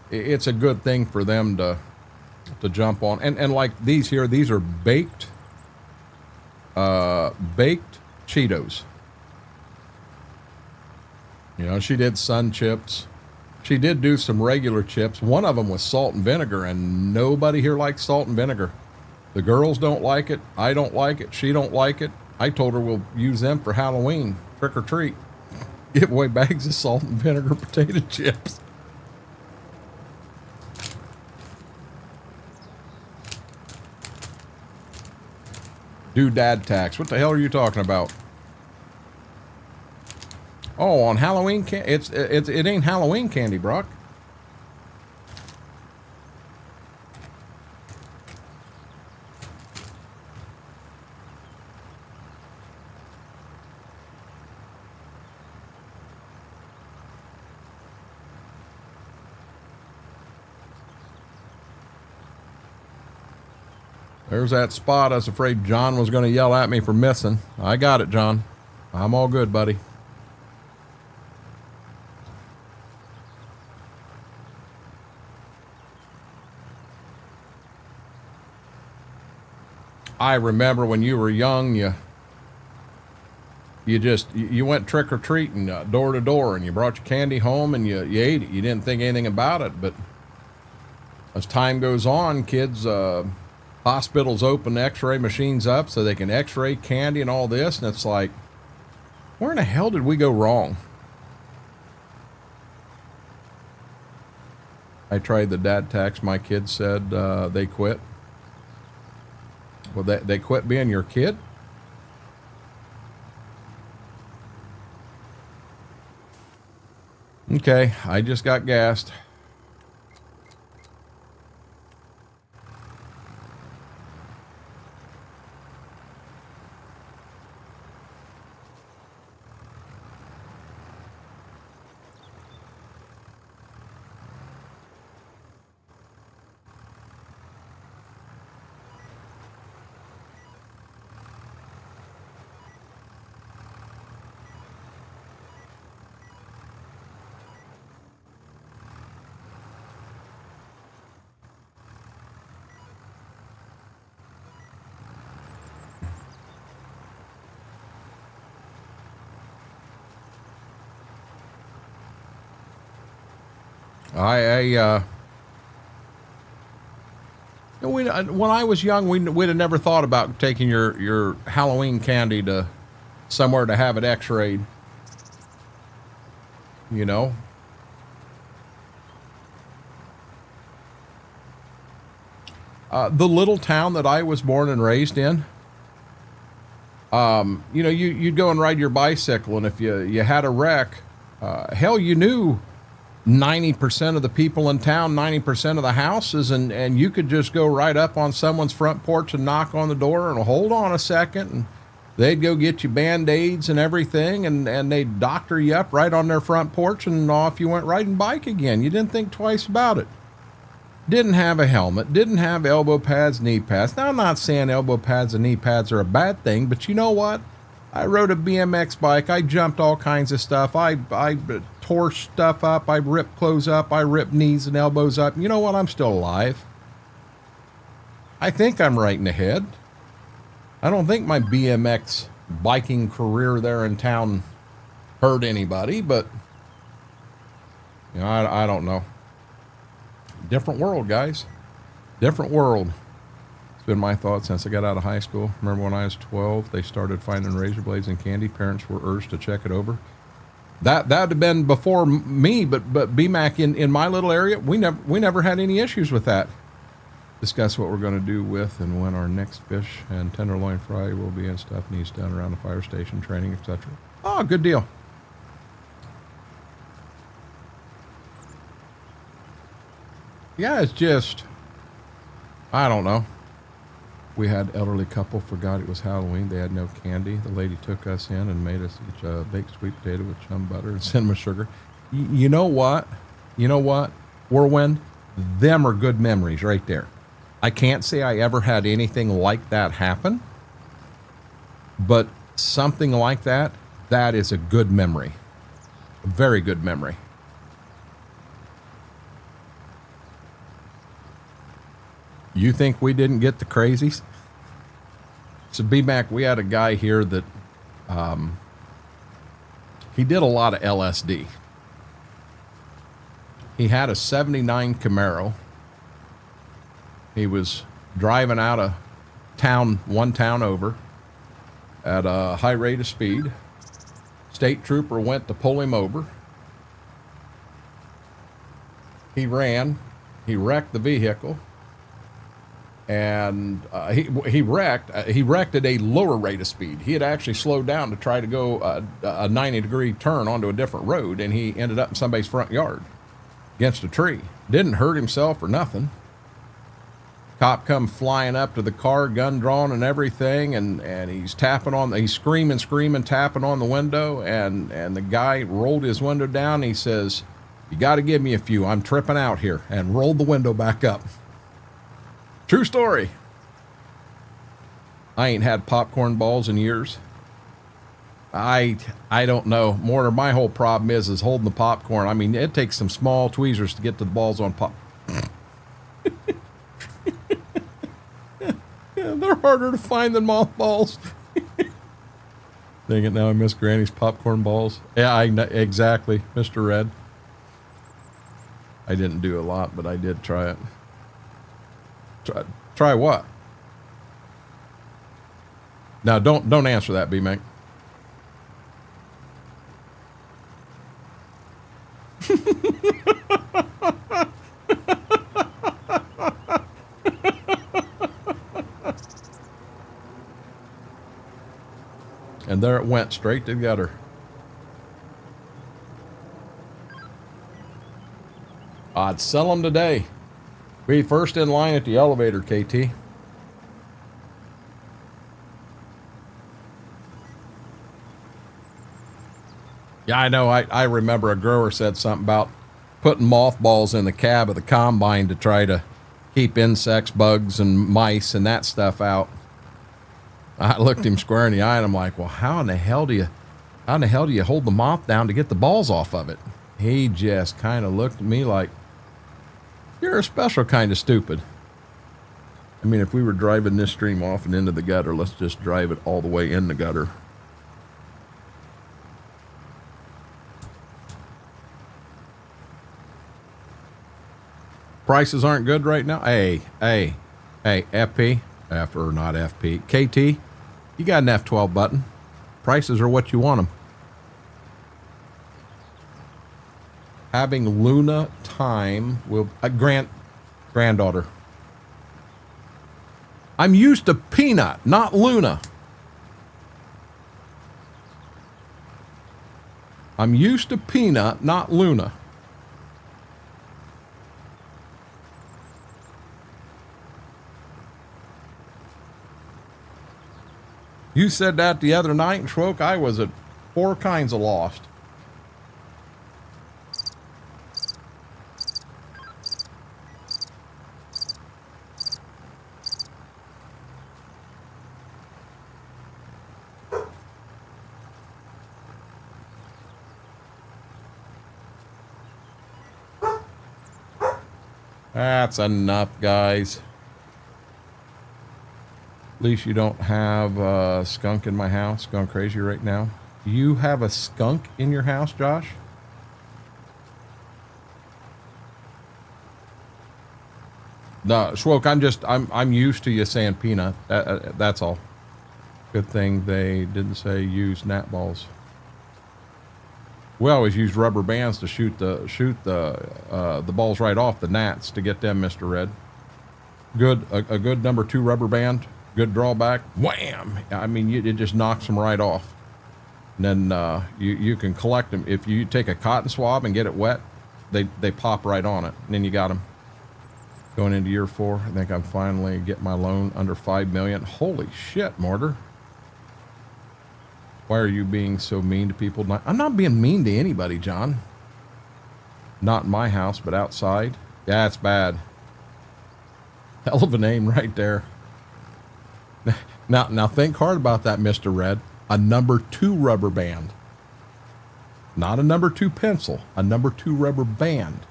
it's a good thing for them to jump on. And like these here, these are baked Cheetos. You know, she did sun chips. She did do some regular chips. One of them was salt and vinegar, and nobody here likes salt and vinegar. The girls don't like it. I don't like it. She don't like it. I told her we'll use them for Halloween, trick or treat. Give away bags of salt and vinegar potato chips. Doodad tax. What the hell are you talking about? Oh, on Halloween it ain't Halloween candy, Brock. There's that spot I was afraid John was going to yell at me for missing. I got it, John. I'm all good, buddy. I remember when you were young, you went trick or treating door to door, and you brought your candy home and you ate it. You didn't think anything about it. But as time goes on, kids, hospitals open x-ray machines up so they can x-ray candy and all this, and it's like, where in the hell did we go wrong? I tried the dad tax. My kids said they quit. Well, they quit being your kid? Okay, I just got gassed. When I was young, we'd have never thought about taking your Halloween candy to somewhere to have it x-rayed. You know? The little town that I was born and raised in, you know, you'd go and ride your bicycle, and if you had a wreck, hell, you knew 90% of the people in town, 90% of the houses, and you could just go right up on someone's front porch and knock on the door and hold on a second, and they'd go get you Band-Aids and everything, and they'd doctor you up right on their front porch, and off you went riding bike again. You didn't think twice about it. Didn't have a helmet, didn't have elbow pads, knee pads. Now, I'm not saying elbow pads and knee pads are a bad thing, but you know what? I rode a BMX bike. I jumped all kinds of stuff. I tore stuff up. I ripped clothes up. I ripped knees and elbows up. You know what? I'm still alive. I think I'm right in the head. I don't think my BMX biking career there in town hurt anybody, but you know, I don't know. Different world, guys. Different world. It's been my thought since I got out of high school. Remember when I was 12, they started finding razor blades and candy. Parents were urged to check it over. That'd have been before me, but BMAC in my little area, we never had any issues with that. Discuss what we're going to do with and when our next fish and tenderloin fry will be and stuff needs done around the fire station, training, etc. Oh, good deal. Yeah, it's just, I don't know. We had elderly couple forgot it was Halloween. They had no candy. The lady took us in and made us each a baked sweet potato with chum butter and cinnamon sugar. You know what? You know what? Whirlwind, them are good memories right there. I can't say I ever had anything like that happen, but something like that, that is a good memory. A very good memory. You think we didn't get the crazies? So BMAC, we had a guy here that he did a lot of LSD. He had a 79 Camaro. He was driving out of town, one town over, at a high rate of speed. State trooper went to pull him over. He ran. He wrecked the vehicle. And he wrecked at a lower rate of speed. He had actually slowed down to try to go a 90-degree turn onto a different road, and he ended up in somebody's front yard against a tree. Didn't hurt himself or nothing. Cop come flying up to the car, gun drawn and everything, and he's screaming, tapping on the window, and the guy rolled his window down. He says, "You got to give me a few. I'm tripping out here," and rolled the window back up. True story. I ain't had popcorn balls in years. I don't know. More my whole problem is holding the popcorn. I mean, it takes some small tweezers to get to the balls on pop. Yeah, they're harder to find than mothballs. Dang it, now I miss Granny's popcorn balls. Yeah, exactly, Mr. Red. I didn't do a lot, but I did try it. Try what? Now, don't answer that, B-Mac. And there it went, straight to the gutter. I'd sell them today. Be first in line at the elevator, KT. Yeah, I know. I remember a grower said something about putting mothballs in the cab of the combine to try to keep insects, bugs, and mice and that stuff out. I looked him square in the eye and I'm like, well, how in the hell do you hold the moth down to get the balls off of it? He just kind of looked at me like, you're a special kind of stupid. I mean, if we were driving this stream off and into the gutter, let's just drive it all the way in the gutter. Prices aren't good right now. Hey, FP, or not FP, KT, you got an F12 button. Prices are what you want them. Having Luna time will granddaughter. I'm used to Peanut, not Luna. I'm used to Peanut, not Luna. You said that the other night, and Schwoke, I was at 4 kinds of lost. That's enough, guys. At least you don't have a skunk in my house going crazy right now. You have a skunk in your house, Josh? No, Schwoke, I'm used to you saying peanut. That's all. Good thing they didn't say use gnat balls. We always use rubber bands to shoot the balls right off the gnats to get them, Mr. Red. A good number 2 rubber band, good drawback. Wham! I mean, it just knocks them right off. And then you can collect them. If you take a cotton swab and get it wet, they pop right on it. And then you got them. Going into year 4, I think I'm finally getting my loan under $5 million. Holy shit, Mortar. Why are you being so mean to people? I'm not being mean to anybody, John. Not in my house, but outside. Yeah, it's bad. Hell of a name right there. Now think hard about that, Mr. Red. A number 2 rubber band. Not a number 2 pencil. A number 2 rubber band.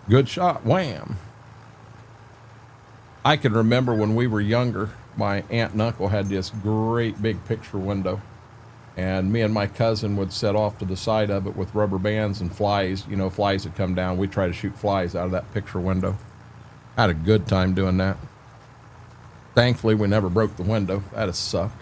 Good shot. Wham. I can remember when we were younger, my aunt and uncle had this great big picture window. And me and my cousin would set off to the side of it with rubber bands and flies. You know, flies would come down. We'd try to shoot flies out of that picture window. I had a good time doing that. Thankfully, we never broke the window. That'd suck.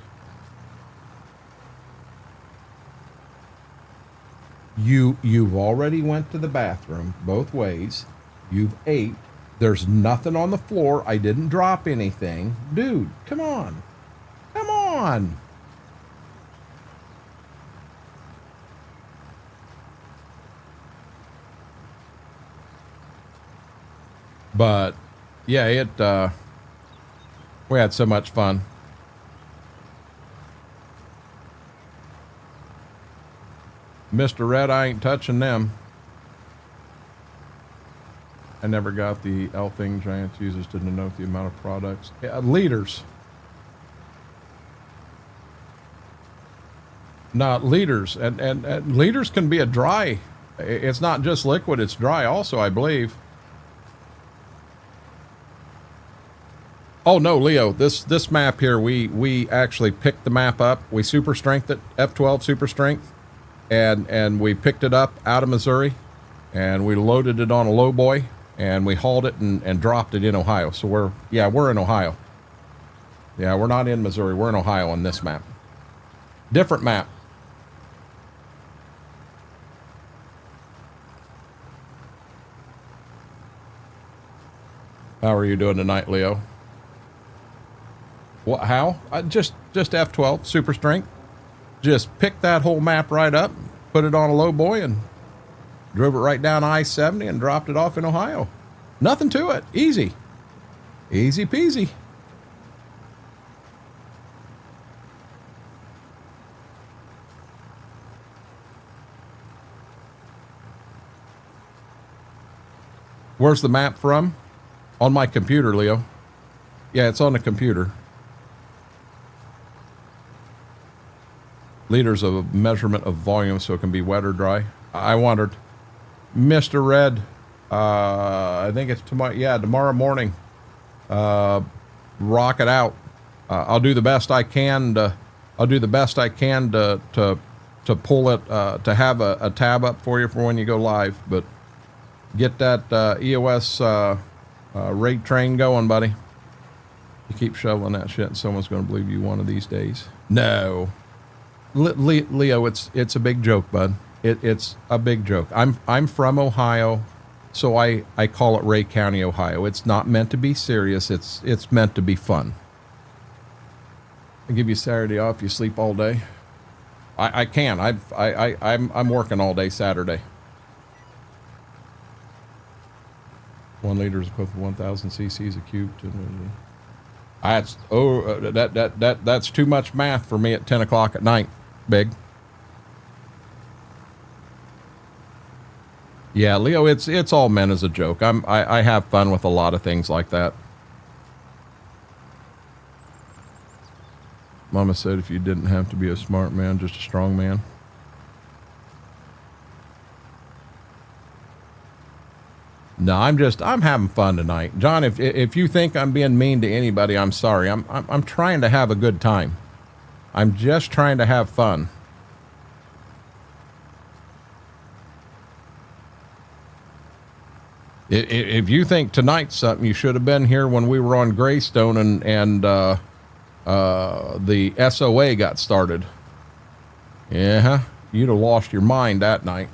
You've already went to the bathroom both ways. You've ate. There's nothing on the floor. I didn't drop anything. Dude, come on. Come on. But yeah, we had so much fun. Mr. Red, I ain't touching them. I never got the L thing Giants uses to denote the amount of products. Yeah, liters. Not liters. And liters can be a dry. It's not just liquid, it's dry also, I believe. Oh no, Leo, this map here, we actually picked the map up. We super strengthed it, F12 super strength, and we picked it up out of Missouri, and we loaded it on a low boy, and we hauled it and dropped it in Ohio. So we're in Ohio. Yeah, we're not in Missouri. We're in Ohio on this map. Different map. How are you doing tonight, Leo? What? How? Just F12 super strength. Just picked that whole map right up, put it on a low boy, and drove it right down I-70 and dropped it off in Ohio. Nothing to it. Easy. Easy peasy. Where's the map from? On my computer, Leo. Yeah, it's on the computer. Liters of measurement of volume so it can be wet or dry. I wondered. Mr. Red, I think it's tomorrow morning. Rock it out. I'll do the best I can to pull it, to have a tab up for you for when you go live, but get that EOS raid train going, buddy. You keep shoveling that shit and someone's going to believe you one of these days. No. Leo, it's a big joke, bud. It's a big joke. I'm from Ohio, so I call it Ray County, Ohio. It's not meant to be serious. It's meant to be fun. I give you Saturday off. You sleep all day. I can. I'm working all day Saturday. 1 liter is equivalent to 1,000 cc's a cube. That's too much math for me at 10 o'clock at night. Big. Yeah, Leo, it's all meant as a joke. I have fun with a lot of things like that. Mama said if you didn't have to be a smart man, just a strong man. No, I'm having fun tonight. John, if you think I'm being mean to anybody, I'm sorry. I'm trying to have a good time. I'm just trying to have fun. If you think tonight's something, you should have been here when we were on Greystone and the SOA got started. Yeah, you'd have lost your mind that night.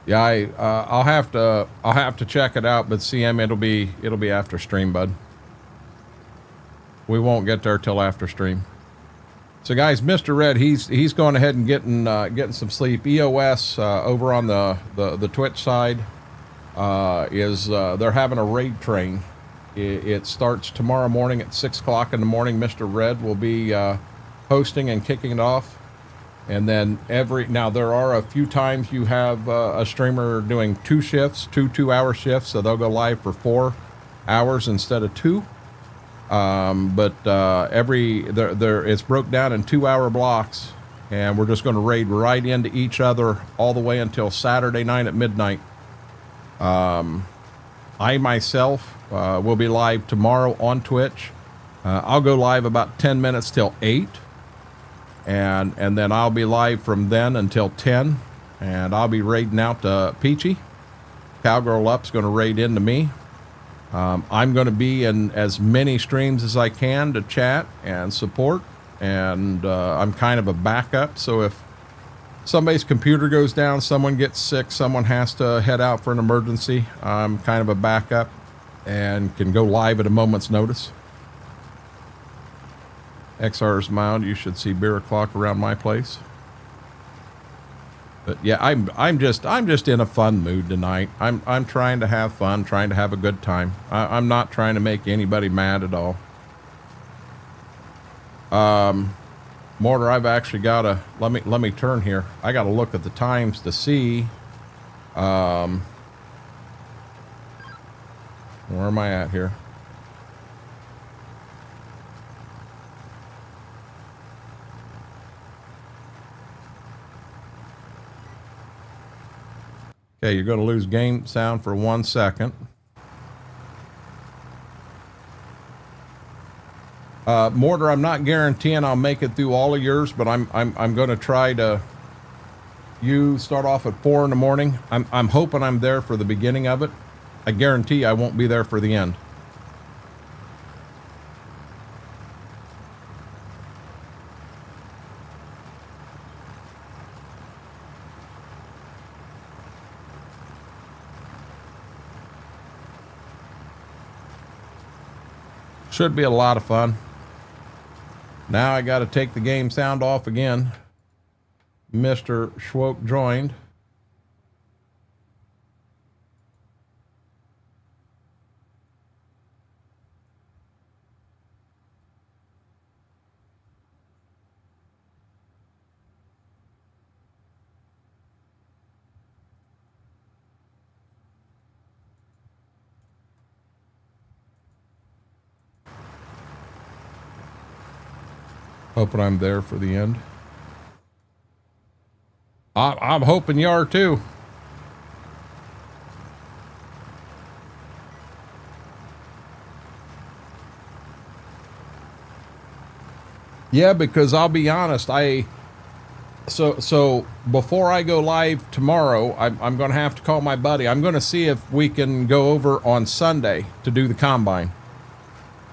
Yeah, I'll have to check it out, but CM, it'll be after stream, bud. We won't get there till after stream. So guys, Mr. Red, he's going ahead and getting some sleep. EOS over on the Twitch side they're having a raid train. It starts tomorrow morning at 6 o'clock in the morning. Mr. Red will be hosting and kicking it off. And then now there are a few times you have a streamer doing two shifts, two 2-hour shifts, so they'll go live for 4 hours instead of 2. It's broke down in 2-hour blocks, and we're just going to raid right into each other all the way until Saturday night at midnight. I myself will be live tomorrow on Twitch. I'll go live about 10 minutes till 8. And then I'll be live from then until 10, and I'll be raiding out to Peachy. Cowgirl Up's going to raid into me. I'm going to be in as many streams as I can to chat and support, and I'm kind of a backup, so if somebody's computer goes down, someone gets sick, someone has to head out for an emergency, I'm kind of a backup and can go live at a moment's notice. XR's mild. You should see beer o'clock around my place. But yeah, I'm just in a fun mood tonight. I'm trying to have fun, trying to have a good time. I'm not trying to make anybody mad at all. Mortar, I've actually got to let me turn here. I got to look at the times to see. Where am I at here? Okay, you're going to lose game sound for 1 second. Mortar, I'm not guaranteeing I'll make it through all of yours, but I'm going to try to. You start off at 4 in the morning. I'm hoping I'm there for the beginning of it. I guarantee I won't be there for the end. Should be a lot of fun. Now I got to take the game sound off again. Mr. Schwoke joined. Hoping I'm there for the end. I'm hoping you are too. Yeah, because I'll be honest, so before I go live tomorrow, I'm going to have to call my buddy. I'm going to see if we can go over on Sunday to do the combine.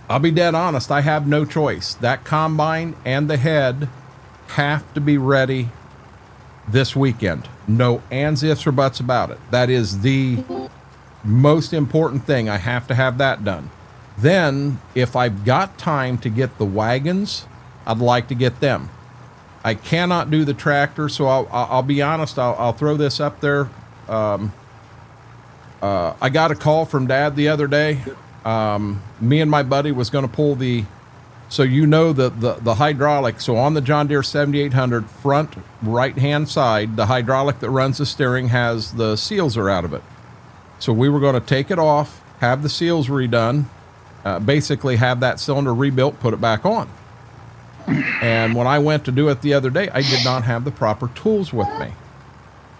I'll be dead honest, I have no choice. That combine and the head have to be ready this weekend. No ands, ifs, or buts about it. That is the most important thing. I have to have that done. Then, if I've got time to get the wagons, I'd like to get them. I cannot do the tractor, so I'll be honest. I'll throw this up there. I got a call from Dad the other day. Me and my buddy was going to pull the, so you know the hydraulic. So on the John Deere 7800 front right hand side, the hydraulic that runs the steering has the seals are out of it. So we were going to take it off, have the seals redone, basically have that cylinder rebuilt, put it back on. And when I went to do it the other day, I did not have the proper tools with me.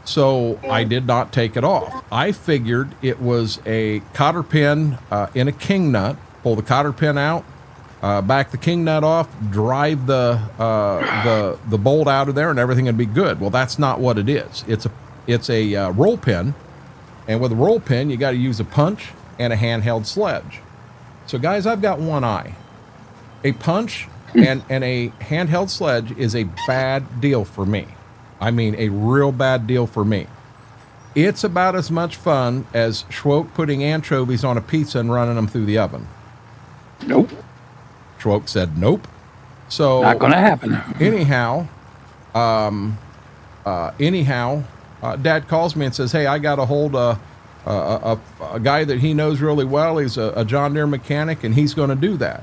So I did not take it off. I figured it was a cotter pin in a king nut. Pull the cotter pin out, back the king nut off, drive the bolt out of there, and everything would be good. Well, that's not what it is. It's a roll pin, and with a roll pin, you got to use a punch and a handheld sledge. So, guys, I've got one eye. A punch and a handheld sledge is a bad deal for me. I mean, a real bad deal for me. It's about as much fun as Schwoke putting anchovies on a pizza and running them through the oven. Nope. Schwoke said nope. So not going to happen. Anyhow, Dad calls me and says, "Hey, I got a hold of a guy that he knows really well. He's a John Deere mechanic, and he's going to do that."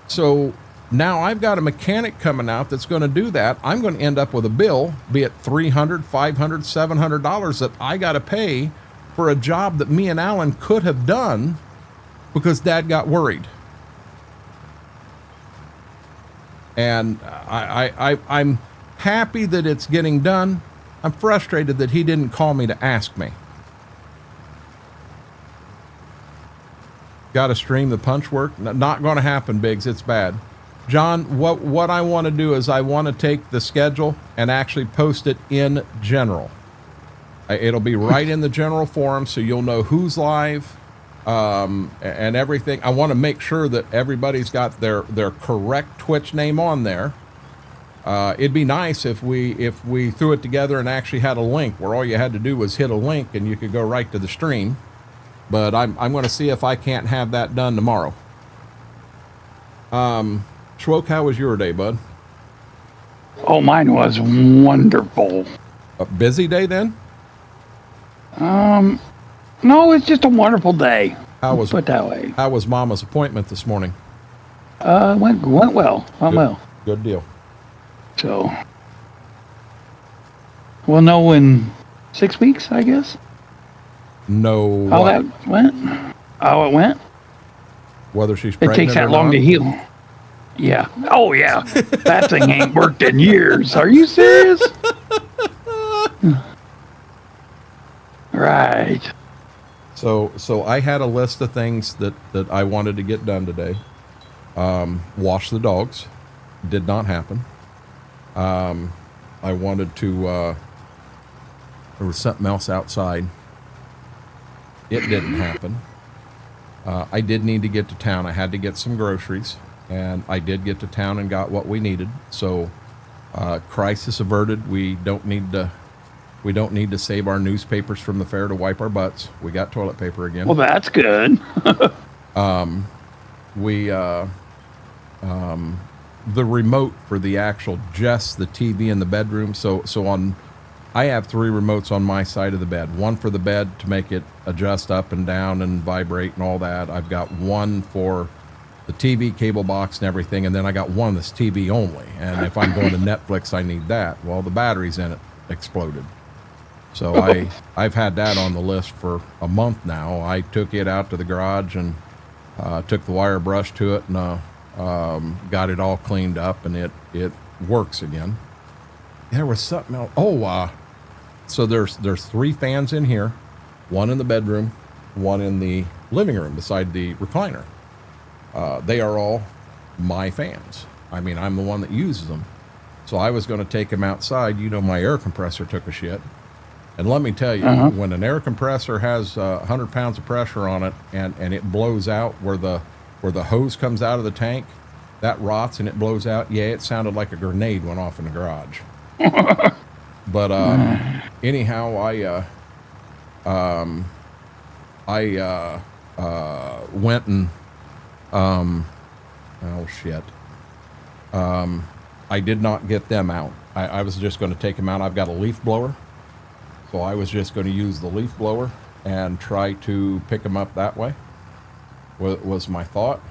So now I've got a mechanic coming out that's going to do that. I'm going to end up with a bill, be it $300, $500, $700 that I got to pay for a job that me and Alan could have done because Dad got worried. And I'm happy that it's getting done. I'm frustrated that he didn't call me to ask me. Got to stream the punch work? Not going to happen, Biggs. It's bad. John, what I want to do is I want to take the schedule and actually post it in general. It'll be right in the general forum, so you'll know who's live and everything. I want to make sure that everybody's got their correct Twitch name on there. It'd be nice if we threw it together and actually had a link where all you had to do was hit a link and you could go right to the stream. But I'm going to see if I can't have that done tomorrow. Schwoke, how was your day, bud? Oh, mine was wonderful. A busy day then? No, it's just a wonderful day. Put it that way. How was Mama's appointment this morning? Went well. Well. Good deal. So we'll know in 6 weeks, I guess. No. How that went? How it went? Whether she's pregnant. It takes that long to heal. Yeah. Oh, yeah. That thing ain't worked in years. Are you serious? Right. So I had a list of things that I wanted to get done today. Wash the dogs. Did not happen. I wanted to, there was something else outside. It didn't happen. I did need to get to town. I had to get some groceries, and I did get to town and got what we needed. So, crisis averted. We don't need to save our newspapers from the fair to wipe our butts. We got toilet paper again. Well, that's good. The remote for the actual, just the TV in the bedroom. So I have 3 remotes on my side of the bed. One for the bed to make it adjust up and down and vibrate and all that. I've got one for the TV cable box and everything. And then I got one that's TV only. And if I'm going to Netflix, I need that. Well, the batteries in it exploded. So I've had that on the list for a month now. I took it out to the garage and took the wire brush to it and got it all cleaned up, and it works again. There was something else. So there's 3 fans in here, one in the bedroom, one in the living room beside the recliner. They are all my fans. I mean, I'm the one that uses them. So I was going to take them outside. You know, my air compressor took a shit. And let me tell you, when an air compressor has 100 pounds of pressure on it and it blows out where the hose comes out of the tank, that rots and it blows out. Yeah, it sounded like a grenade went off in the garage. But anyhow, I went and oh shit. I did not get them out. I was just going to take them out. I've got a leaf blower, so I was just going to use the leaf blower and try to pick them up that way. Was my thought.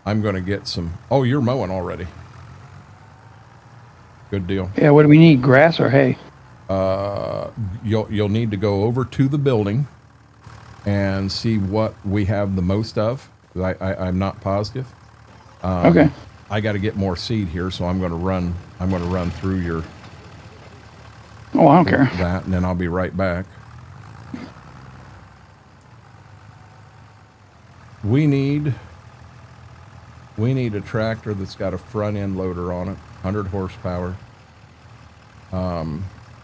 I'm going to get some. Oh, you're mowing already. Good deal. Yeah, what do we need, grass or hay? You'll need to go over to the building and see what we have the most of. I'm not positive. Okay. I got to get more seed here, so I'm going to run through your. Oh, I don't care. That, and then I'll be right back. We need a tractor that's got a front end loader on it, 100 horsepower.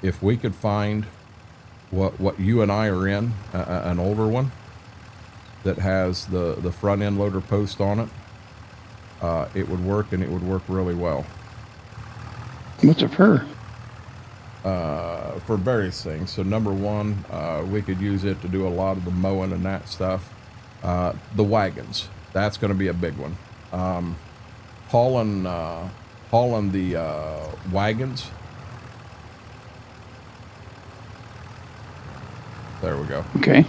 If we could find what you and I are in, an older one that has the front end loader post on it, it would work, and it would work really well. What's it for? For various things. So number one, we could use it to do a lot of the mowing and that stuff. The wagons, that's going to be a big one. Hauling the wagons. There we go. Okay.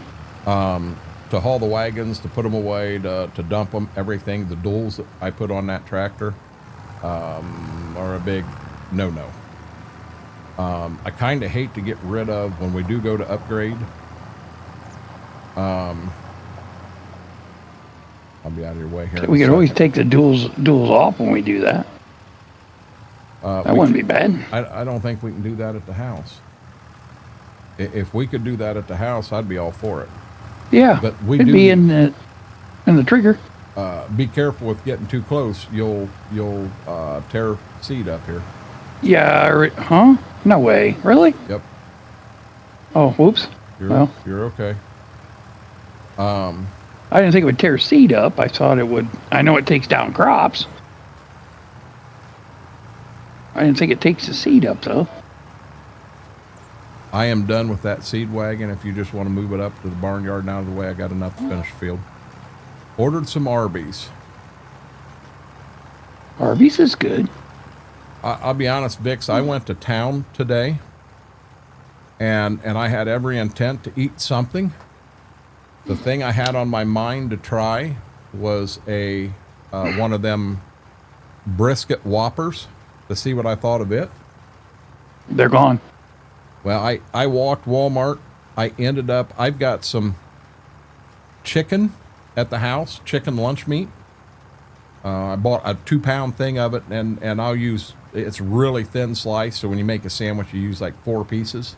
To haul the wagons, to put them away, to dump them, everything. The duals that I put on that tractor are a big no-no. I kind of hate to get rid of when we do go to upgrade. I'll be out of your way here. We could always take the duals off when we do that. That wouldn't be bad. I don't think we can do that at the house. If we could do that at the house, I'd be all for it. Yeah, but it'd be in the trigger. Be careful with getting too close. You'll tear seed up here. Yeah. Huh? No way. Really? Yep. Oh, whoops. You're okay. I didn't think it would tear seed up. I thought it would. I know it takes down crops. I didn't think it takes the seed up, though. I am done with that seed wagon. If you just want to move it up to the barnyard and out of the way, I got enough to finish the field. Ordered some Arby's. Arby's is good. I'll be honest, Vix, I went to town today, and I had every intent to eat something. The thing I had on my mind to try was one of them brisket Whoppers, to see what I thought of it. They're gone. Well, I walked Walmart. I've got some chicken at the house, chicken lunch meat. I bought a 2-pound thing of it, and it's really thin slice, so when you make a sandwich, you use like 4 pieces.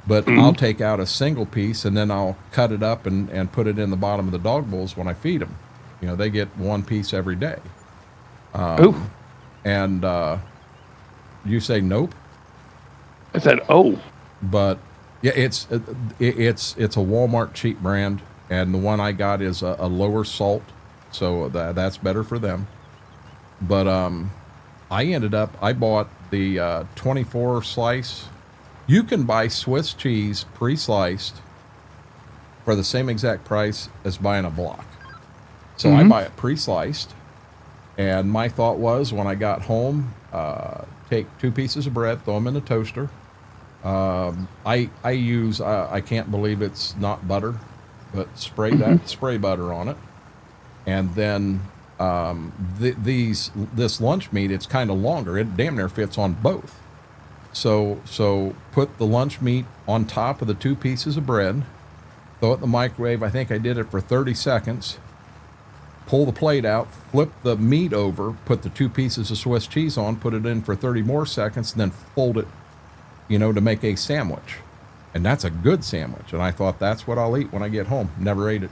But I'll take out a single piece, and then I'll cut it up and put it in the bottom of the dog bowls when I feed them. You know, they get 1 piece every day. And you say nope? I said, oh. But yeah, it's a Walmart cheap brand, and the one I got is a lower salt, so that's better for them. But I bought the 24 slice. You can buy Swiss cheese pre-sliced for the same exact price as buying a block. So I buy it pre-sliced, and my thought was, when I got home, take 2 pieces of bread, throw them in the toaster. I use, I can't believe it's not butter, but spray butter on it. And then this lunch meat, it's kind of longer. It damn near fits on both. So put the lunch meat on top of the 2 pieces of bread, throw it in the microwave. I think I did it for 30 seconds. Pull the plate out, flip the meat over, put the 2 pieces of Swiss cheese on, put it in for 30 more seconds, and then fold it, to make a sandwich. And that's a good sandwich. And I thought, that's what I'll eat when I get home. Never ate it.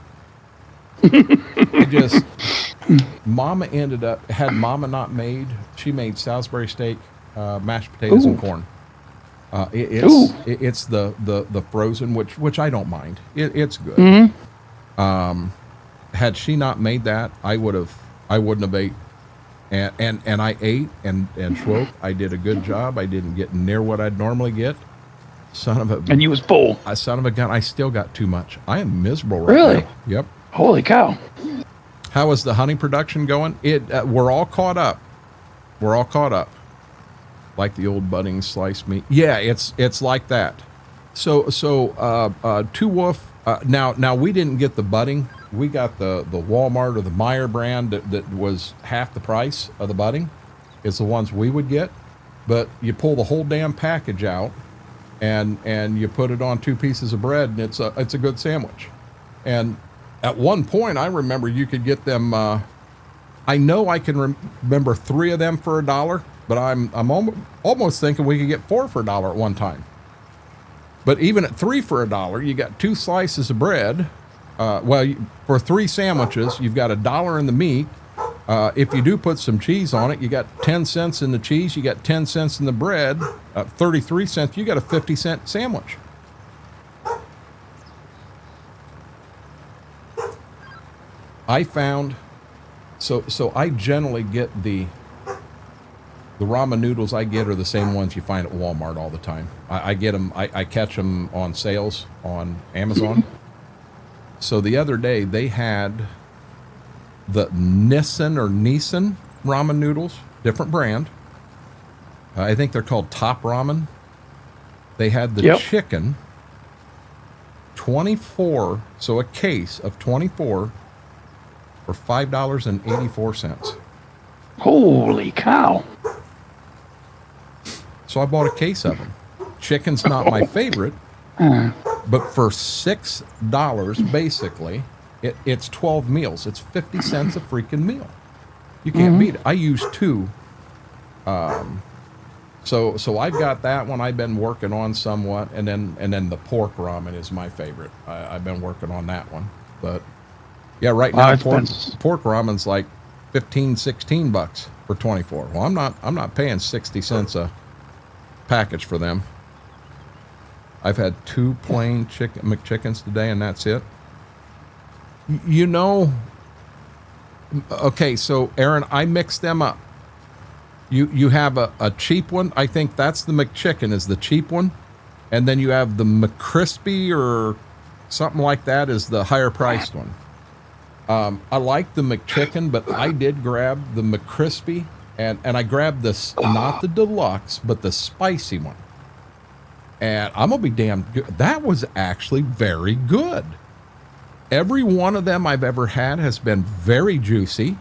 It just, Mama had Mama not made, she made Salisbury steak, mashed potatoes and corn. It's the frozen, which I don't mind. It's good. Had she not made that, I wouldn't have ate. And I ate and Schwoke, I did a good job. I didn't get near what I'd normally get. Son of a... And you was full. Son of a gun, I still got too much. I am miserable right Really? now. Yep. Holy cow. How is the honey production going? We're all caught up. We're all caught up. Like the old budding sliced meat. Yeah, it's like that. So Two Wolf, now we didn't get the budding. We got the Walmart or the Meyer brand that was half the price of the budding. It's the ones we would get. But you pull the whole damn package out and you put it on 2 pieces of bread, and it's a good sandwich. And at one point, I remember you could get them. I know I can remember 3 of them for $1, but I'm almost thinking we could get 4 for $1 at one time. But even at 3 for $1, you got 2 slices of bread. For 3 sandwiches, you've got $1 in the meat. If you do put some cheese on it, you got 10 cents in the cheese. You got 10 cents in the bread. 33 cents. You got a 50-cent sandwich. I found, so I generally get the ramen noodles I get are the same ones you find at Walmart all the time. I get them, I catch them on sales on Amazon. So the other day they had the Nissan ramen noodles, different brand. I think they're called Top Ramen. They had the chicken, 24, so a case of 24 for $5.84. Holy cow. So I bought a case of them. Chicken's not my favorite, but for $6, basically, it's 12 meals. It's 50 cents a freaking meal. You can't beat it. I use 2. So I've got that one I've been working on somewhat, and then the pork ramen is my favorite. I've been working on that one. But yeah, right now pork ramen's like $15-16 for 24. Well, I'm not paying 60 cents a package for them. I've had 2 plain McChickens today, and that's it. You know, okay, so Aaron, I mixed them up. You have a cheap one. I think that's the McChicken is the cheap one. And then you have the McCrispy or something like that is the higher priced one. I like the McChicken, but I did grab the McCrispy, and I grabbed this, not the deluxe, but the spicy one. And I'm going to be damn good. That was actually very good. Every one of them I've ever had has been very juicy.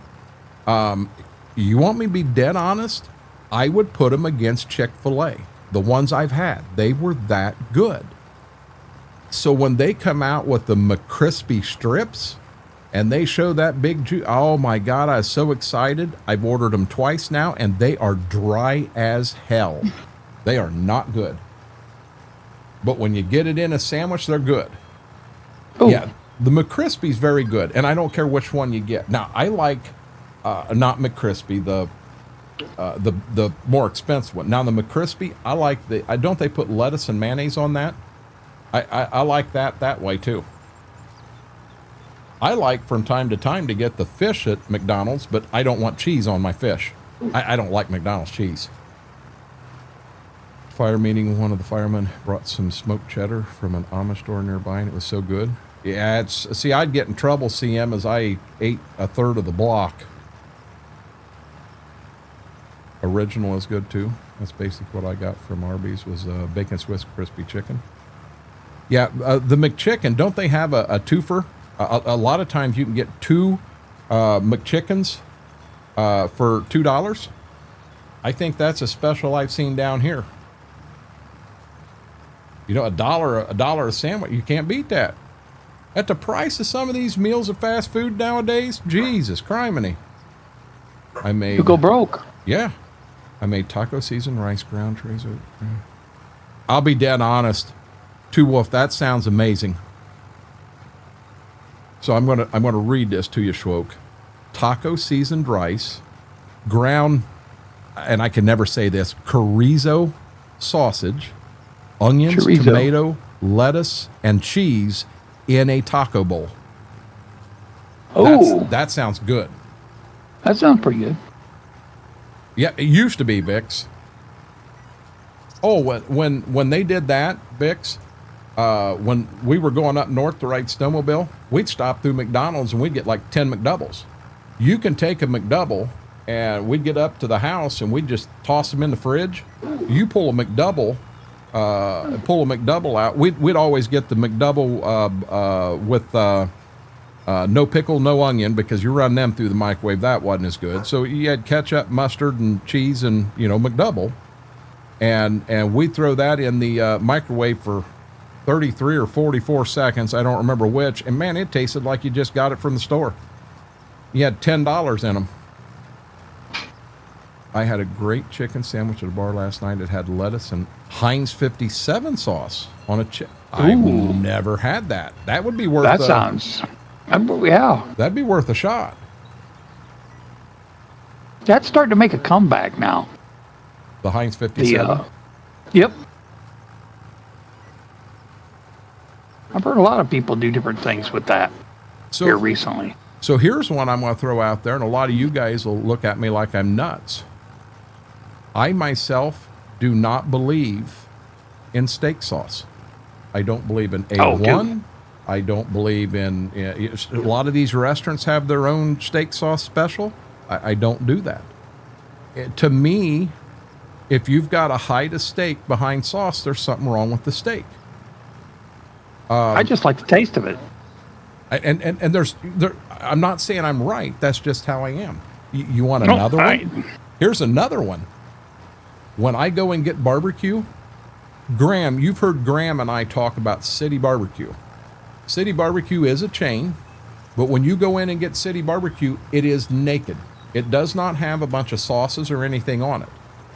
You want me to be dead honest? I would put them against Chick-fil-A. The ones I've had, they were that good. So when they come out with the McCrispy strips and they show that big juice, oh my God, I was so excited. I've ordered them twice now, and they are dry as hell. They are not good. But when you get it in a sandwich, they're good. Ooh. Yeah, the McCrispy's very good, and I don't care which one you get. Now, I like not McCrispy, the more expensive one. Now, the McCrispy, I like don't they put lettuce and mayonnaise on that? I like that way too. I like from time to time to get the fish at McDonald's, but I don't want cheese on my fish. I don't like McDonald's cheese. Fire meeting, one of the firemen brought some smoked cheddar from an Amish store nearby, and it was so good. Yeah, see, I'd get in trouble, CM, as I ate a third of the block. Original is good too. That's basically what I got from Arby's was bacon Swiss crispy chicken. Yeah, the McChicken, don't they have a twofer? A lot of times you can get 2 McChickens for $2. I think that's a special I've seen down here. You know, $1 a sandwich, you can't beat that. At the price of some of these meals of fast food nowadays, Jesus criminy. You go broke. Yeah. I made taco seasoned rice ground trays. I'll be dead honest. Two Wolf, that sounds amazing. So I'm gonna read this to you, Schwoke. Taco seasoned rice, ground, and I can never say this, chorizo sausage, onions, Chorizo. tomato, lettuce, and cheese in a taco bowl. Oh, That sounds good. that sounds pretty good. Yeah, it used to be, Bix. Oh, when they did that, Bix, when we were going up north to ride snowmobile, we'd stop through McDonald's and we'd get like 10 McDoubles. You can take a McDouble and we'd get up to the house and we'd just toss them in the fridge. You pull a McDouble out. We'd always get the McDouble with no pickle, no onion, because you run them through the microwave. That wasn't as good. So you had ketchup, mustard, and cheese, and McDouble, and we'd throw that in the microwave for 33 or 44 seconds. I don't remember which. And man, it tasted like you just got it from the store. You had $10 in them. I had a great chicken sandwich at a bar last night. It had lettuce and Heinz 57 sauce on a chip. I've never had that. That would be worth. That sounds. Yeah, that'd be worth a shot. that's starting to make a comeback now. The Heinz 57. Yep. I've heard a lot of people do different things with that here recently. So here's one I'm going to throw out there, and a lot of you guys will look at me like I'm nuts. I myself do not believe in steak sauce. I don't believe in A1. I don't believe in a lot of these restaurants have their own steak sauce special. I don't do that. To me, if you've got to hide a steak behind sauce, there's something wrong with the steak. I just like the taste of it. And I'm not saying I'm right. That's just how I am. You want another one? Here's another one. When I go and get barbecue, Graham, you've heard Graham and I talk about City Barbecue. City Barbecue is a chain, but when you go in and get City Barbecue, it is naked. It does not have a bunch of sauces or anything on it.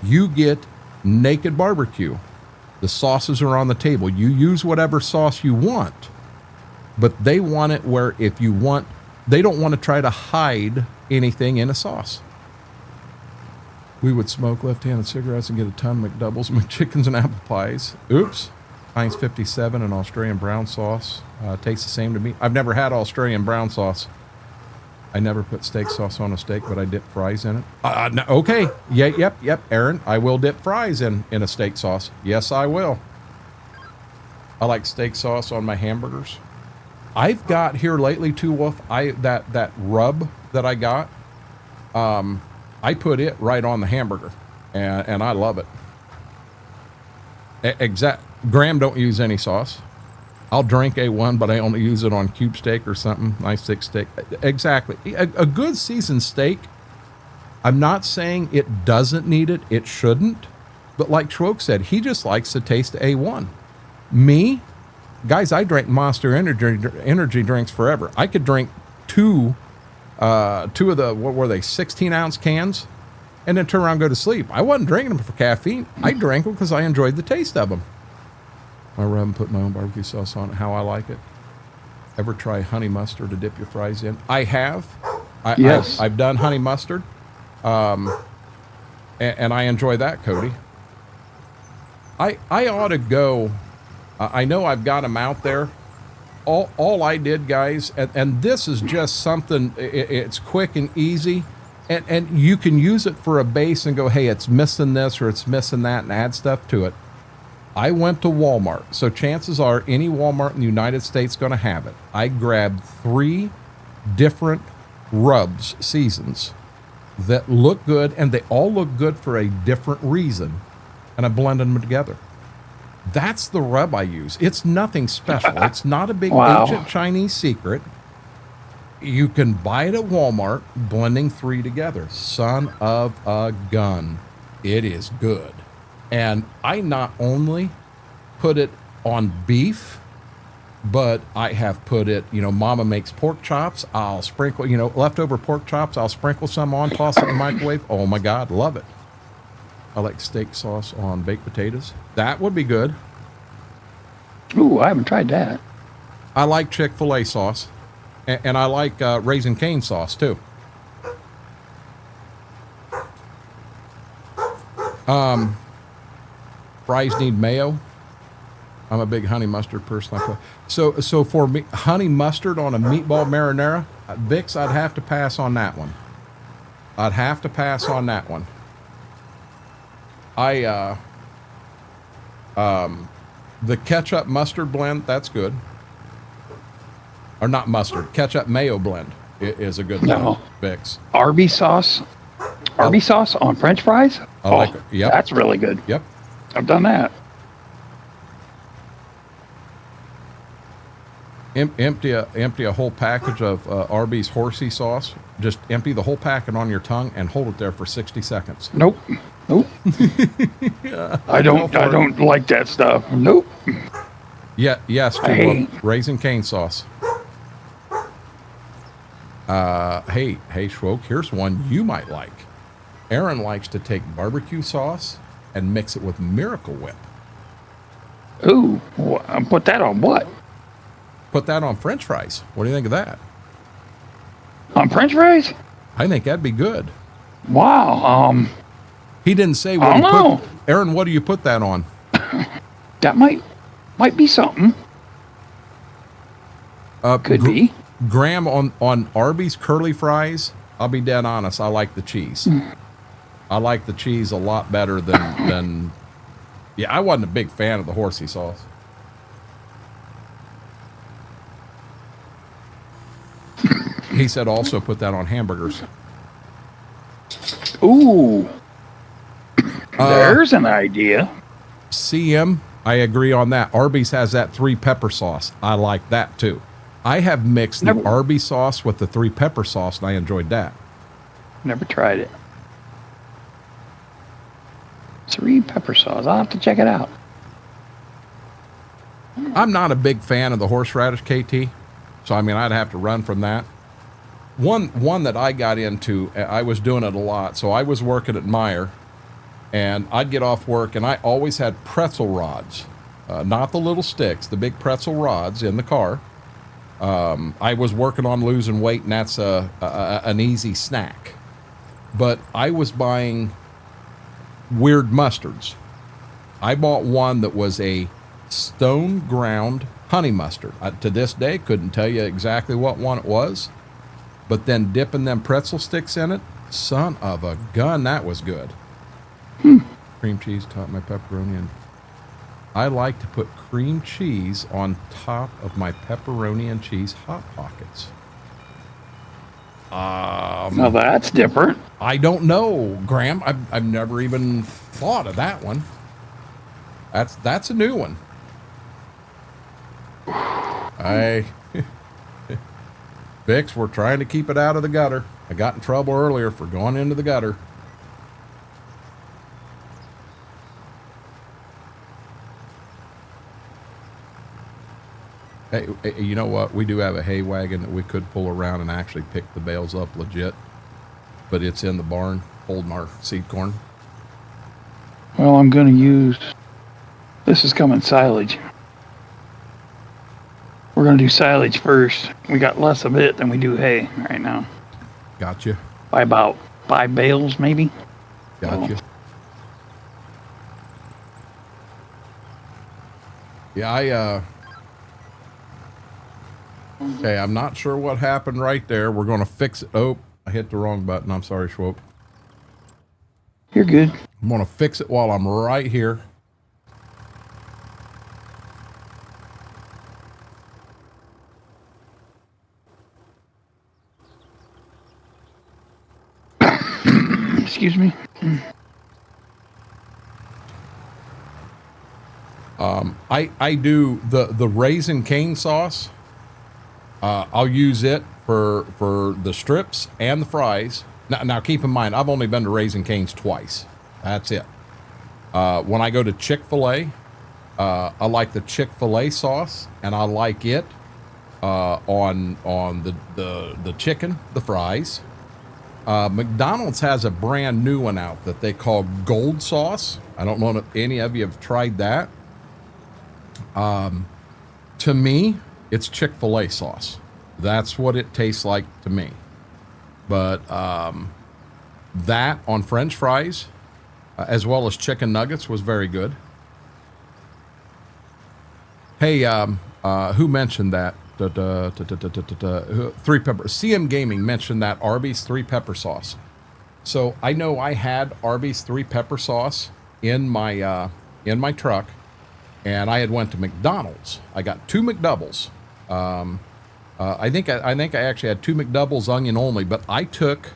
You get naked barbecue. The sauces are on the table. You use whatever sauce you want, but they want it where if you want, they don't want to try to hide anything in a sauce. We would smoke left-handed cigarettes and get a ton of McDoubles, McChickens, and apple pies. Oops. Heinz 57 and Australian brown sauce. Tastes the same to me. I've never had Australian brown sauce. I never put steak sauce on a steak, but I dip fries in it. No, okay. Yeah, yep, Aaron. I will dip fries in a steak sauce. Yes, I will. I like steak sauce on my hamburgers. I've got here lately too, Wolf. That rub that I got. I put it right on the hamburger, and I love it. Graham don't use any sauce. I'll drink A1, but I only use it on cube steak or something, nice thick steak. Exactly. A good seasoned steak, I'm not saying it doesn't need it. It shouldn't. But like Schwoke said, he just likes the taste of A1. Me, guys, I drank Monster energy drinks forever. I could drink two of the, what were they, 16-ounce cans, and then turn around and go to sleep. I wasn't drinking them for caffeine. I drank them because I enjoyed the taste of them. I rub and put my own barbecue sauce on it, how I like it. Ever try honey mustard to dip your fries in? I have. Yes. I've done honey mustard, and I enjoy that, Cody. I ought to go. I know I've got them out there. All I did, guys, and this is just something, it's quick and easy, and you can use it for a base and go, hey, it's missing this or it's missing that, and add stuff to it. I went to Walmart, so chances are any Walmart in the United States going to have it. I grabbed 3 different rubs, seasons, that look good, and they all look good for a different reason, and I blended them together. That's the rub I use. It's nothing special. It's not a big ancient Chinese secret. You can buy it at Walmart, blending 3 together. Son of a gun. It is good. And I not only put it on beef, but I have put it, Mama makes pork chops. I'll sprinkle, leftover pork chops. I'll sprinkle some on, toss it in the microwave. Oh my God, love it. I like steak sauce on baked potatoes. That would be good. Ooh, I haven't tried that. I like Chick-fil-A sauce, and I like Raising Cane sauce too. Fries need mayo. I'm a big honey mustard person. So for me, honey mustard on a meatball marinara, Vicks, I'd have to pass on that one. I'd have to pass on that one. The ketchup mustard blend, that's good. Or not mustard, ketchup mayo blend is a good one. No. Vicks. Arby's sauce. Arby's sauce on French fries. I like it. Yep. That's really good. Yep. I've done that. Empty a whole package of Arby's horsey sauce. Just empty the whole packet on your tongue and hold it there for 60 seconds. Nope. I don't like that stuff. Nope. Yeah, yes, to Raising Cane sauce. Hey, Schwoke, here's one you might like. Aaron likes to take barbecue sauce and mix it with Miracle Whip. Ooh, put that on what? Put that on French fries. What do you think of that? On French fries? I think that'd be good. Wow. He didn't say what I don't know. Aaron, what do you put that on? That might be something. Could be. Graham, on Arby's curly fries, I'll be dead honest, I like the cheese. I like the cheese a lot better than yeah, I wasn't a big fan of the horsey sauce. He said also put that on hamburgers. Ooh. There's an idea. CM, I agree on that. Arby's has that 3 pepper sauce. I like that too. I have mixed the Arby's sauce with the 3 pepper sauce, and I enjoyed that. Never tried it. 3 pepper sauce. I'll have to check it out. I'm not a big fan of the horseradish KT, so I mean I'd have to run from that. One that I got into, I was doing it a lot. So I was working at Meijer, and I'd get off work, and I always had pretzel rods, not the little sticks, the big pretzel rods in the car. I was working on losing weight, and that's an easy snack. But I was buying weird mustards. I bought one that was a stone ground honey mustard. To this day, couldn't tell you exactly what one it was. But then dipping them pretzel sticks in it, son of a gun, that was good. Cream cheese top my pepperoni, and I like to put cream cheese on top of my pepperoni and cheese Hot Pockets. Now that's different. I don't know, Graham. I've never even thought of that one. That's a new one. Vicks, we're trying to keep it out of the gutter. I got in trouble earlier for going into the gutter. Hey, you know what? We do have a hay wagon that we could pull around and actually pick the bales up legit. But it's in the barn holding our seed corn. Well, I'm going to use... This is coming silage. We're going to do silage first. We got less of it than we do hay right now. Gotcha. By about 5 bales, maybe. Gotcha. So. Yeah, okay, I'm not sure what happened right there. We're going to fix it. Oh, I hit the wrong button. I'm sorry, Schwope. You're good. I'm going to fix it while I'm right here. Excuse me. I do the Raising Cane sauce. I'll use it for the strips and the fries. Now keep in mind, I've only been to Raising Cane's twice. That's it. When I go to Chick-fil-A, I like the Chick-fil-A sauce, and I like it on the chicken, the fries. McDonald's has a brand new one out that they call Gold Sauce. I don't know if any of you have tried that. To me, it's Chick-fil-A sauce. That's what it tastes like to me. But that on French fries, as well as chicken nuggets, was very good. Hey, who mentioned that? Three pepper. CM Gaming mentioned that Arby's 3-pepper sauce. So I know I had Arby's 3-pepper sauce in my truck, and I had went to McDonald's. I got 2 McDoubles. I think I actually had 2 McDoubles onion only, but I took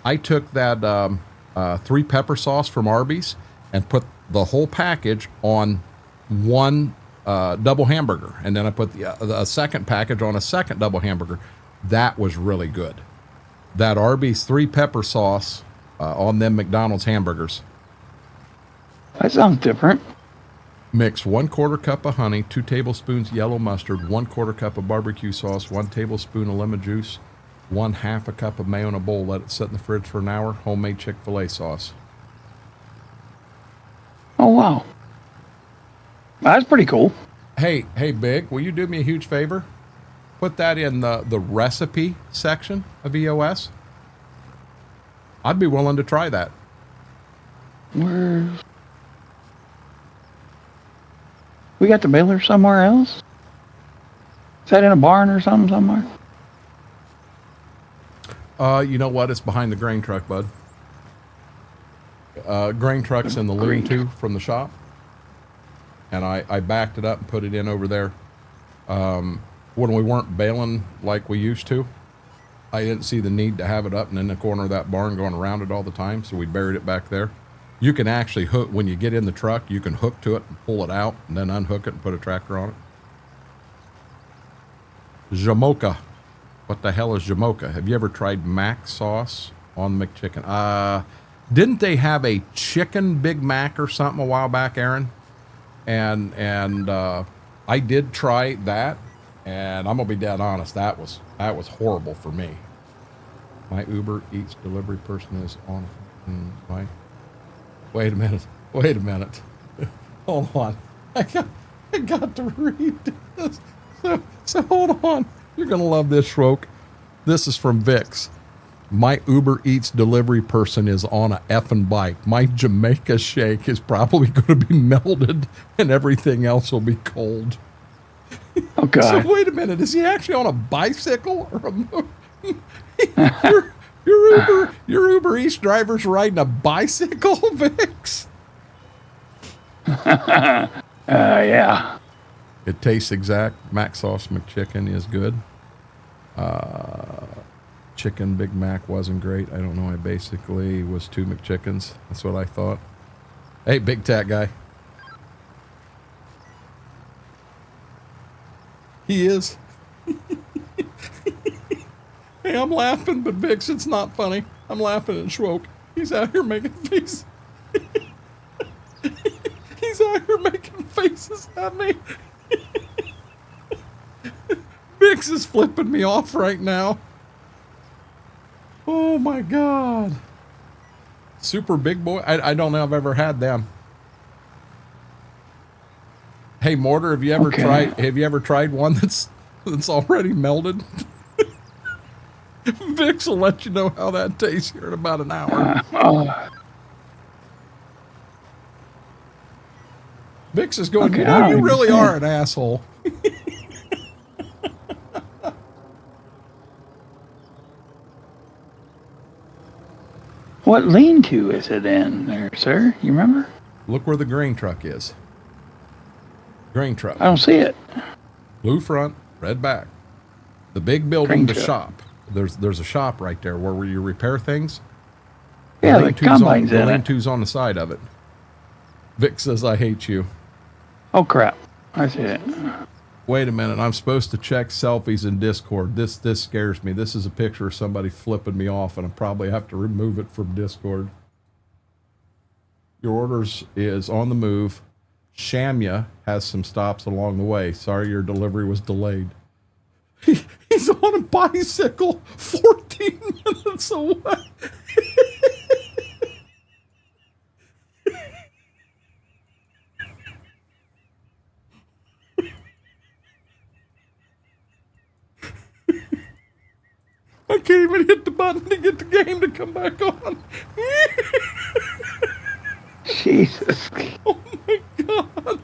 that 3-pepper sauce from Arby's and put the whole package on one double hamburger, and then I put the second package on a second double hamburger. That was really good. That Arby's 3-pepper sauce on them McDonald's hamburgers. That sounds different. Mix 1/4 cup of honey, 2 tablespoons yellow mustard, 1/4 cup of barbecue sauce, 1 tablespoon of lemon juice, 1/2 cup of mayo in a bowl. Let it sit in the fridge for an hour. Homemade Chick-fil-A sauce. Oh, wow. That's pretty cool. Hey, Big, will you do me a huge favor? Put that in the recipe section of EOS. I'd be willing to try that. Where's... We got the baler somewhere else? Is that in a barn or something somewhere? You know what? It's behind the grain truck, bud. Grain truck's in the lean-to from the shop. And I backed it up and put it in over there. When we weren't baling like we used to, I didn't see the need to have it up and in the corner of that barn going around it all the time, so we buried it back there. You can actually hook, when you get in the truck, you can hook to it and pull it out and then unhook it and put a tractor on it. Jamocha. What the hell is Jamocha? Have you ever tried Mac sauce on McChicken? Didn't they have a chicken Big Mac or something a while back, Aaron? And I did try that, and I'm gonna be dead honest, that was horrible for me. My Uber Eats delivery person is on. Wait a minute. Hold on. I got to read this. So hold on. You're gonna love this, Schroek. This is from Vix. My Uber Eats delivery person is on a effing bike. My Jamaica shake is probably going to be melted and everything else will be cold. Okay. So wait a minute. Is he actually on a bicycle or your Uber Eats driver's riding a bicycle, Vix? Yeah. It tastes exact. Mac sauce McChicken is good. Chicken Big Mac wasn't great. I don't know. I basically was 2 McChickens. That's what I thought. Hey, Big Tat guy. He is. Hey, I'm laughing, but Vix, it's not funny. I'm laughing at Schwoke. He's out here making faces. He's out here making faces at me. Vix is flipping me off right now. Oh my God. Super Big Boy. I don't know if I've ever had them. Hey Mortar, have you ever tried one that's already melted? Vix will let you know how that tastes here in about an hour. Vix is going, okay, you really are an asshole. What lean-to is it in there, sir? You remember? Look where the grain truck is. Grain truck. I don't see it. Blue front, red back. The big building, Grain the truck. shop. There's a shop right there where you repair things. Yeah, the combine's in it. The lean-to's on the side of it. Vic says, I hate you. Oh, crap. I see it. Wait a minute, I'm supposed to check selfies in Discord. This scares me. This is a picture of somebody flipping me off, and I probably have to remove it from Discord. Your orders is on the move. Shamya has some stops along the way. Sorry your delivery was delayed. He's on a bicycle 14 minutes away. can't even hit the button to get the game to come back on. Jesus. Oh my God.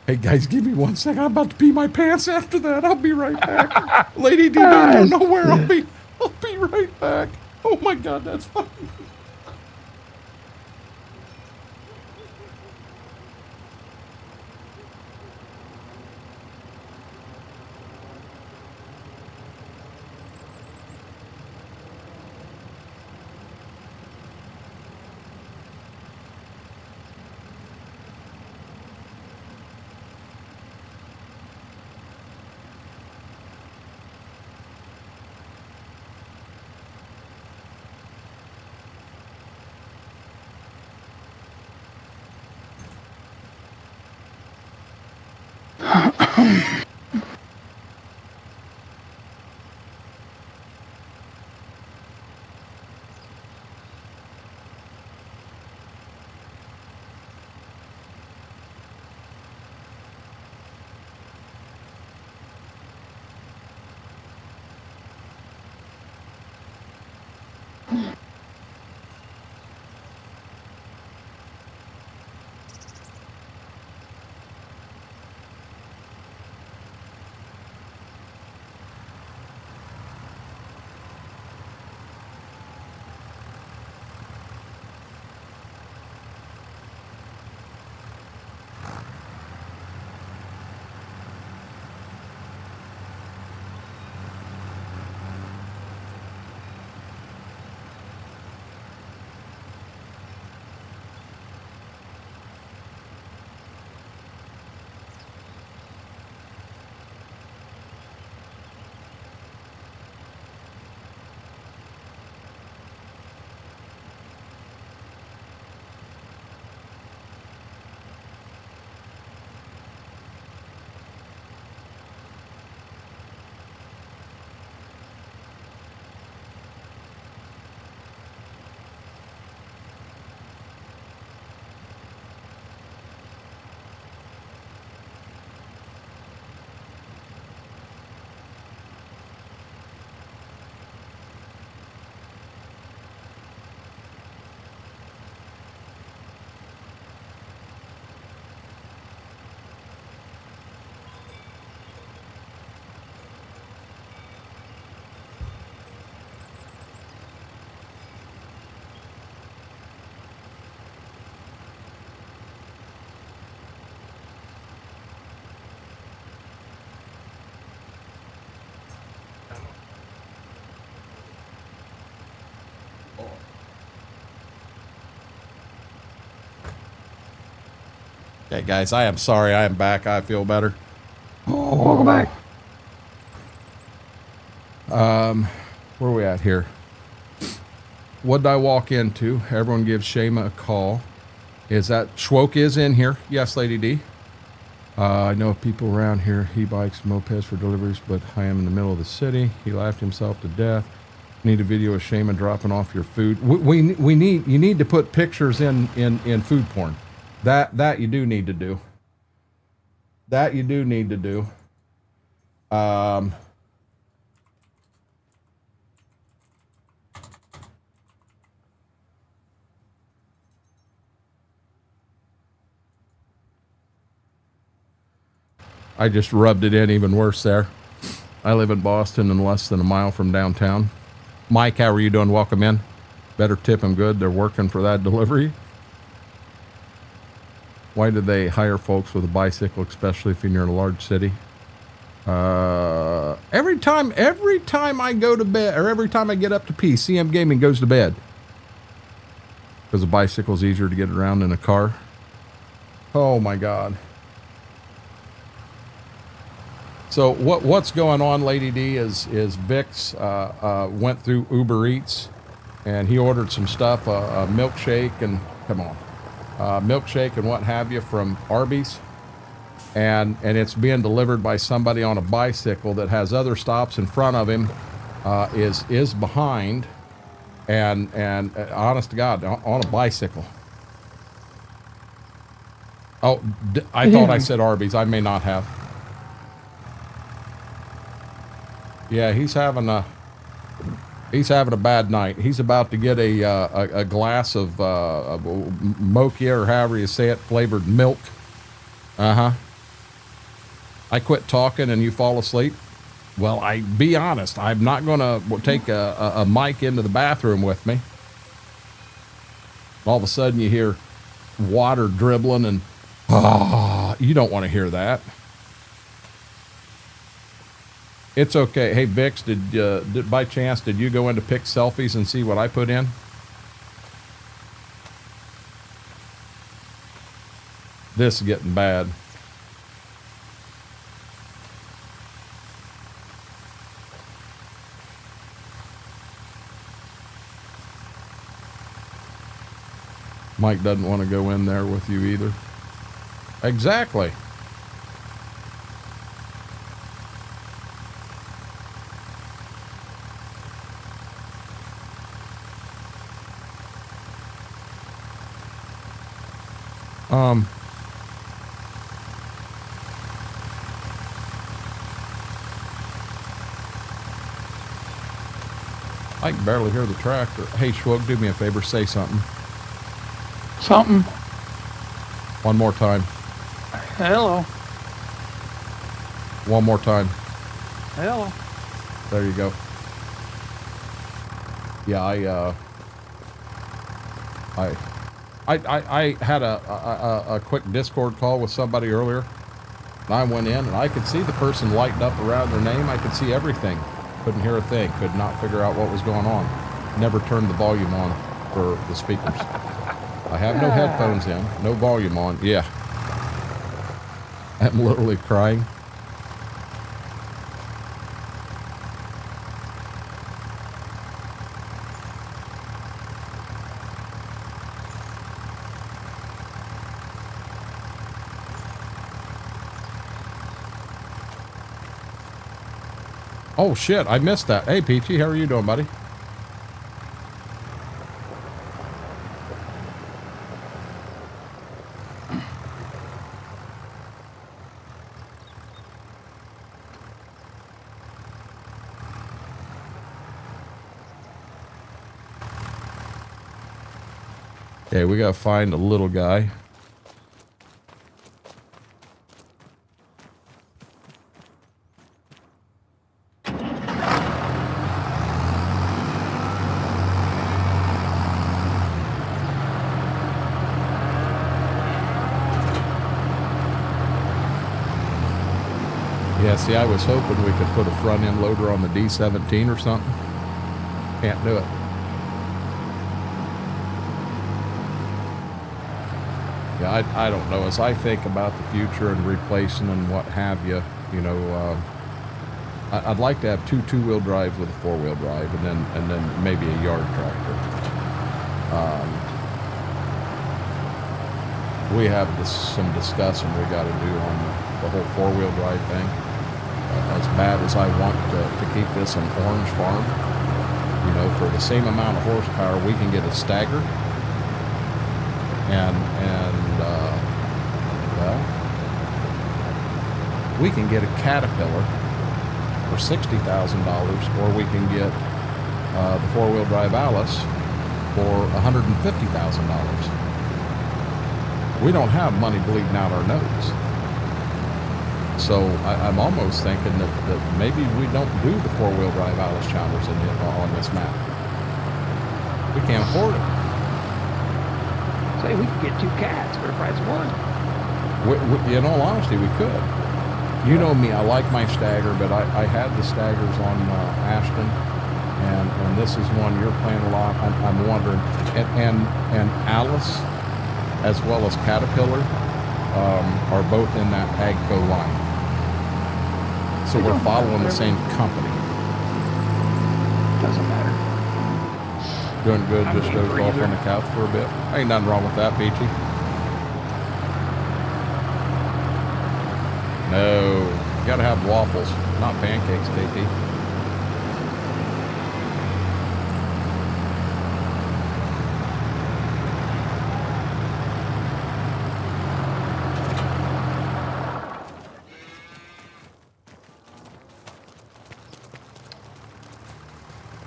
Hey guys, give me 1 second. I'm about to pee my pants after that. I'll be right back. Lady D, don't go nowhere. I'll be right back. Oh my God, that's funny. Okay, guys, I am sorry. I am back. I feel better. Oh, welcome back. Where are we at here? What did I walk into? Everyone gives Shayma a call. Is that Schwoke is in here? Yes, Lady D. I know people around here, e-bikes, mopeds for deliveries, but I am in the middle of the city. He laughed himself to death. Need a video of Shayma dropping off your food. You need to put pictures in food porn. That you do need to do. That you do need to do. I just rubbed it in even worse there. I live in Boston and less than a mile from downtown. Mike, how are you doing? Welcome in. Better tip them good. They're working for that delivery. Why did they hire folks with a bicycle, especially if you're near a large city? Every time I go to bed, or every time I get up to pee, CM Gaming goes to bed. Because a bicycle is easier to get around than a car. Oh my God. So what's going on, Lady D, is Vix went through Uber Eats, and he ordered some stuff, a milkshake and, come on, milkshake and what have you from Arby's. And it's being delivered by somebody on a bicycle that has other stops in front of him, is behind, and honest to God, on a bicycle. Oh, I thought I said Arby's. I may not have. Yeah, he's having a bad night. He's about to get a glass of mocha, or however you say it, flavored milk. I quit talking and you fall asleep. Well, be honest. I'm not going to take a mic into the bathroom with me. All of a sudden you hear water dribbling and you don't want to hear that. It's okay. Hey, Vix, did by chance, did you go in to pick selfies and see what I put in? This is getting bad. Mike doesn't want to go in there with you either. Exactly. I can barely hear the tractor. Hey, Schwog, do me a favor, say something. Something. One more time. Hello. One more time. Hello. There you go. Yeah, I had a quick Discord call with somebody earlier. And I went in and I could see the person lighting up around their name. I could see everything. Couldn't hear a thing. Could not figure out what was going on. Never turned the volume on for the speakers. I have no headphones in. No volume on. Yeah. I'm literally crying. Oh shit, I missed that. Hey Peachy, how are you doing, buddy? Okay, we gotta find a little guy. Yeah, see, I was hoping we could put a front end loader on the D17 or something. Can't do it. Yeah, I don't know. As I think about the future and replacing and what have you, you know, I'd like to have two-wheel drives with a four-wheel drive, and then maybe a yard tractor. We have some discussing we got to do on the whole four-wheel drive thing. As bad as I want to keep this an orange farm, you know, for the same amount of horsepower, we can get a stagger. And well, we can get a Caterpillar for $60,000, or we can get the four-wheel drive Alice for $150,000. We don't have money bleeding out our nose. So I'm almost thinking that maybe we don't do the four-wheel drive Alice Chalmers on this map. We can't afford it. Say we could get two cats for the price of one. In all honesty, we could. You know me, I like my stagger, but I had the staggers on Ashton, and this is one you're playing a lot. I'm wondering, and Alice, as well as Caterpillar, are both in that AGCO line. So we're following the same company. Doesn't matter. Doing good, just dozed off on the couch for a bit. Ain't nothing wrong with that, Peachy. No, you gotta have waffles, not pancakes, KT.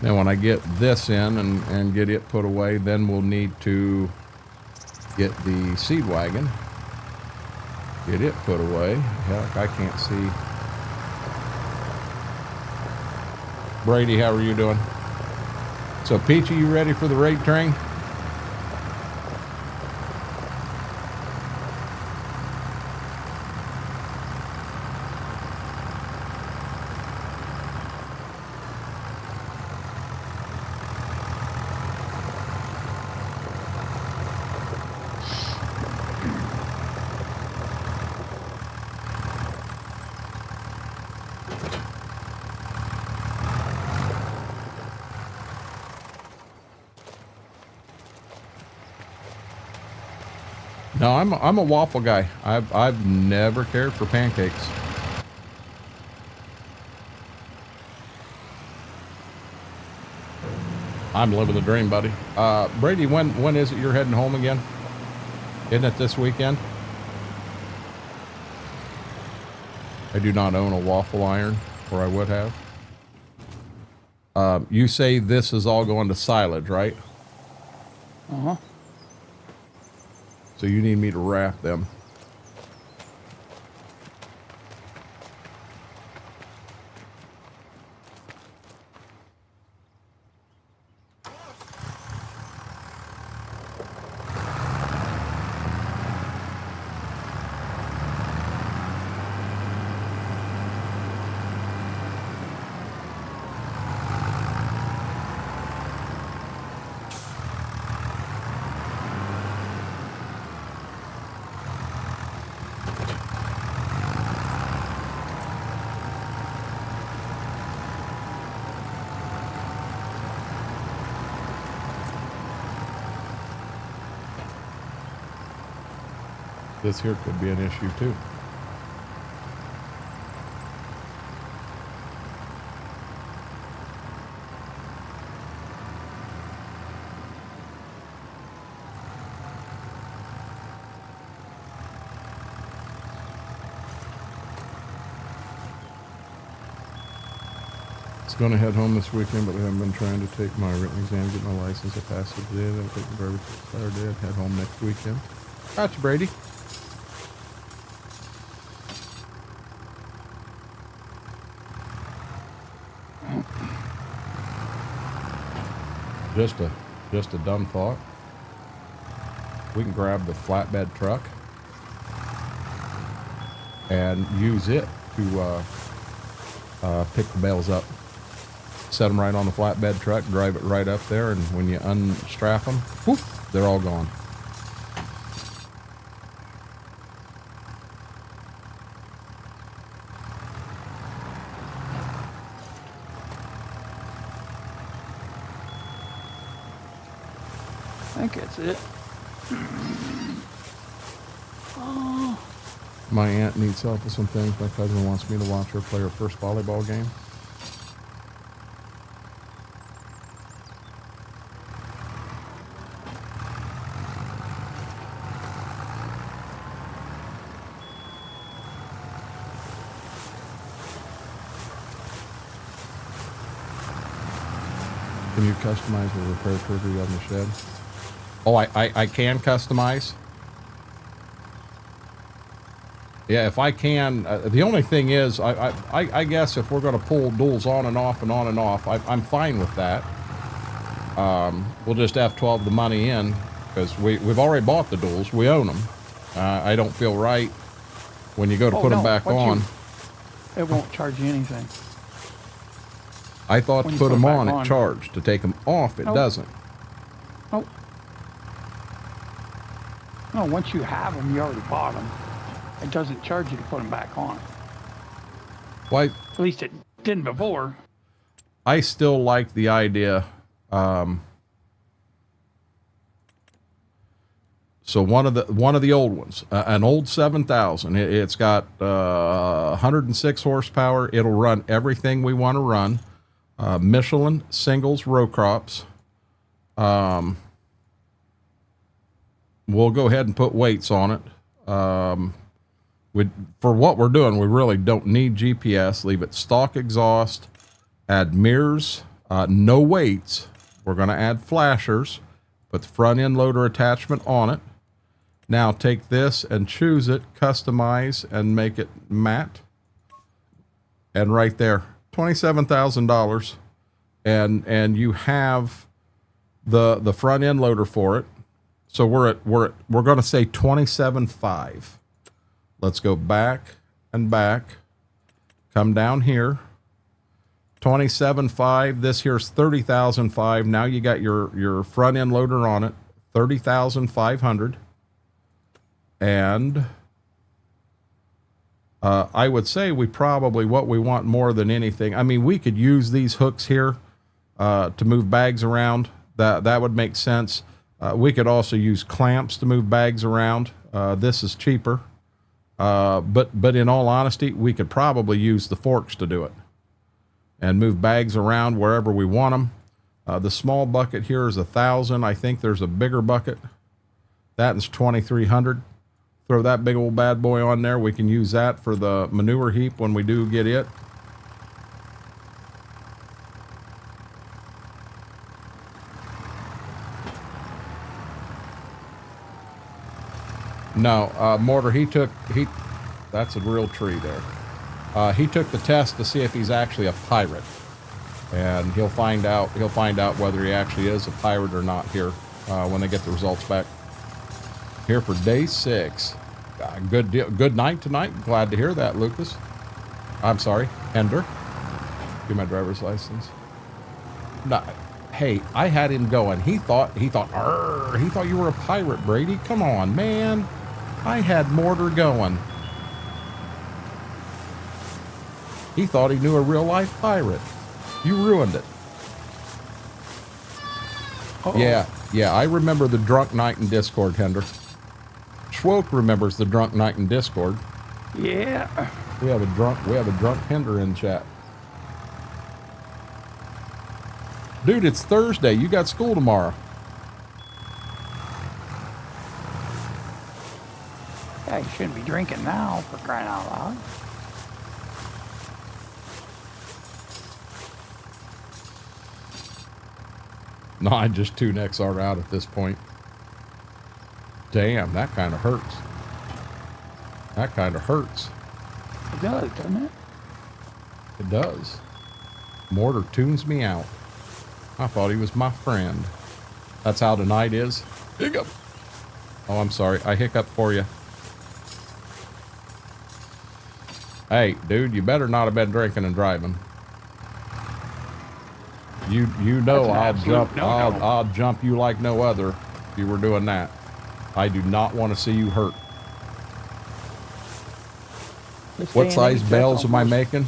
Then when I get this in and get it put away, then we'll need to get the seed wagon, get it put away. Heck, I can't see. Brady, how are you doing? So Peachy, you ready for the raid train? No, I'm a waffle guy. I've never cared for pancakes. I'm living the dream, buddy. Brady, when is it you're heading home again? Isn't it this weekend? I do not own a waffle iron, or I would have. You say this is all going to silage, right? Uh-huh. So you need me to wrap them. This here could be an issue too. Going to head home this weekend, but I haven't been trying to take my written exam, get my license. I passed it today. I'll take the beverage Saturday. Head home next weekend. Gotcha, Brady. Just a dumb thought. We can grab the flatbed truck and use it to pick the bales up. Set them right on the flatbed truck, drive it right up there, and when you unstrap them, whoop, they're all gone. I think that's it. My aunt needs help with some things. My cousin wants me to watch her play her first volleyball game. Can you customize the repair trigger on the shed? Oh, I can customize. Yeah, if I can. The only thing is, I guess if we're going to pull duals on and off and on and off, I'm fine with that. We'll just F12 the money in because we've already bought the duals. We own them. I don't feel right when you go to put them back on. It won't charge you anything. I thought to put them on, it charged. To take them off, it doesn't. Oh. No, once you have them, you already bought them. It doesn't charge you to put them back on. Why? At least it didn't before. I still like the idea. So one of the old ones, an old 7000. It's got 106 horsepower. It'll run everything we want to run. Michelin singles row crops. We'll go ahead and put weights on it. For what we're doing, we really don't need GPS. Leave it stock exhaust. Add mirrors. No weights. We're going to add flashers. Put the front end loader attachment on it. Now take this and choose it, customize, and make it matte. And right there, $27,000. And you have the front end loader for it. So we're going to say 27.5. Let's go back and back. Come down here. 27.5. This here's 30,005. Now you got your front end loader on it. 30,500. And I would say we probably, what we want more than anything, I mean, we could use these hooks here to move bags around. That would make sense. We could also use clamps to move bags around. This is cheaper. But in all honesty, we could probably use the forks to do it and move bags around wherever we want them. The small bucket here is 1,000. I think there's a bigger bucket. That is 2,300. Throw that big old bad boy on there. We can use that for the manure heap when we do get it. No, Mortar, that's a real tree there. He took the test to see if he's actually a pirate. And he'll find out whether he actually is a pirate or not here when they get the results back. Here for day 6. Good deal. Good night tonight. Glad to hear that, Lucas. I'm sorry, Hender. Give my driver's license. No, hey, I had him going. He thought you were a pirate, Brady. Come on, man. I had Mortar going. He thought he knew a real life pirate. You ruined it. Uh-oh. Yeah, I remember the drunk night in Discord, Hender. Schwoke remembers the drunk night in Discord. Yeah. We have a drunk Hender in chat. Dude, it's Thursday. You got school tomorrow. Yeah, you shouldn't be drinking now, for crying out loud. No, I just tune XR out at this point. Damn, that kind of hurts. That kind of hurts. It does, doesn't it? It does. Mortar tunes me out. I thought he was my friend. That's how tonight is. Hiccup. Oh, I'm sorry. I hiccuped for you. Hey, dude, you better not have been drinking and driving. You know I'll jump you like no other if you were doing that. I do not want to see you hurt. What size bales am I making?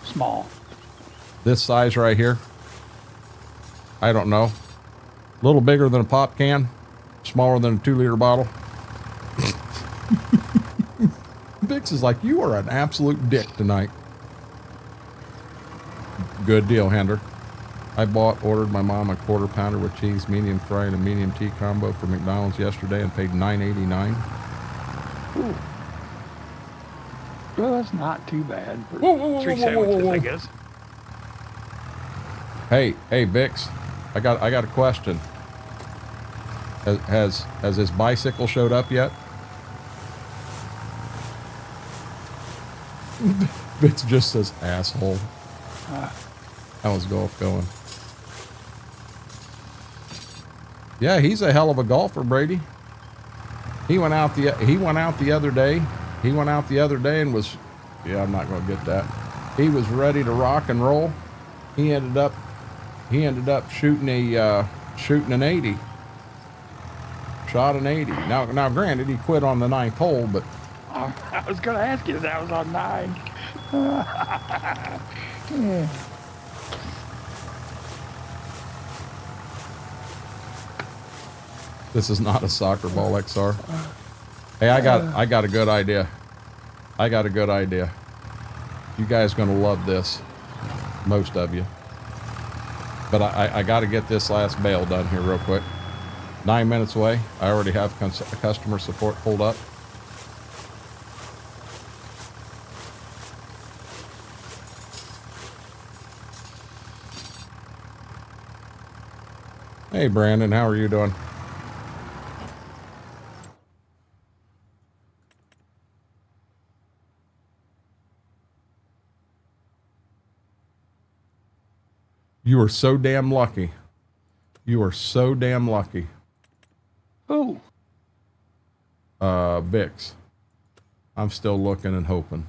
Small. This size right here? I don't know. A little bigger than a pop can, smaller than a 2-liter bottle. Vix is like, you are an absolute dick tonight. Good deal, Hender. I ordered my mom a quarter pounder with cheese, medium fry, and a medium tea combo from McDonald's yesterday and paid $9.89. Ooh. Well, that's not too bad for 3 sandwiches, I guess. Hey, Vix, I got a question. Has his bicycle showed up yet? Vix just says asshole. How's golf going? Yeah, he's a hell of a golfer, Brady. He went out the other day. He went out the other day and was, yeah, I'm not going to get that. He was ready to rock and roll. He ended up shooting an 80. Shot an 80. Now granted, he quit on the 9th hole, but I was going to ask you if that was on 9. Yeah. This is not a soccer ball, XR. Hey, I got a good idea. You guys gonna love this, most of you. But I got to get this last bale done here real quick. 9 minutes away. I already have customer support pulled up. Hey, Brandon, how are you doing? You are so damn lucky. You are so damn lucky. Oh. Vix. I'm still looking and hoping.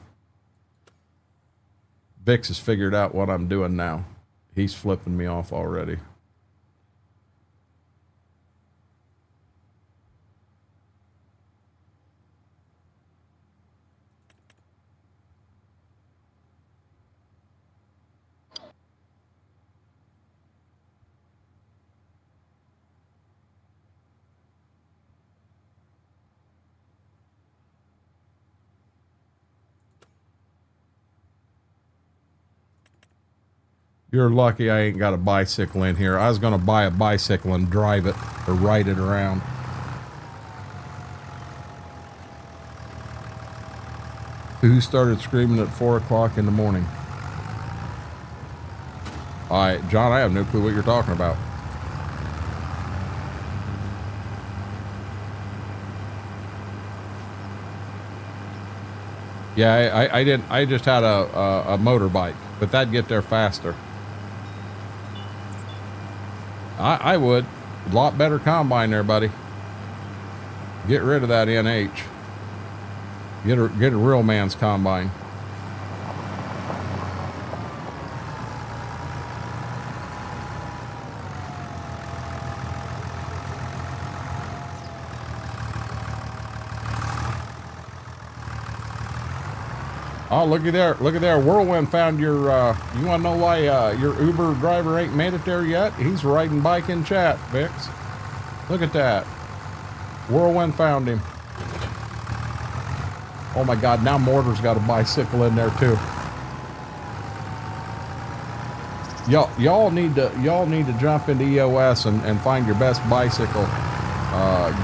Vix has figured out what I'm doing now. He's flipping me off already. You're lucky I ain't got a bicycle in here. I was going to buy a bicycle and drive it or ride it around. Who started screaming at 4 o'clock in the morning? All right, John, I have no clue what you're talking about. Yeah, I didn't. I just had a motorbike, but that'd get there faster. I would. A lot better combine there, buddy. Get rid of that NH. Get a real man's combine. Oh, looky there. Look at there. Whirlwind found your, you want to know why your Uber driver ain't made it there yet? He's riding bike in chat, Vix. Look at that. Whirlwind found him. Oh my God, now Mortar's got a bicycle in there too. Y'all need to jump into EOS and find your best bicycle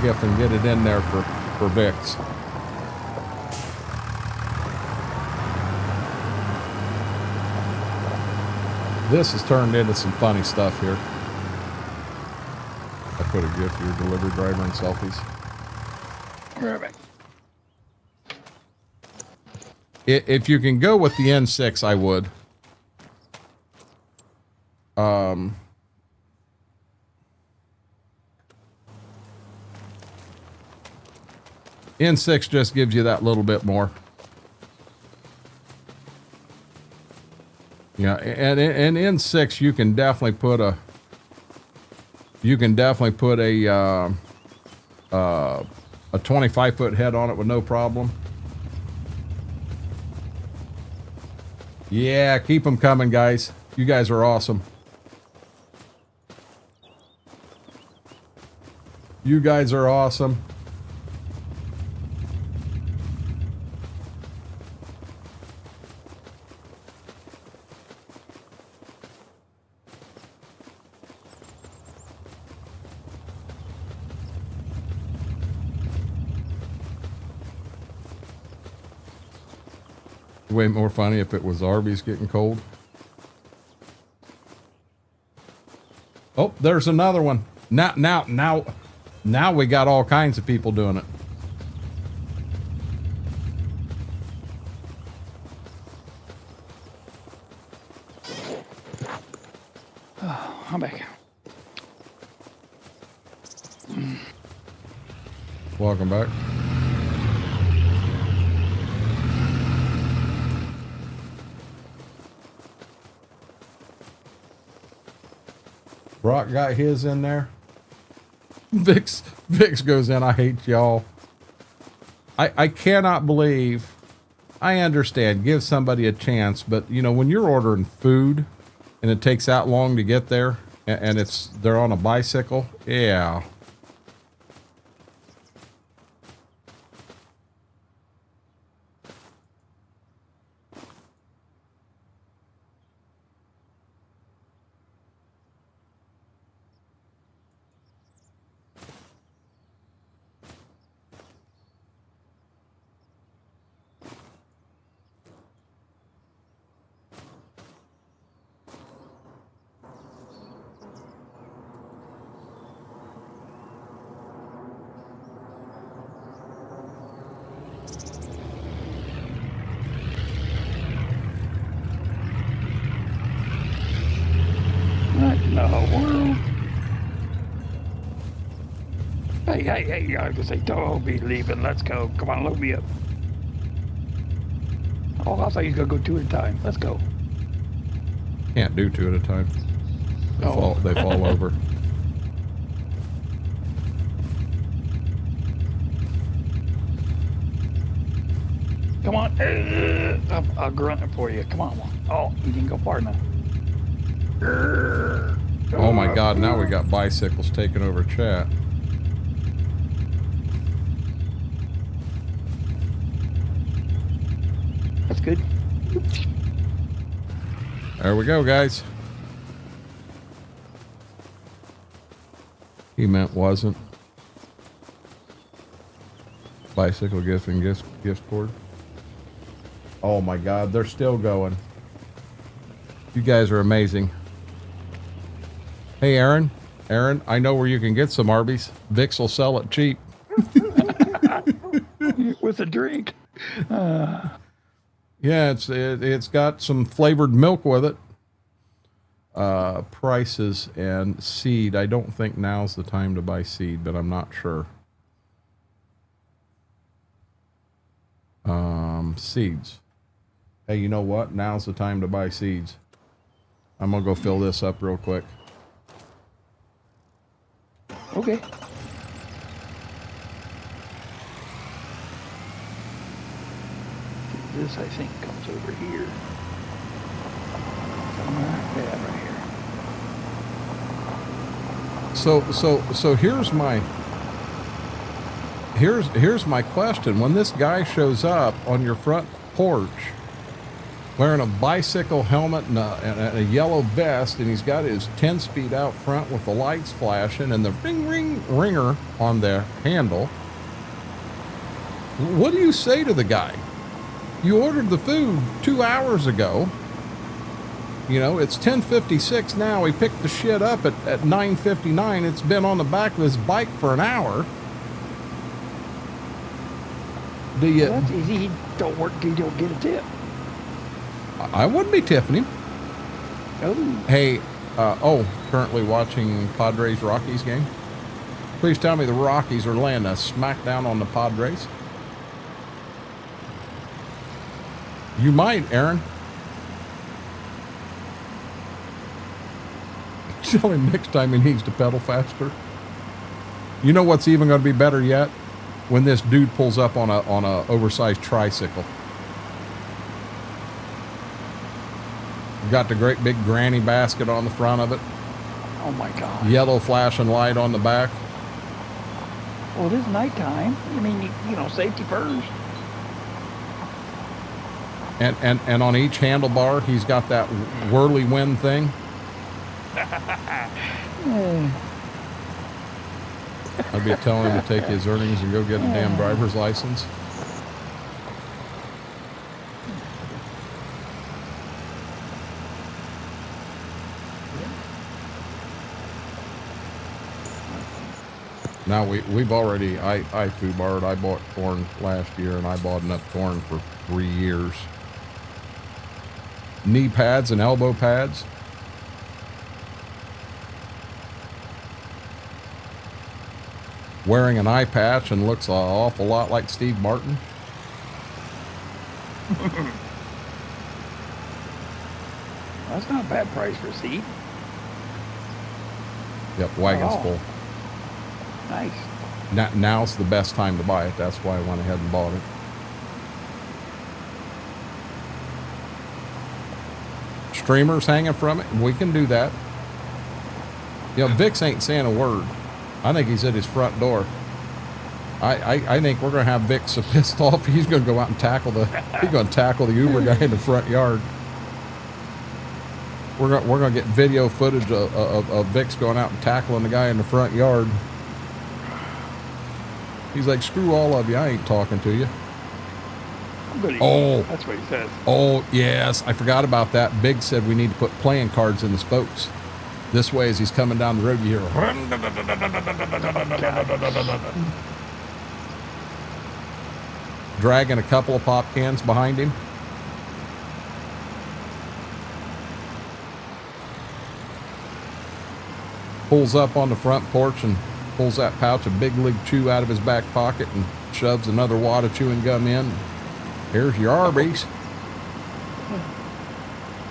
gift and get it in there for Vix. This has turned into some funny stuff here. I put a gift for your delivery driver and selfies. Perfect. If you can go with the N6, I would. N6 just gives you that little bit more. Yeah, and N6 you can definitely put a 25-foot head on it with no problem. Yeah, keep them coming, guys. You guys are awesome. You guys are awesome. Way more funny if it was Arby's getting cold. Oh, there's another one. Now we got all kinds of people doing it. Oh, I'm back. Welcome back. Brock got his in there. Vix goes in. I hate y'all. I cannot believe. I understand. Give somebody a chance, but you know when you're ordering food, and it takes that long to get there, and they're on a bicycle. Yeah. Hey, I was gonna say, don't be leaving. Let's go. Come on, load me up. Oh, I thought you was gonna go 2 at a time. Let's go. Can't do 2 at a time. Oh. They fall over. Come on. I'll grunt it for you. Come on. Oh, you didn't go far enough. Oh my God, now we got bicycles taking over chat. That's good. There we go, guys. He meant wasn't. Bicycle gift and gift cord. Oh my God, they're still going. You guys are amazing. Hey, Aaron. Aaron, I know where you can get some Arby's. Vicks will sell it cheap. With a drink. Yeah, it's got some flavored milk with it. Prices and seed. I don't think now's the time to buy seed, but I'm not sure. Seeds. Hey, you know what? Now's the time to buy seeds. I'm gonna go fill this up real quick. Okay. This, I think, comes over here. Somewhere. Yeah, right here. So here's my question. When this guy shows up on your front porch wearing a bicycle helmet and a yellow vest, and he's got his 10-speed out front with the lights flashing and the ringer on the handle, what do you say to the guy? You ordered the food 2 hours ago. You know, it's 10:56 now. He picked the shit up at 9:59. It's been on the back of his bike for an hour. Do you? Well, that's easy. He don't work. He don't get a tip. I wouldn't be tipping him. Oh. Hey, currently watching Padres Rockies game. Please tell me the Rockies are laying a smackdown on the Padres. You might, Aaron. Tell him next time he needs to pedal faster. You know what's even going to be better yet? When this dude pulls up on a oversized tricycle. Got the great big granny basket on the front of it. Oh my God. Yellow flashing light on the back. Well, it is nighttime. I mean, you know, safety first. And on each handlebar, he's got that whirly wind thing. I'd be telling him to take his earnings and go get a damn driver's license. Now we've already, I foobarred. I bought corn last year, and I bought enough corn for 3 years. Knee pads and elbow pads. Wearing an eye patch and looks an awful lot like Steve Martin. That's not a bad price for seed. Yep, wagon's full. Nice. Now's the best time to buy it. That's why I went ahead and bought it. Streamers hanging from it, we can do that. You know, Vix ain't saying a word. I think he's at his front door. I think we're gonna have Vic so pissed off he's gonna go out and tackle the Uber guy in the front yard. We're gonna get video footage of Vic's going out and tackling the guy in the front yard. He's like, screw all of you, I ain't talking to you. I'm gonna Oh, that's what he says. Oh yes, I forgot about that. Big said we need to put playing cards in the spokes. This way, as he's coming down the road, you hear dragging a couple of pop cans behind him. Pulls up on the front porch and pulls that pouch of Big League Chew out of his back pocket and shoves another wad of chewing gum in. Here's your Arby's.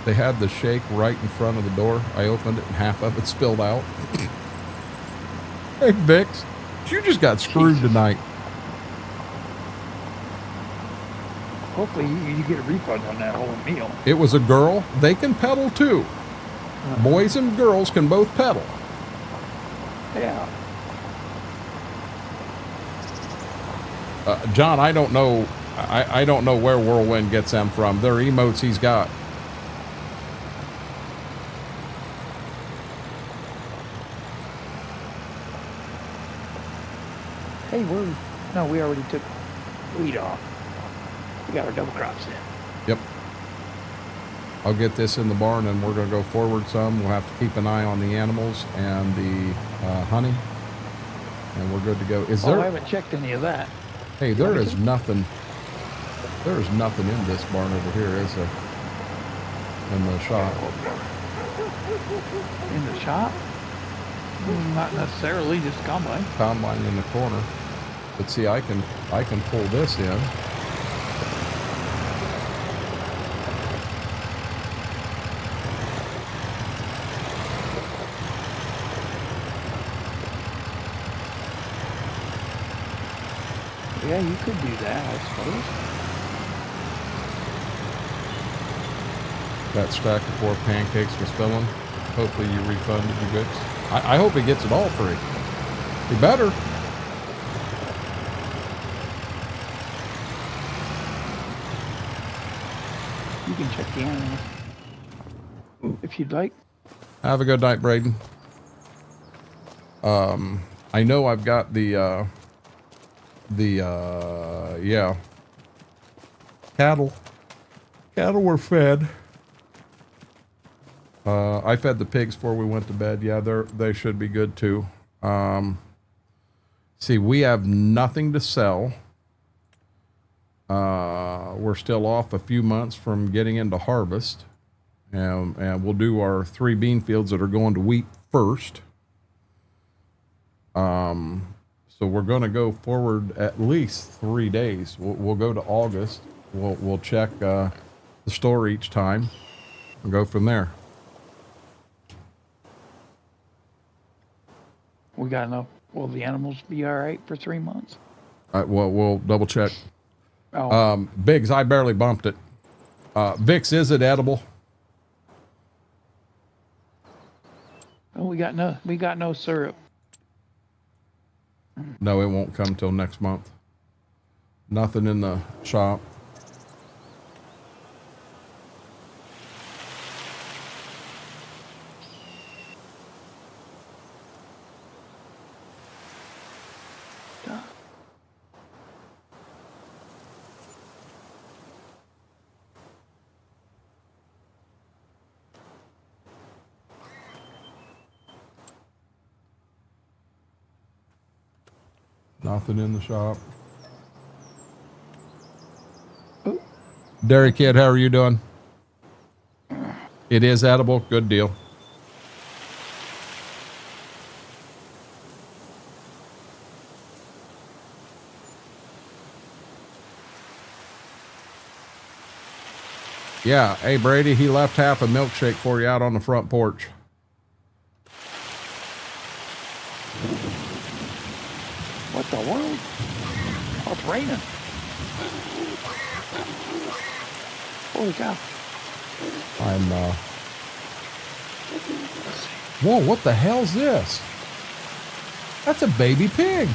They had the shake right in front of the door. I opened it and half of it spilled out. Hey, Vix, you just got screwed tonight. Hopefully you get a refund on that whole meal. It was a girl. They can pedal too. Boys and girls can both pedal. Yeah. John, I don't know. I don't know where Whirlwind gets them from. They're emotes he's got. Hey, we already took wheat off. We got our double crops in. Yep. I'll get this in the barn and we're going to go forward some. We'll have to keep an eye on the animals and the honey. And we're good to go. Is there? I haven't checked any of that. Hey, there is nothing. There is nothing in this barn over here, is there? In the shop. In the shop? Not necessarily, just combine. Combine in the corner. But see, I can pull this in. Yeah, you could do that, I suppose. That stack of 4 pancakes was filling. Hopefully you refunded your goods. I hope he gets it all free. He better. You can check the animal if you'd like. Have a good night, Braden. I know I've got yeah. Cattle were fed. I fed the pigs before we went to bed. Yeah, they should be good too. See, we have nothing to sell. We're still off a few months from getting into harvest. And we'll do our 3 bean fields that are going to wheat first. So we're going to go forward at least 3 days. We'll go to August. We'll check the store each time and go from there. We got enough. Will the animals be all right for 3 months? Well, we'll double check. Oh. Biggs, I barely bumped it. Vix, is it edible? Oh, we got no syrup. No, it won't come till next month. Nothing in the shop. Nothing in the shop. Oh. Dairy Kid, how are you doing? It is edible. Good deal. Yeah. Hey, Brady, he left half a milkshake for you out on the front porch. What the world? Oh, it's raining. Holy cow. Whoa, what the hell's this? That's a baby pig.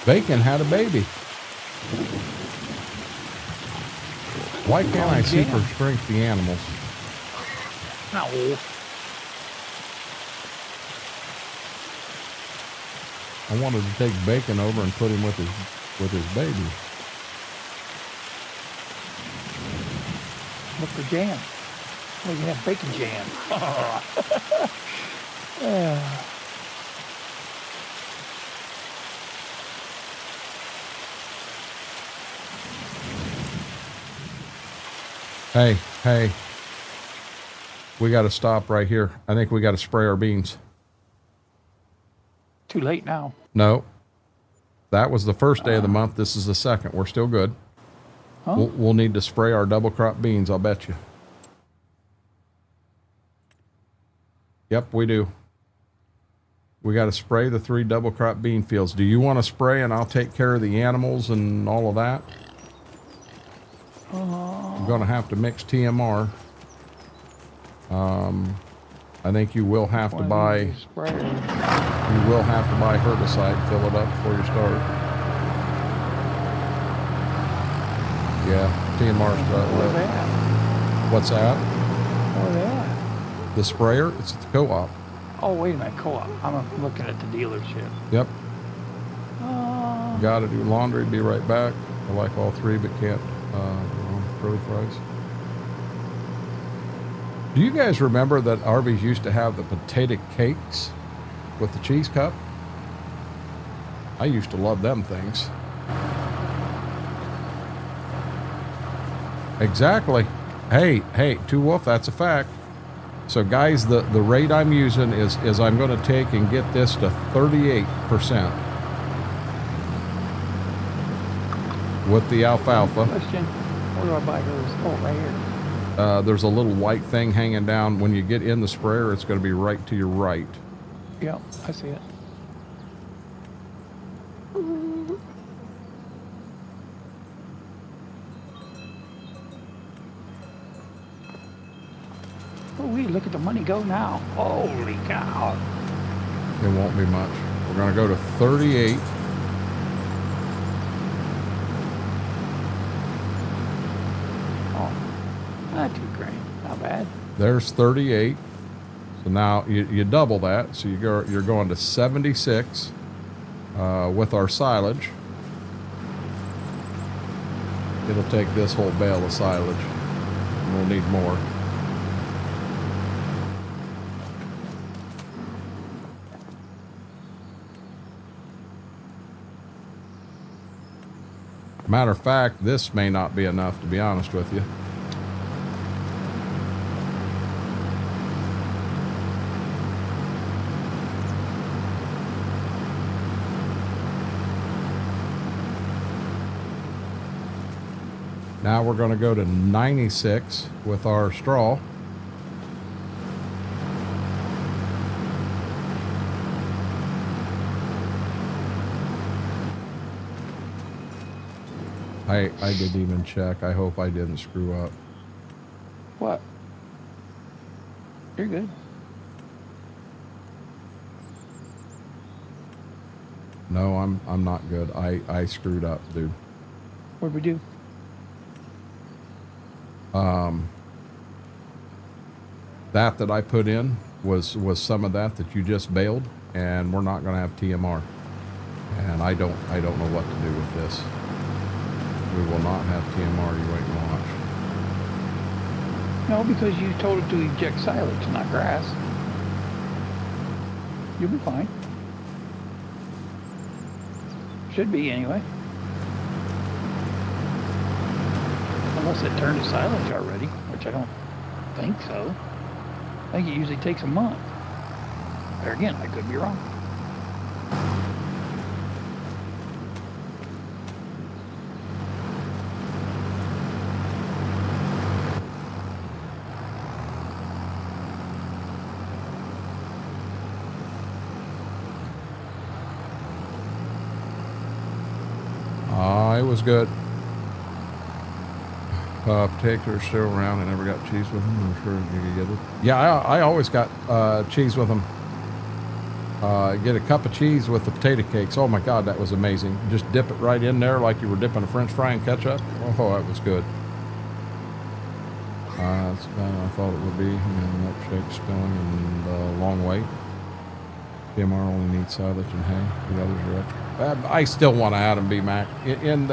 Bacon had a baby. Why can't I super strength the animals? No. I wanted to take Bacon over and put him with his baby. Look for jam. Oh, you have bacon jam. Yeah. Hey. We got to stop right here. I think we got to spray our beans. Too late now. No. That was the first day of the month. This is the second. We're still good. Huh? We'll need to spray our double crop beans, I'll bet you. Yep, we do. We got to spray the 3 double crop bean fields. Do you want to spray and I'll take care of the animals and all of that? I'm going to have to mix TMR. I think you will have to buy... You will have to buy herbicide. Fill it up before you start. Yeah, TMR's got Where's that? What's that? Where's that? The sprayer? It's at the co-op. Oh, wait a minute, co-op. I'm looking at the dealership. Yep. Got to do laundry. Be right back. I like all 3, but can't. Curly fries. Do you guys remember that Arby's used to have the potato cakes with the cheese cup? I used to love them things. Exactly. Hey, 2 Wolf, that's a fact. So guys, the rate I'm using is I'm going to take and get this to 38% with the alfalfa. Question, where do I buy those? Oh, right here. There's a little white thing hanging down. When you get in the sprayer, it's going to be right to your right. Yep, I see it. Oh, look at the money go now. Holy cow. It won't be much. We're going to go to 38. Oh, not $2 grand. Not bad. There's 38. So now you double that. So you're going to 76 with our silage. It'll take this whole bale of silage. We'll need more. Matter of fact, this may not be enough, to be honest with you. Now we're going to go to 96 with our straw. I didn't even check. I hope I didn't screw up. What? You're good. No, I'm not good. I screwed up, dude. What'd we do? That I put in was some of that you just baled, and we're not going to have TMR. And I don't know what to do with this. We will not have TMR. You wait and watch. No, because you told it to eject silage, not grass. You'll be fine. Should be anyway. Unless it turned to silage already, which I don't think so. I think it usually takes a month. There again, I could be wrong. It was good. Potatoes are still around. I never got cheese with them. I'm sure you could get it. Yeah, I always got cheese with them. Get a cup of cheese with the potato cakes. Oh my God, that was amazing. Just dip it right in there like you were dipping a French fry in ketchup. Oh, that was good. I thought it would be. Milkshake spilling and long wait. TMR only needs silage and hay. The others are extra. I still want to add them, B-Mac. In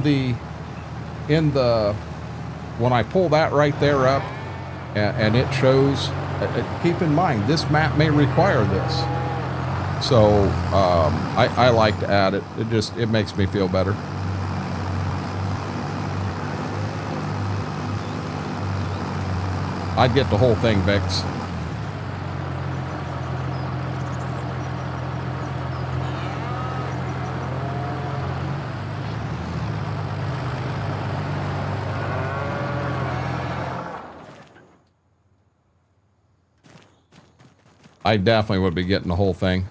the when I pull that right there up and it shows, keep in mind, this map may require this. So I like to add it. It makes me feel better. I'd get the whole thing, Vix. I definitely would be getting the whole thing.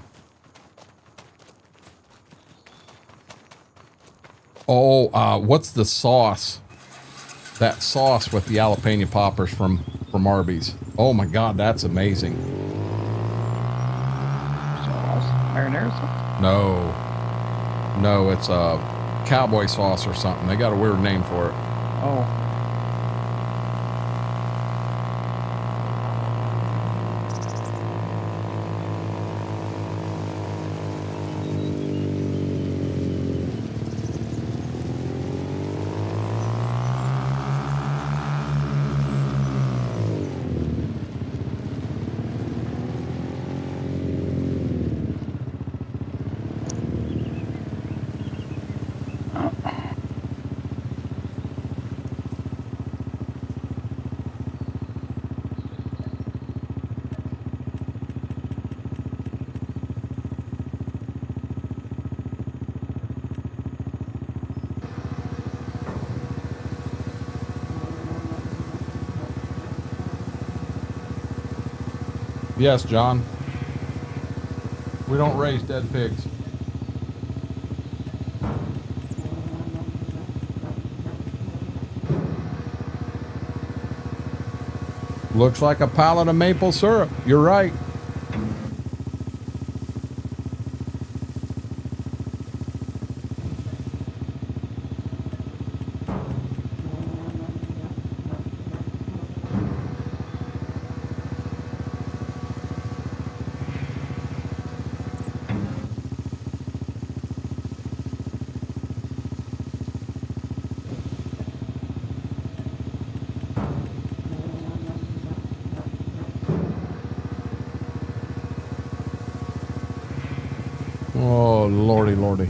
Oh, what's the sauce? That sauce with the jalapeno poppers from Arby's. Oh my God, that's amazing. Sauce? Marinara sauce? No, it's a cowboy sauce or something. They got a weird name for it. Oh. Yes, John. We don't raise dead pigs. Looks like a pallet of maple syrup. You're right. Oh, lordy, lordy.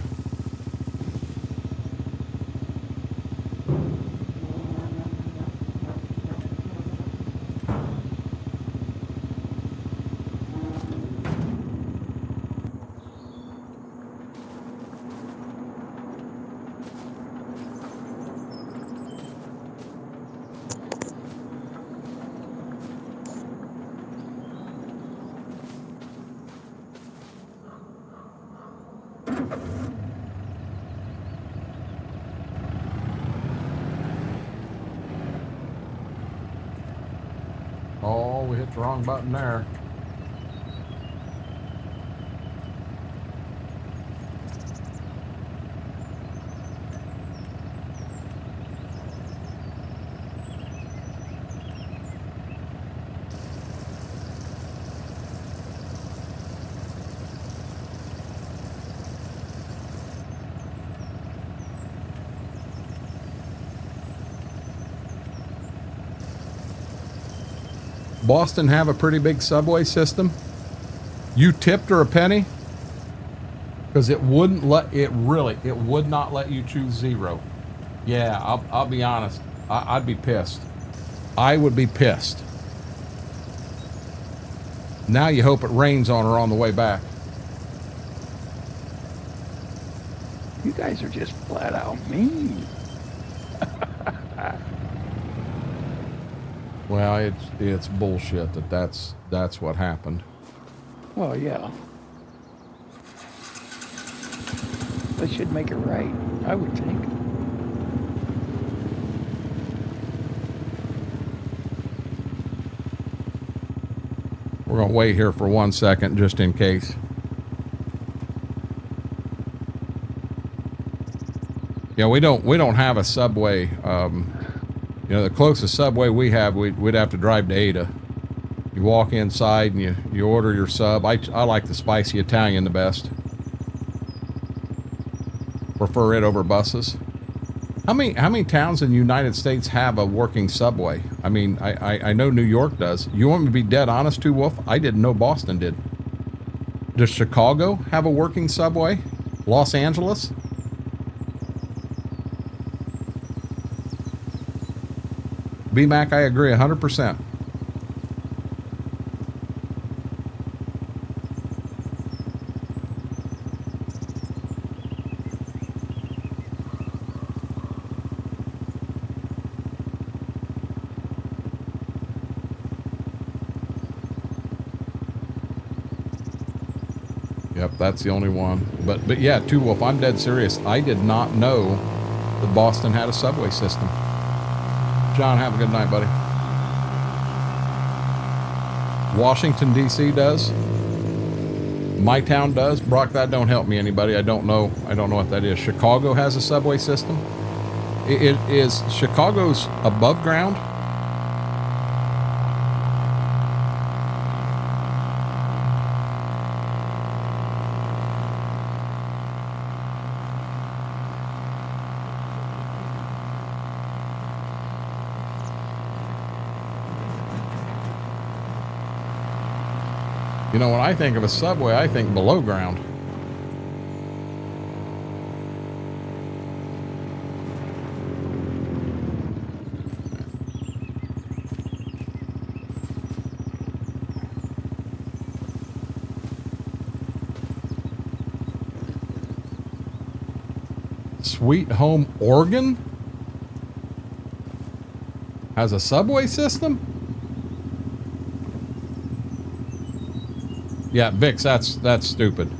Oh, we hit the wrong button there. Boston have a pretty big subway system? You tipped her a penny? Because it wouldn't let, it would not let you choose zero. Yeah, I'll be honest. I'd be pissed. I would be pissed. Now you hope it rains on her on the way back. You guys are just flat out mean. Well, it's bullshit that's what happened. Well, yeah. They should make it right, I would think. We're gonna wait here for 1 second just in case. Yeah, we don't have a subway. You know, the closest subway we have, we'd have to drive to Ada. You walk inside and you order your sub. I like the spicy Italian the best. Prefer it over buses. How many towns in the United States have a working subway? I mean, I know New York does. You want me to be dead honest too, Wolf? I didn't know Boston did. Does Chicago have a working subway? Los Angeles? BMAC, I agree 100%. Yep, that's the only one. But yeah, Two Wolf, I'm dead serious. I did not know that Boston had a subway system. John, have a good night, buddy. Washington, D.C. does. My town does. Brock, that don't help me, anybody. I don't know what that is. Chicago has a subway system. It is Chicago's above ground. You know, when I think of a subway, I think below ground. Sweet Home, Oregon has a subway system? Yeah, Vix, that's stupid.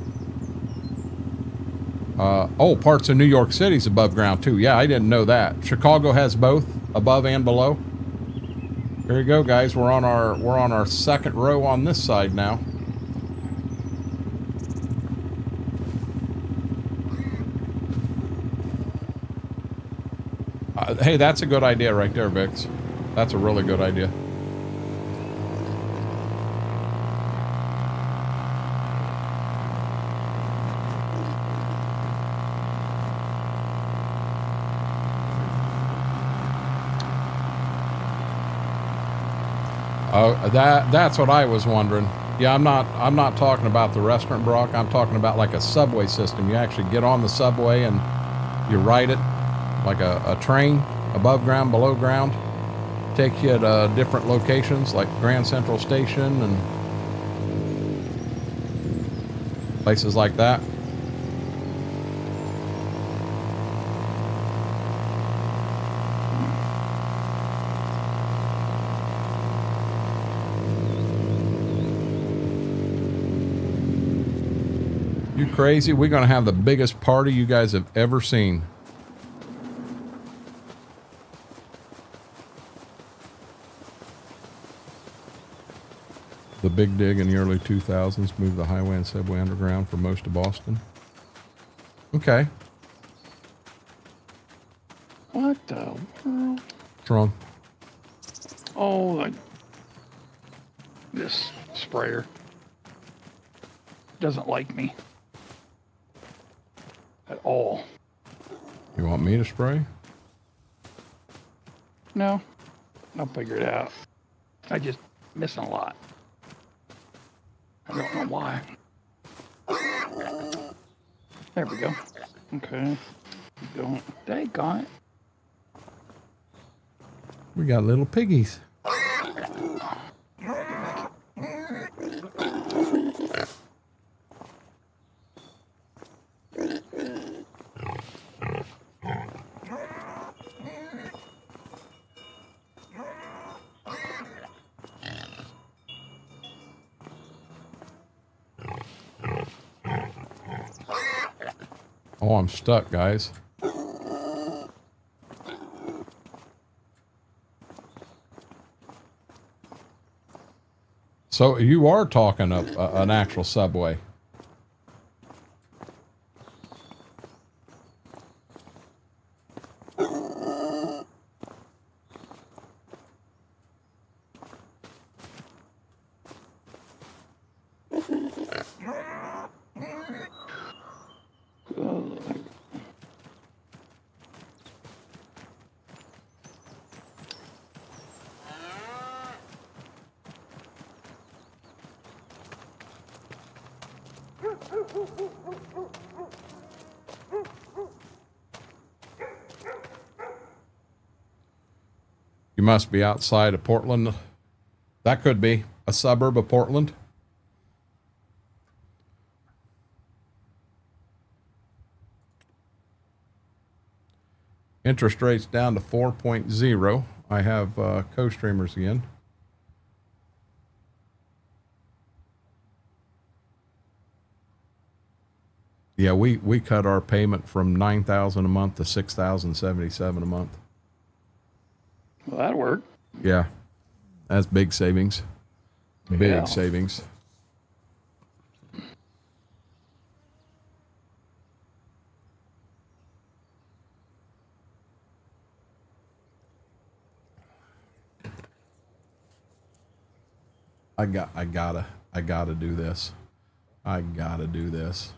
Oh, parts of New York City's above ground too. Yeah, I didn't know that. Chicago has both, above and below. Here you go, guys. We're on our second row on this side now. Hey, that's a good idea right there, Vix. That's a really good idea. Oh, that's what I was wondering. Yeah, I'm not talking about the restaurant, Brock. I'm talking about like a subway system. You actually get on the subway and you ride it like a train, above ground, below ground. Take you to different locations like Grand Central Station and places like that. You crazy? We're going to have the biggest party you guys have ever seen. The big dig in the early 2000s moved the highway and subway underground for most of Boston. Okay. What the world? What's wrong? Oh, this sprayer doesn't like me at all. You want me to spray? No, I'll figure it out. I just missing a lot. I don't know why. There we go. Okay. Keep going. Daggone it. We got little piggies. Oh, I'm stuck, guys. So you are talking up an actual subway. You must be outside of Portland. That could be a suburb of Portland. Interest rates down to 4.0. I have co-streamers again. Yeah, we cut our payment from $9,000 a month to $6,077 a month. Well, that'd work. Yeah, that's big savings. Big Yeah. savings. I gotta do this. I gotta do this.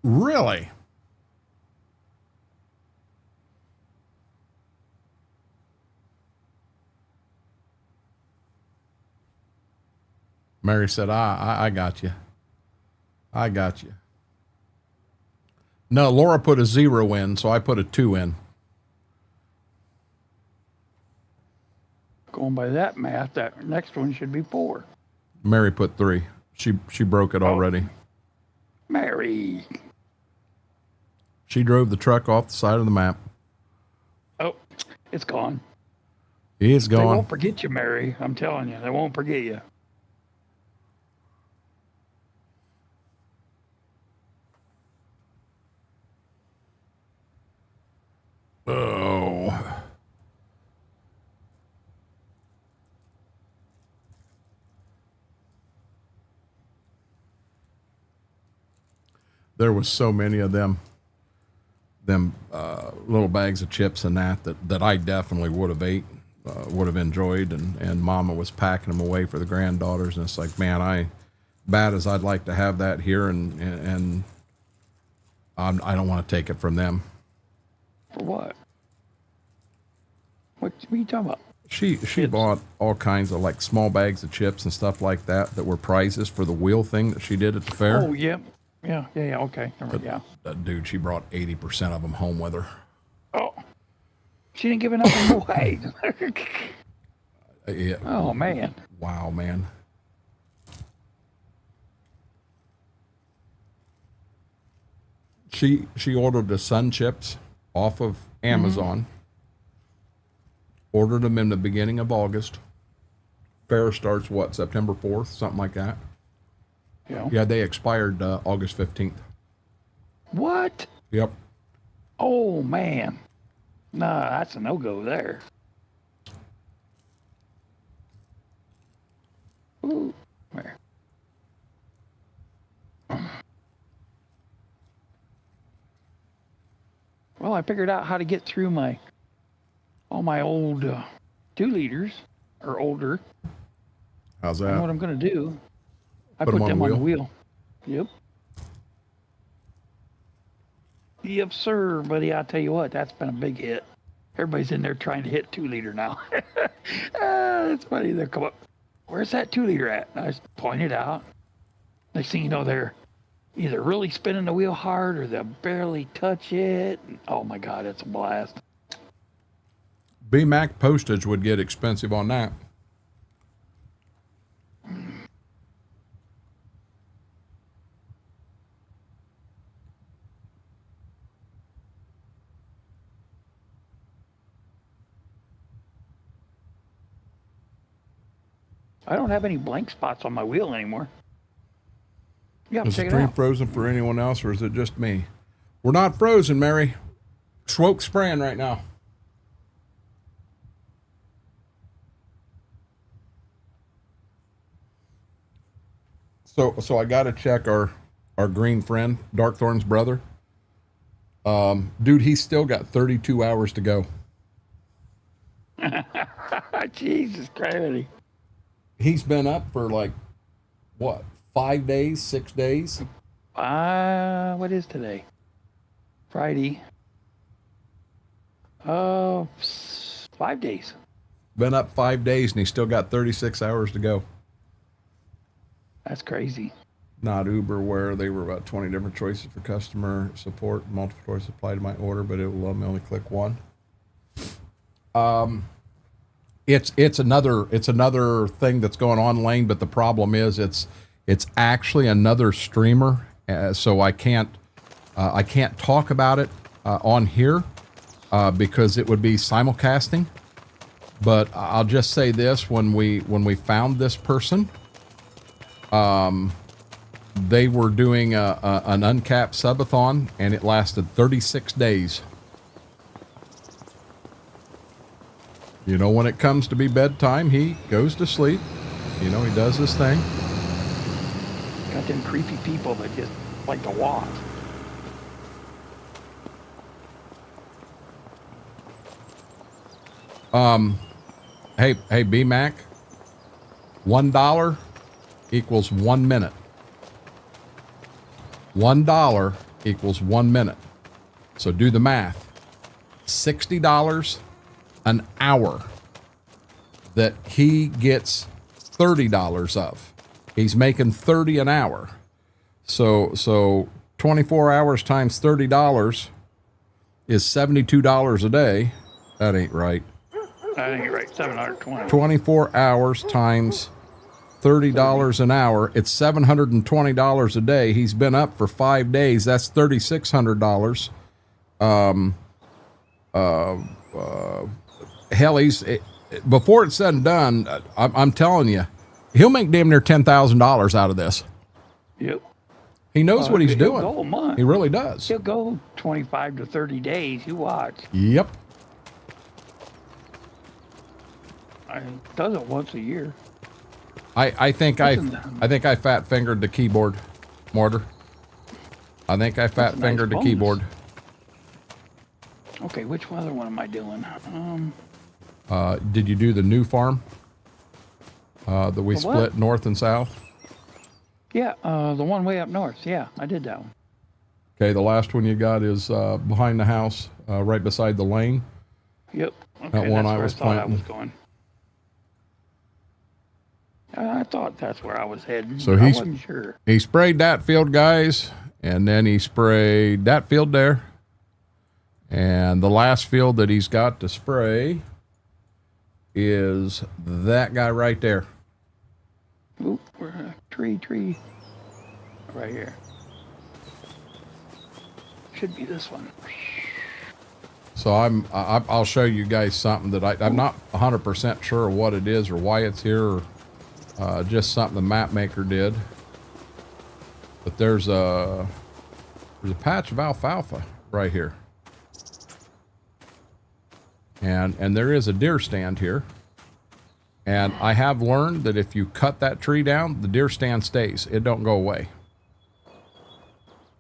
Really? Mary said, I got you. I got you. No, Laura put a 0 in, so I put a 2 in. Going by that math, that next one should be 4. Mary put 3. She broke it already. Mary. She drove the truck off the side of the map. Oh, it's gone. It's They gone. won't forget you, Mary. I'm telling you, they won't forget you. Oh. There was so many of them little bags of chips and that I definitely would have ate, would have enjoyed, and Mama was packing them away for the granddaughters, and it's like, man, bad as I'd like to have that here, and I don't want to take it from them. For what? What are you talking about? She bought all kinds of like small bags of chips and stuff like that were prizes for the wheel thing that she did at the fair. Oh, yeah. Yeah, okay. Yeah. Dude, she brought 80% of them home with her. Oh, she didn't give enough away. Yeah. Oh, man. Wow, man. She ordered the sun chips off of Amazon. Ordered them in the beginning of August. Fair starts what, September 4th, something like that. Yeah, they expired August 15th. What? Yep. Oh, man. Nah, that's a no-go there. Ooh. Where? Well, I figured out how to get through all my old 2-liters or older. How's I know what that? I'm going to do. I Put put 'em them on on the the wheel. Yep. Yep, sir, buddy. I'll tell you what, that's been a big hit. Everybody's in there trying to hit 2-liter now. That's funny. They're come up. Where's that 2-liter at? And I just point it out. Next thing you know, they're either really spinning the wheel hard or they'll barely touch it. Oh my God, it's a blast. BMAC postage would get expensive on that. I don't have any blank spots on my wheel anymore. Yeah, Is check the it stream out. frozen for anyone else, or is it just me? We're not frozen, Mary. Swoke spraying right now. So I got to check our green friend, Darkthorn's brother. Dude, he's still got 32 hours to go. Jesus Christ. He's been up for like, what, 5 days, 6 days? What is today? Friday. 5 days. Been up 5 days and he's still got 36 hours to go. That's crazy. Not Uber, where they were about 20 different choices for customer support, multiple choices apply to my order, but it will let me only click one. It's another thing that's going on, Lane, but the problem is it's actually another streamer, so I can't talk about it on here because it would be simulcasting. But I'll just say this: when we found this person, They were doing an uncapped subathon, and it lasted 36 days. You know, when it comes to be bedtime, he goes to sleep. You know, he does his thing. Got them creepy people that just like to walk. Hey, B-Mac, $1 equals 1 minute. $1 equals 1 minute. So do the math. $60 an hour that he gets $30 of. He's making 30 an hour. So 24 hours times $30 is $72 a day. That ain't right. I think you're right, 720. 24 hours times $30 an hour. It's $720 a day. He's been up for 5 days. That's $3,600. Hell, before it's said and done, I'm telling you, he'll make damn near $10,000 out of this. Yep. He knows what he's He'll doing. go a month. He really does. He'll go 25 to 30 days. You watch. Yep. I does it once a year. I think I fat fingered the keyboard, Mortar. I think I fat fingered the keyboard. Okay, which other one am I doing? Did you do the new farm that we split north and south? Yeah, the one way up north. Yeah, I did that one. Okay, the last one you got is behind the house, right beside the lane. Yep. Okay, That one that's I where was I thought I planting. was going. I thought that's where I was heading. So I wasn't sure. He sprayed that field, guys, and then he sprayed that field there. And the last field that he's got to spray is that guy right there. Oop, we're a tree. Right here. Should be this one. So I'll show you guys something that I'm not 100% sure what it is or why it's here, or just something the map maker did. But there's a patch of alfalfa right here. And there is a deer stand here. And I have learned that if you cut that tree down, the deer stand stays. It don't go away.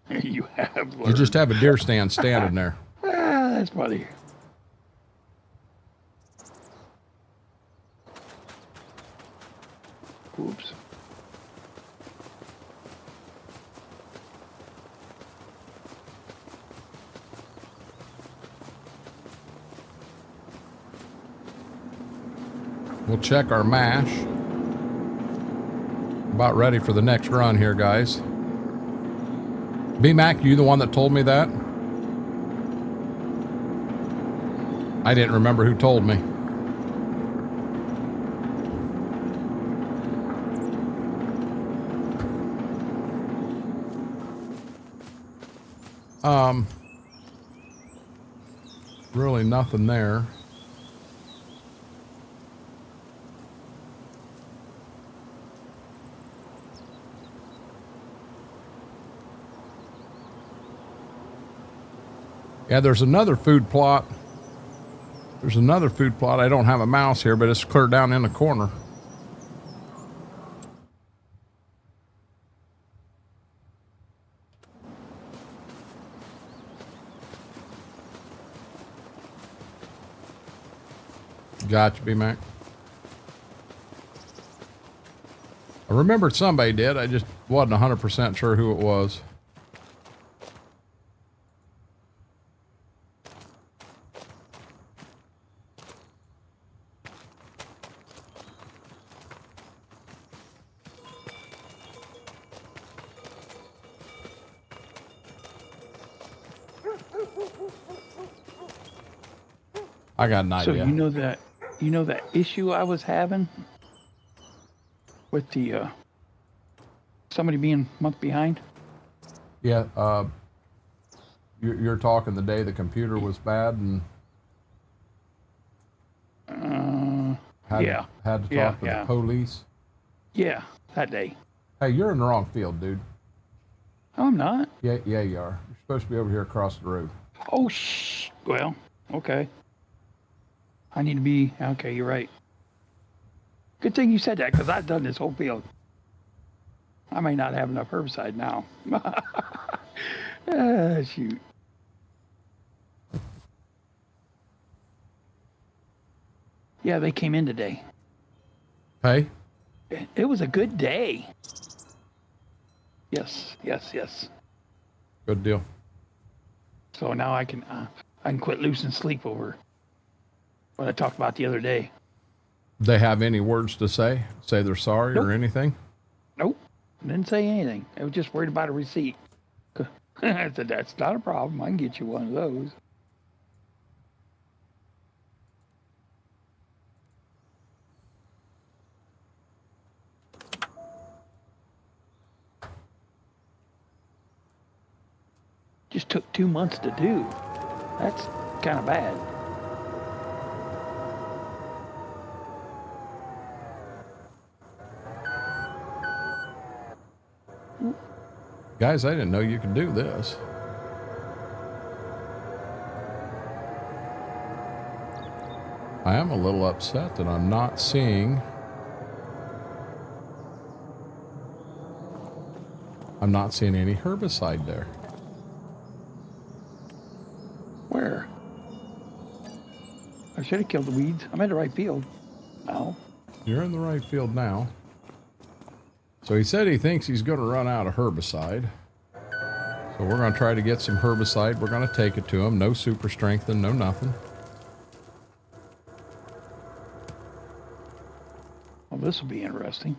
You have learned. You just have a deer stand standing there. That's funny. Oops. We'll check our mash. About ready for the next run here, guys. B-Mac, you the one that told me that? I didn't remember who told me. Really nothing there. Yeah, there's another food plot. There's another food plot. I don't have a mouse here, but it's clear down in the corner. Gotcha, B-Mac. I remembered somebody did. I just wasn't 100% sure who it was. I got an idea. So you know that issue I was having with the somebody being a month behind? Yeah, you're talking the day the computer was bad and had to talk to the police. Yeah, that day. Hey, you're in the wrong field, dude. Oh, I'm not. Yeah, you are. You're supposed to be over here across the road. Oh, well, okay. I need to be, okay, you're right. Good thing you said that, because I've done this whole field. I may not have enough herbicide now. Shoot. Yeah, they came in today. Hey? It was a good day. Yes. Good deal. So now I can quit losing sleep over what I talked about the other day. They have any words to say? Say they're sorry or anything? Nope. Didn't say anything. I was just worried about a receipt. I said, that's not a problem. I can get you one of those. Just took 2 months to do. That's kind of bad. Guys, I didn't know you could do this. I am a little upset that I'm not seeing... I'm not seeing any herbicide there. Where? I should have killed the weeds. I'm in the right field. No. You're in the right field now. So he said he thinks he's going to run out of herbicide. So we're going to try to get some herbicide. We're going to take it to him. No super strength and no nothing. Well, this will be interesting.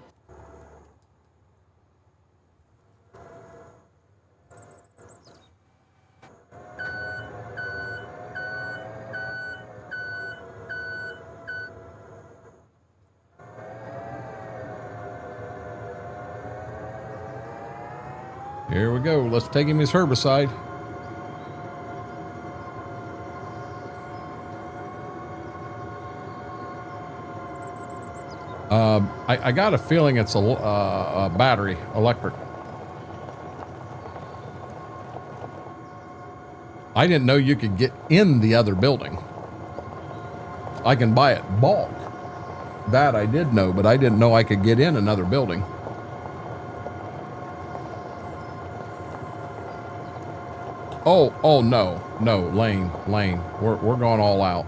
Here we go. Let's take him his herbicide. I got a feeling it's a battery, electric. I didn't know you could get in the other building. I can buy it bulk. That I did know, but I didn't know I could get in another building. Oh no, Lane, we're going all out.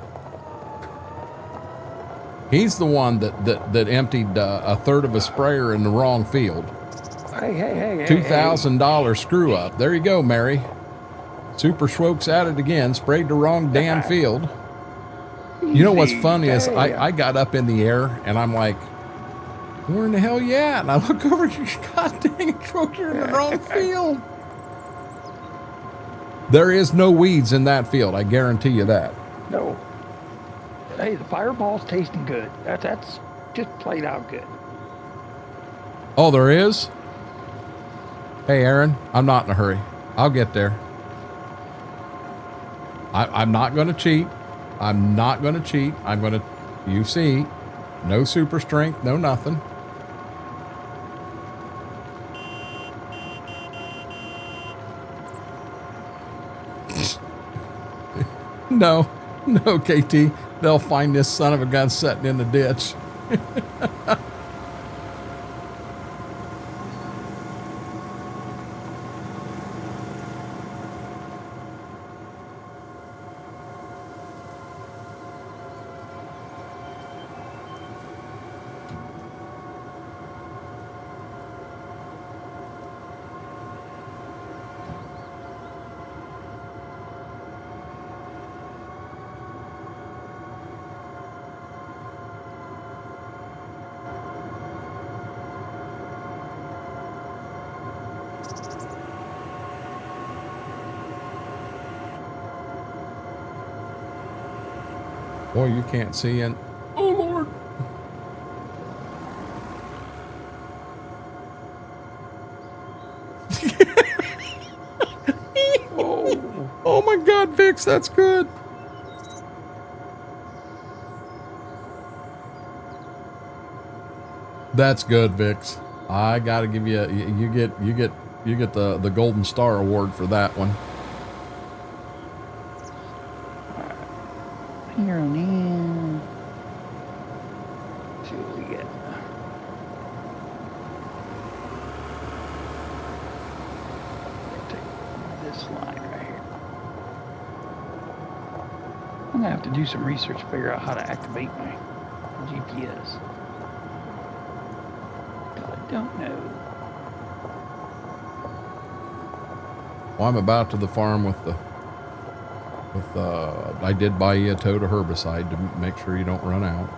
He's the one that emptied a third of a sprayer in the wrong field. Hey. $2,000 screw up. There you go, Mary. Super Schwokes at it again. Sprayed the wrong damn field. You know what's funny is I got up in the air and I'm like, where in the hell you at? And I look over and God dang it, Schwoke, you're in the wrong field. There is no weeds in that field. I guarantee you that. No. Hey, the fireball's tasting good. That's just played out good. Oh, there is? Hey, Aaron, I'm not in a hurry. I'll get there. I'm not going to cheat. I'm not going to cheat. I'm going to, you see, no super strength, no nothing. No, KT. They'll find this son of a gun sitting in the ditch. Boy, you can't see in. Oh, Lord. Oh, my God, Vix, that's good. That's good, Vix. I got to give you, you get the Golden Star Award for that one. Here on in. See what we get. Take this line right here. I'm gonna have to do some research to figure out how to activate my GPS. I don't know. Well, I'm about to the farm with I did buy you a tote of herbicide to make sure you don't run out.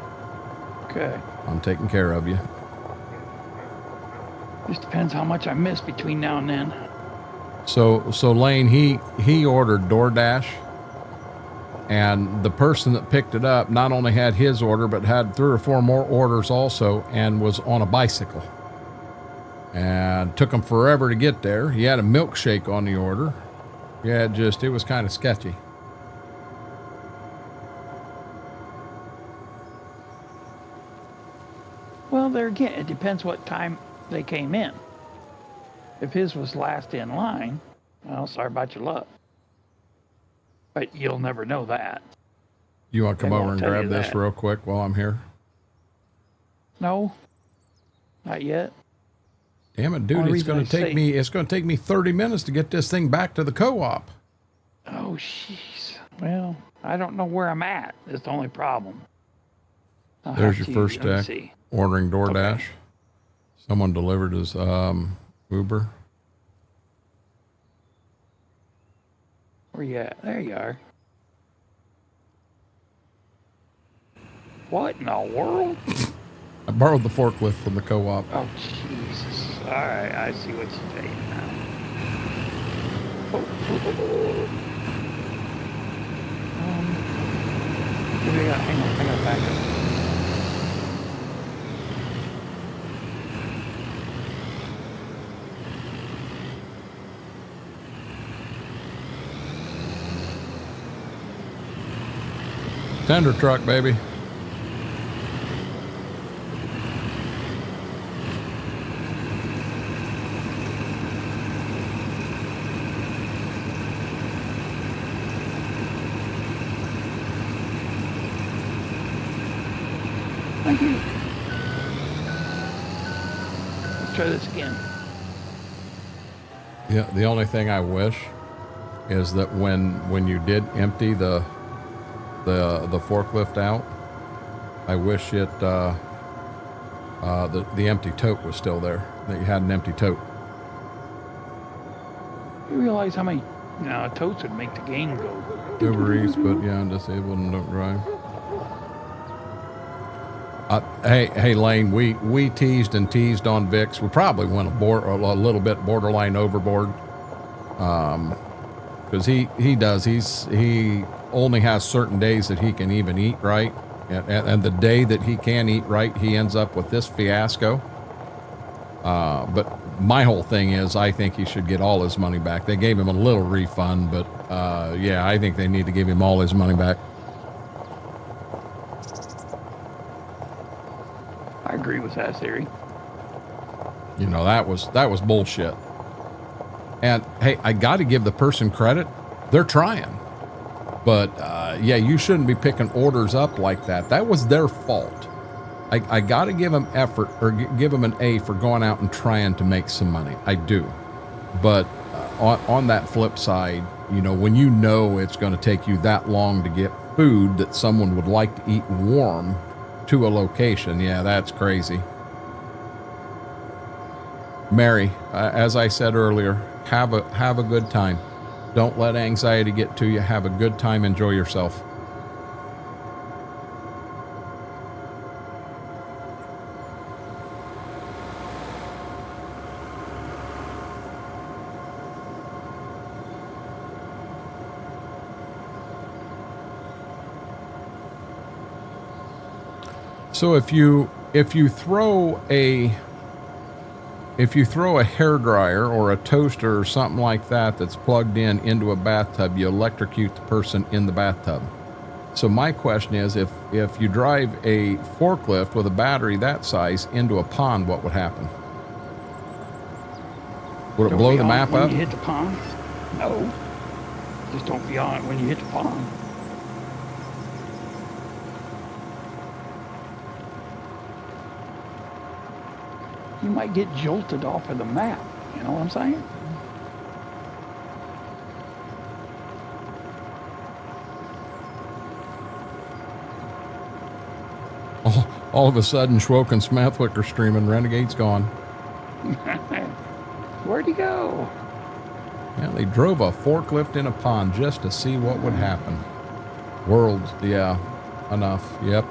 Okay. I'm taking care of you. Just depends how much I miss between now and then. So Lane, he ordered DoorDash, and the person that picked it up not only had his order, but had 3 or 4 more orders also, and was on a bicycle. And took him forever to get there. He had a milkshake on the order. Yeah, it was kind of sketchy. Well, there again, it depends what time they came in. If his was last in line, well, sorry about your luck. But you'll never know that. You want to come over and grab this that. real quick while I'm here? No, not yet. Damn it, dude! It's going to take me 30 minutes to get this thing back to the co-op. Oh, jeez. Well, I don't know where I'm at. Is the only problem. There's your first stack. Ordering DoorDash. Okay. Someone delivered his Uber. Where you at? There you are. What in the world? I borrowed the forklift from the co-op. Oh, Jesus. All right, I see what you're saying now. Hang on, I gotta back up. Tender truck, baby. Thank you. Let's try this again. Yeah, the only thing I wish is that when you did empty the forklift out, I wish the empty tote was still there. That you had an empty tote. You realize how many totes would make the game go? Uber Eats, but yeah, disabled and don't drive. Hey, Lane, we teased and teased on Vix. We probably went a little bit borderline overboard. Because he only has certain days that he can even eat right. And the day that he can eat right, he ends up with this fiasco. But my whole thing is, I think he should get all his money back. They gave him a little refund, but yeah, I think they need to give him all his money back. I agree with that theory. You know, that was bullshit. And hey, I got to give the person credit. They're trying. But yeah, you shouldn't be picking orders up like that. That was their fault. I got to give them effort, or give them an A for going out and trying to make some money. I do. But on that flip side, you know, when you know it's going to take you that long to get food that someone would like to eat warm to a location, yeah, that's crazy. Mary, as I said earlier, have a good time. Don't let anxiety get to you. Have a good time. Enjoy yourself. So if you throw a hairdryer or a toaster or something like that that's plugged into a bathtub, you electrocute the person in the bathtub. So my question is, if you drive a forklift with a battery that size into a pond, what would happen? Would it Don't blow be the on map it when up? you hit the pond. No. Just don't be on it when you hit the pond. You might get jolted off of the map. You know what I'm saying? All of a sudden, Schwoke and Smethwick are streaming. Renegade's gone. Where'd he go? Yeah, they drove a forklift in a pond just to see what would happen. Worlds, yeah, enough. Yep.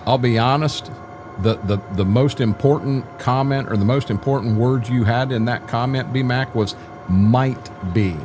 I'll be honest. The most important comment or the most important words you had in that comment, B-Mac, was might be.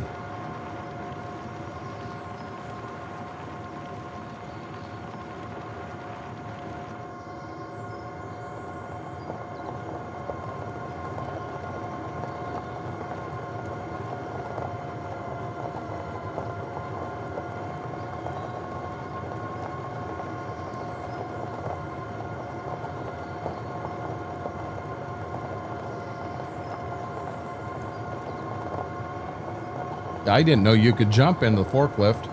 I didn't know you could jump in the forklift.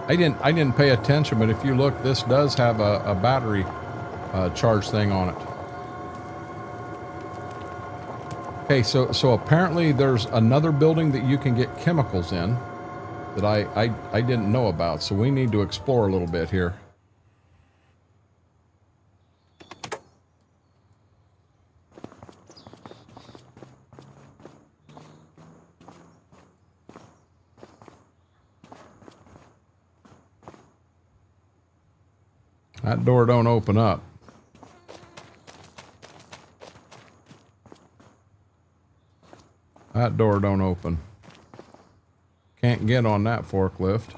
I didn't pay attention, but if you look, this does have a battery charge thing on it. Okay, so apparently there's another building that you can get chemicals in that I didn't know about, so we need to explore a little bit here. That door don't open up. That door don't open. Can't get on that forklift.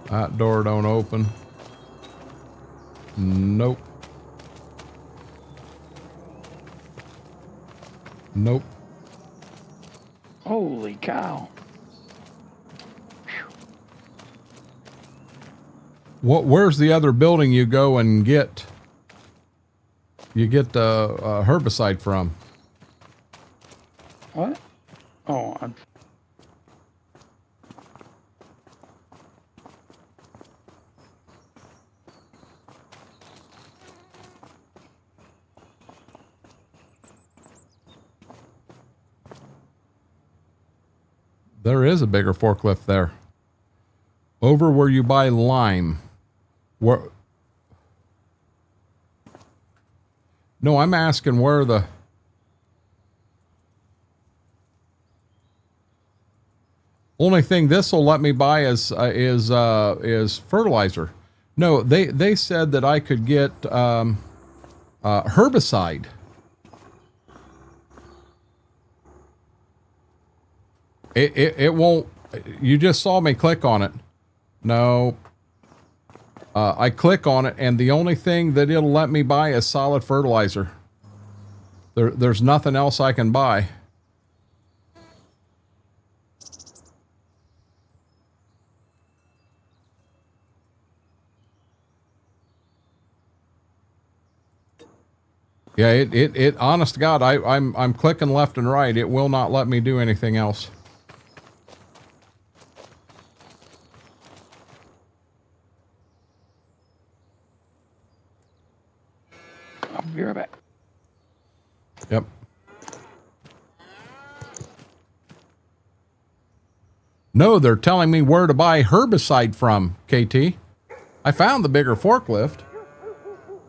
That door don't open. Nope. Nope. Holy cow. Where's the other building you go and get? You get the herbicide from? What? Oh, There is a bigger forklift there. Over where you buy lime. Where? No, I'm asking where the... Only thing this will let me buy is fertilizer. No, they said that I could get herbicide. It won't. You just saw me click on it. No. I click on it, and the only thing that it'll let me buy is solid fertilizer. There's nothing else I can buy. Yeah, it honest to God, I'm clicking left and right. It will not let me do anything else. I'll be right back. Yep. No, they're telling me where to buy herbicide from, KT. I found the bigger forklift.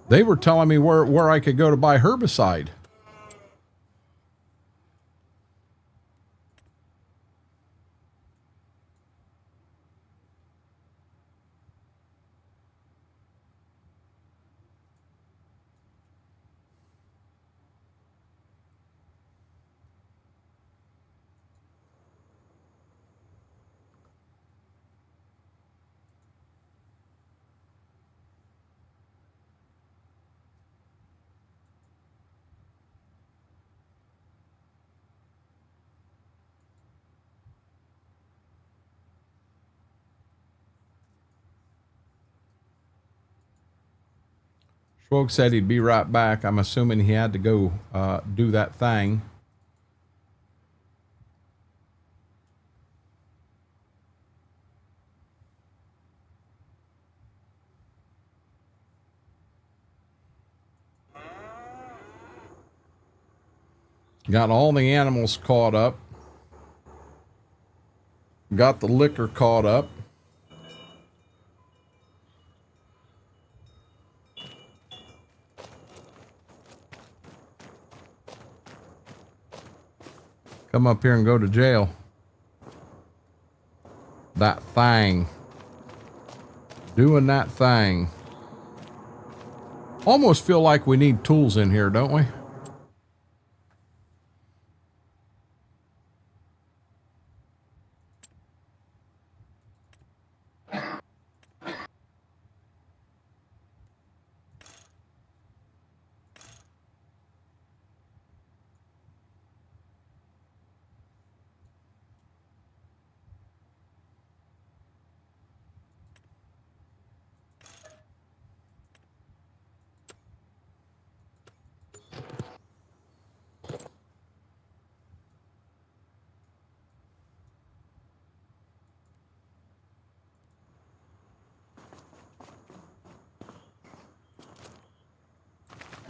They were telling me where I could go to buy herbicide. Schwog said he'd be right back. I'm assuming he had to go do that thing. Got all the animals caught up. Got the liquor caught up. Come up here and go to jail. That thing. Doing that thing. Almost feel like we need tools in here, don't we?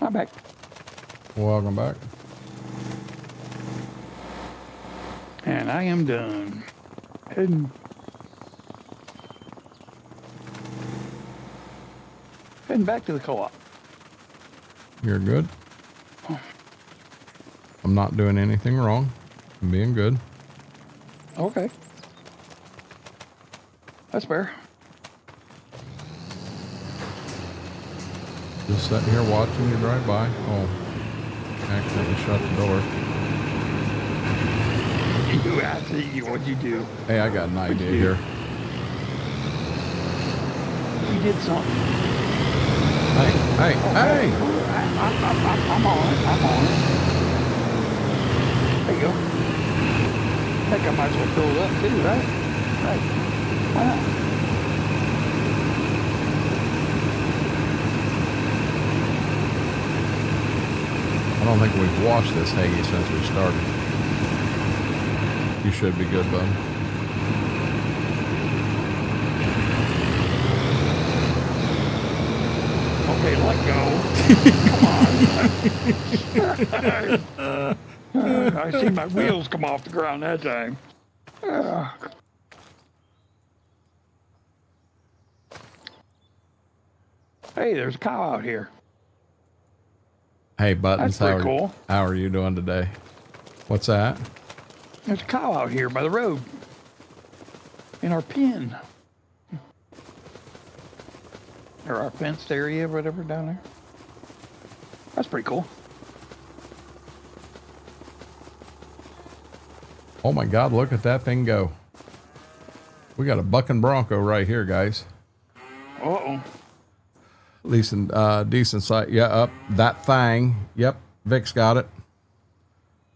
I'm back. Welcome back. And I am done. Heading back to the co-op. You're good. I'm not doing anything wrong. I'm being good. Okay. That's fair. Just sitting here watching you drive by. Oh, accidentally shut the door. I see what'd you do? Hey, I got an idea here. You did something. Hey. I'm on it. There you go. I think I might as well fill it up too, right? Right. Why not? I don't think we've washed this Hagee since we started. You should be good, bud. Okay, let go. Come on. I see my wheels come off the ground that time. Hey, there's a cow out here. Hey, Buttons, That's pretty cool. How are you doing today? What's that? There's a cow out here by the road. In our pen. Or our fenced area, or whatever, down there. That's pretty cool. Oh my God, look at that thing go. We got a bucking bronco right here, guys. Uh-oh. Decent sight. Yeah, up that thing. Yep, Vic's got it.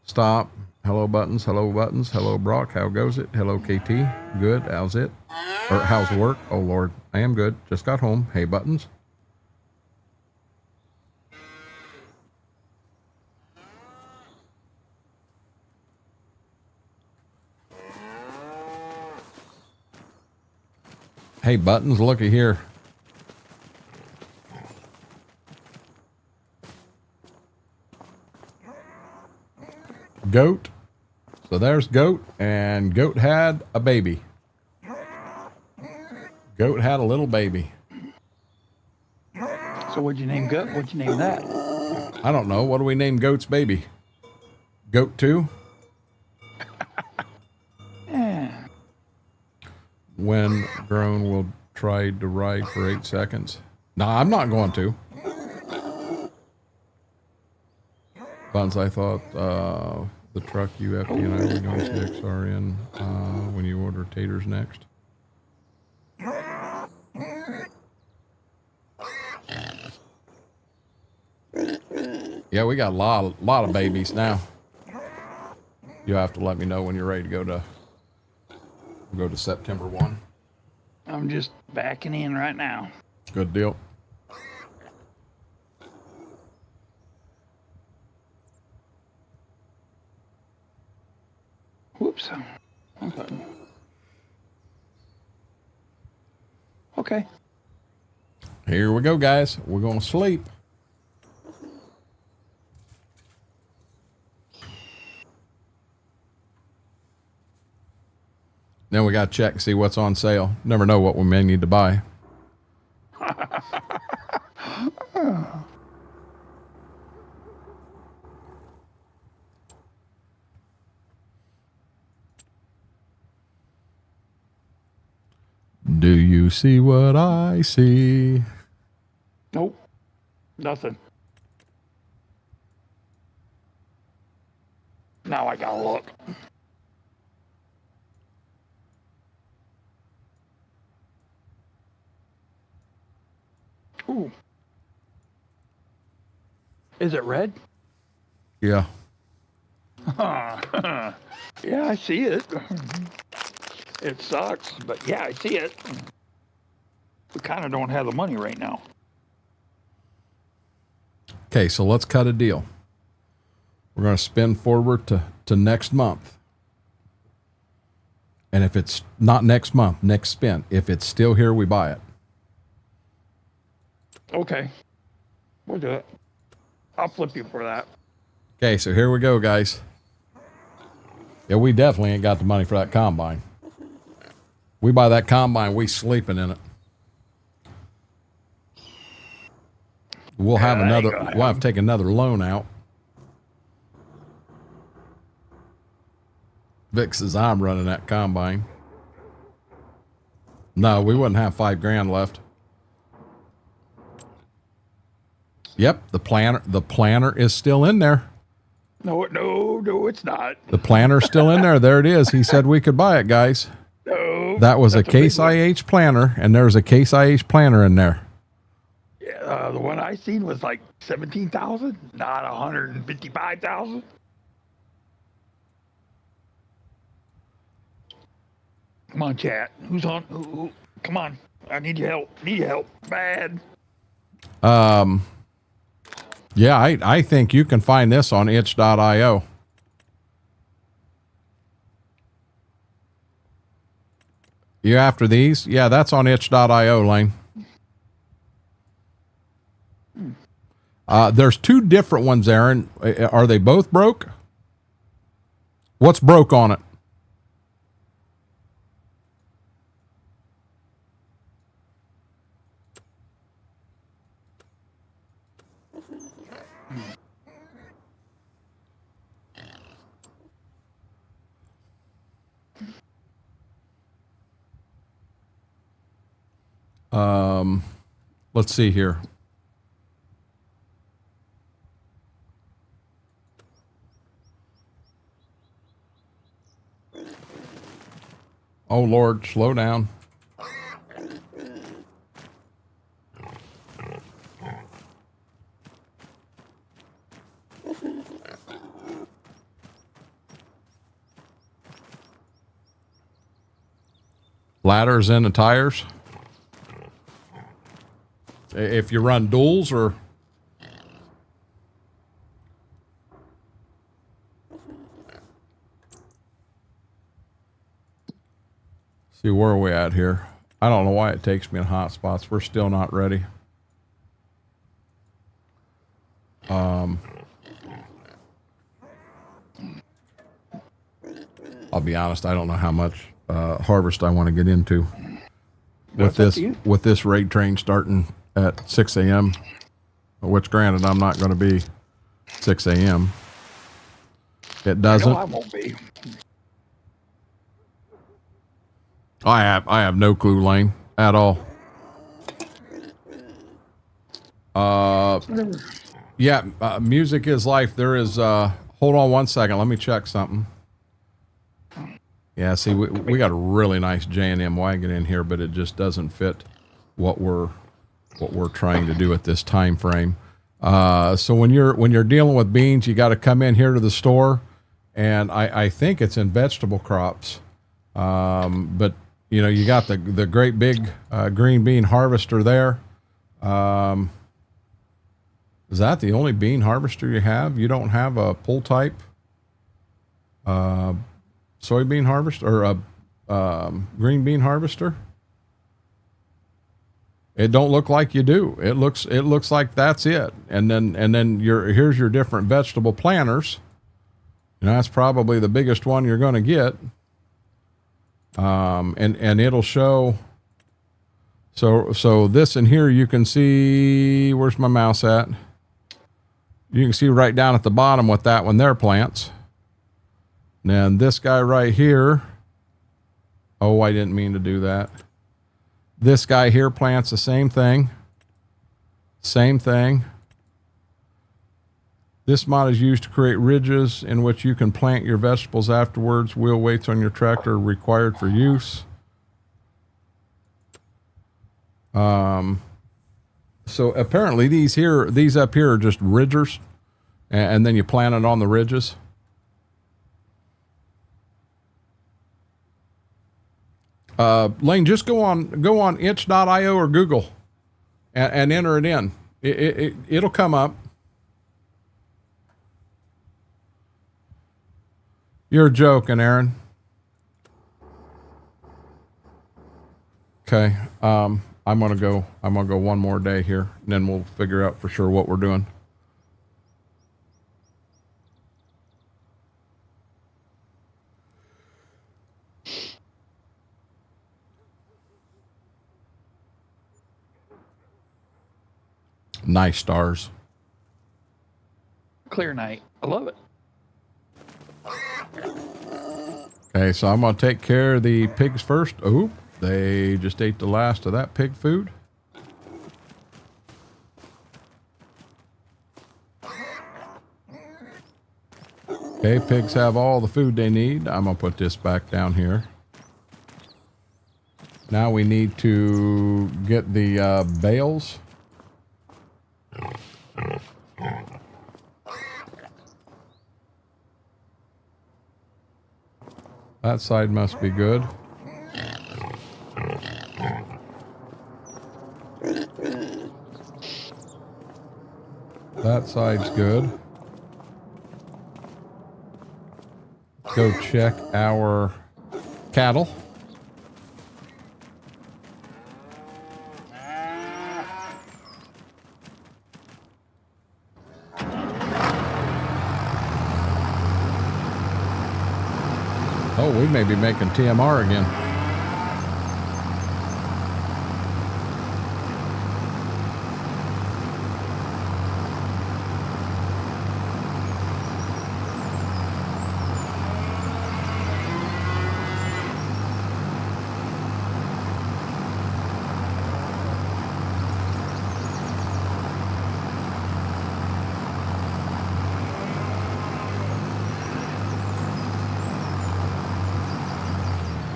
Stop. Hello, Buttons. Hello, Buttons. Hello, Brock. How goes it? Hello, KT. Good. How's it? Or how's work? Oh Lord, I am good. Just got home. Hey, Buttons. Hey, Buttons. Looky here. Goat. So there's Goat, and Goat had a baby. Goat had a little baby. So what'd you name Goat? What'd you name that? I don't know. What do we name Goat's baby? Goat 2? Yeah. When grown, will try to ride for 8 seconds. No, I'm not going to. Buns, I thought the truck UFD and I were going to XR in when you order taters next. Yeah, we got a lot of babies now. You'll have to let me know when you're ready to go to September 1. I'm just backing in right now. Good deal. Okay. Okay. Here we go, guys. We're going to sleep. Then we got to check and see what's on sale. Never know what we may need to buy. Do you see what I see? Nope. Nothing. Now I gotta look. Ooh. Is it red? Yeah. Yeah, I see it. It sucks, but yeah, I see it. We kind of don't have the money right now. Okay, so let's cut a deal. We're going to spin forward to next month. And if it's not next month, next spin. If it's still here, we buy it. Okay. We'll do it. I'll flip you for that. Okay, so here we go, guys. Yeah, we definitely ain't got the money for that combine. We buy that combine, we sleeping in it. We'll have we'll have to take another loan out. Vic says I'm running that combine. No, we wouldn't have $5,000 left. Yep, the planner is still in there. No, it's not. The planner's still in there. There it is. He said we could buy it, guys. No. That was a Case IH planner, and there's a Case IH planner in there. Yeah, the one I seen was like 17,000, not 155,000. Come on, chat. Who's on? Who? Come on. I need your help. Need your help. Bad. Yeah, I think you can find this on itch.io. You after these? Yeah, that's on itch.io, Lane. There's two different ones, Aaron. Are they both broke? What's broke on it? Let's see here. Oh Lord, slow down. Ladders in the tires. If you run duals or see where are we at here. I don't know why it takes me in hot spots. We're still not ready. I'll be honest, I don't know how much harvest I want to get into with this raid train starting at 6 a.m. Which granted I'm not going to be 6 a.m. It doesn't. No, I won't be. I have no clue, Lane, at all. Yeah, music is life. There is hold on one second, let me check something. Yeah, see, we got a really nice J&M wagon in here, but it just doesn't fit what we're trying to do at this time frame. So when you're dealing with beans, you got to come in here to the store, and I think it's in vegetable crops. But you know, you got the great big green bean harvester there. Is that the only bean harvester you have? You don't have a pull type soybean harvester or a green bean harvester? It don't look like you do. It looks like that's it. And then here's your different vegetable planters. And that's probably the biggest one you're going to get. And it'll show. So this in here, you can see, where's my mouse at? You can see right down at the bottom what that one there plants. And then this guy right here. Oh, I didn't mean to do that. This guy here plants the same thing. Same thing. This mod is used to create ridges in which you can plant your vegetables afterwards. Wheel weights on your tractor are required for use. So apparently these up here are just ridgers, and then you plant it on the ridges. Lane, just go on itch.io or Google and enter it in. It'll come up. You're joking, Aaron. Okay. I'm gonna go one more day here, and then we'll figure out for sure what we're doing. Nice stars. Clear night. I love it. Okay, so I'm going to take care of the pigs first. Oh, they just ate the last of that pig food. Okay, pigs have all the food they need. I'm going to put this back down here. Now we need to get the bales. That side must be good. That side's good. Go check our cattle. Oh, we may be making TMR again.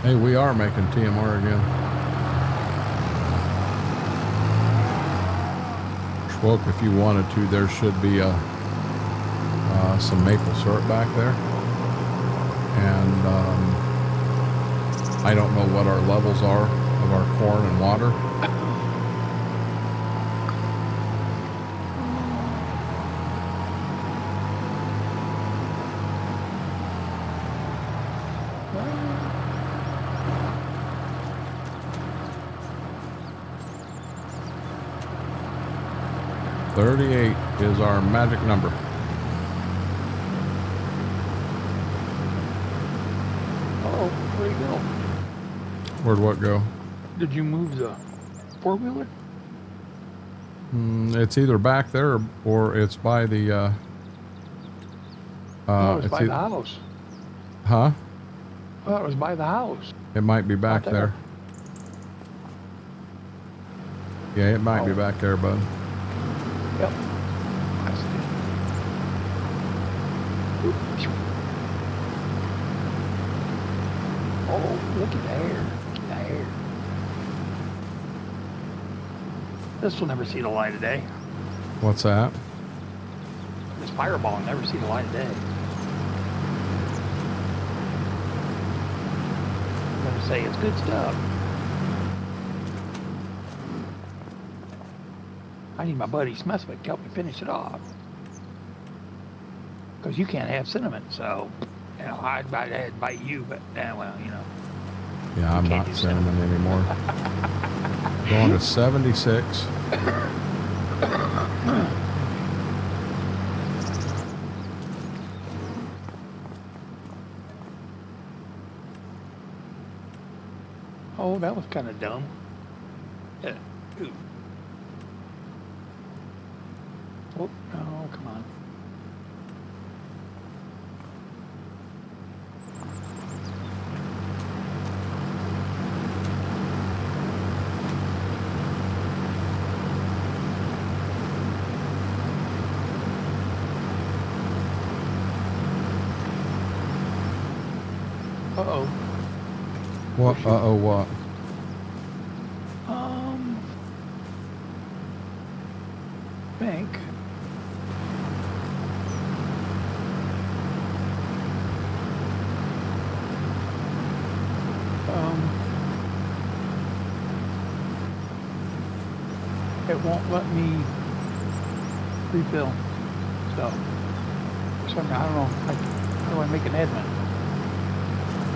Hey, we are making TMR again. Schwoke, if you wanted to, there should be some maple syrup back there. And I don't know what our levels are of our corn and water. $38 is our magic number. Oh, where'd he go? Where'd what go? Did you move the four-wheeler? It's either back there or it's by the... no, it's by the house. Huh? Oh, it was by the house. It might be back there. Yeah, it might be back there, bud. Yep. I see. Oh, look at there. Look at there. This will never see the light of day. What's that? This fireball will never see the light of day. I'm going to say it's good stuff. I need my buddy Smithwick to help me finish it off. Because you can't have cinnamon, so I'd bite you, but well, Yeah, I'm not cinnamon anymore. Going to 76. Oh, that was kind of dumb. Yeah. Ooh. Oh, no, come on. Uh-oh. What? Uh-oh, what? Think. It won't let me refill stuff. So I don't know. How do I make an admin?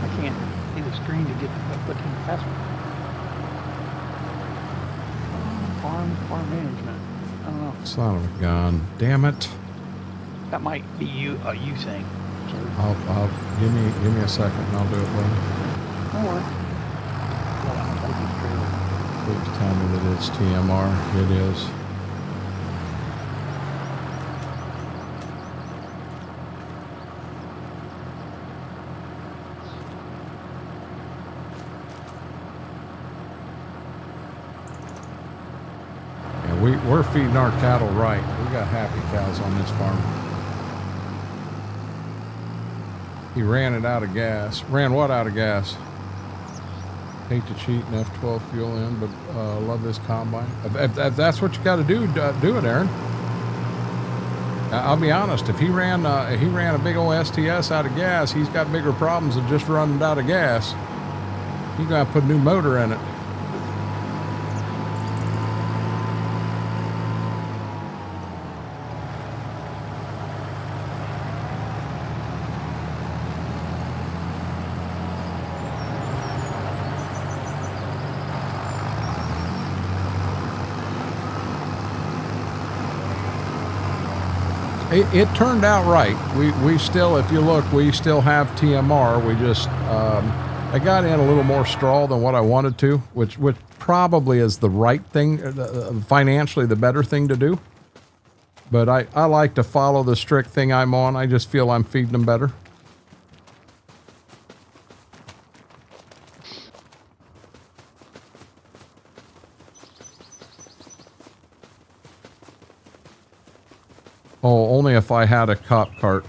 I can't see the screen to get to put in the password. Farm management. I don't know. Son of a gun. Damn it. That might be you thing. I'll give me a second and I'll do it later. Don't worry. Please tell me that it's TMR. It is. We're feeding our cattle right. We got happy cows on this farm. He ran it out of gas. Ran what out of gas? Hate to cheat and F12 fuel in, but love this combine. If that's what you got to do it, Aaron. I'll be honest. If he ran a big old STS out of gas, he's got bigger problems than just running out of gas. He's got to put a new motor in it. It turned out right. We still, if you look, we still have TMR. We just, I got in a little more straw than what I wanted to, which probably is the right thing, financially the better thing to do. But I like to follow the strict thing I'm on. I just feel I'm feeding them better. Oh, only if I had a cop cart.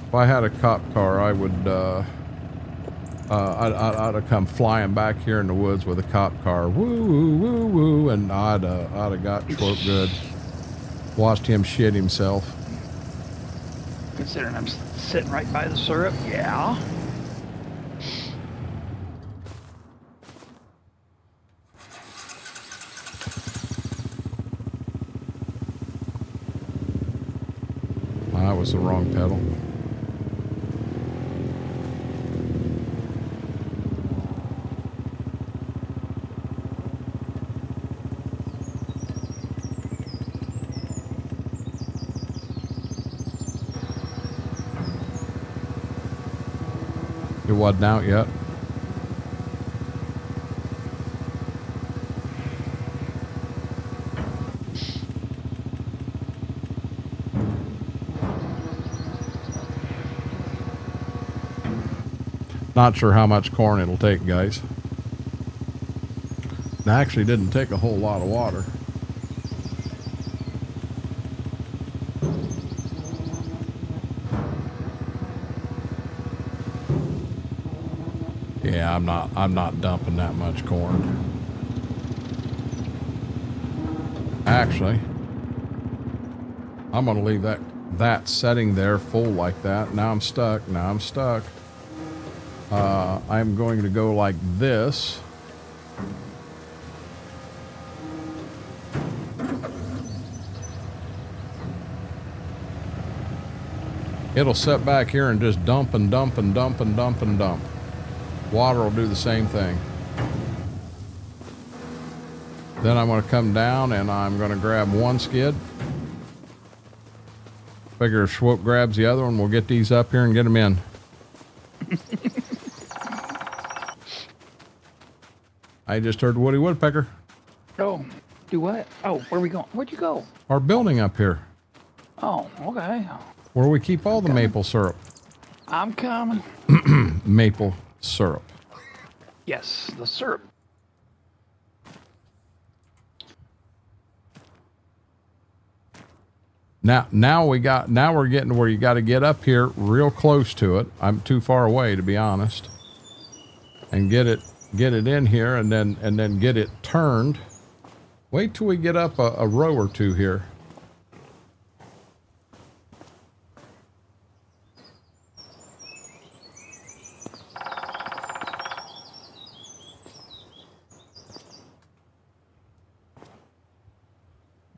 If I had a cop car, I would, I'd have come flying back here in the woods with a cop car. Woo, woo, woo, woo, and I'd have got short good. Watched him shit himself. Considering I'm sitting right by the syrup, yeah. That was the wrong pedal. It wasn't out yet. Not sure how much corn it'll take, guys. It actually didn't take a whole lot of water. Yeah, I'm not dumping that much corn. Actually, I'm gonna leave that setting there full like that. Now I'm stuck. I'm going to go like this. It'll sit back here and just dump and dump and dump and dump and dump. Water will do the same thing. Then I'm going to come down and I'm going to grab one skid. Figure if Swope grabs the other one, we'll get these up here and get them in. I just heard Woody Woodpecker. Oh, do what? Oh, where are we going? Where'd you go? Our building up here, Oh, okay. where we keep all the maple syrup. I'm coming. Maple syrup. Yes, the syrup. Now we're getting to where you got to get up here real close to it. I'm too far away, to be honest. And get it in here and then get it turned. Wait till we get up a row or two here.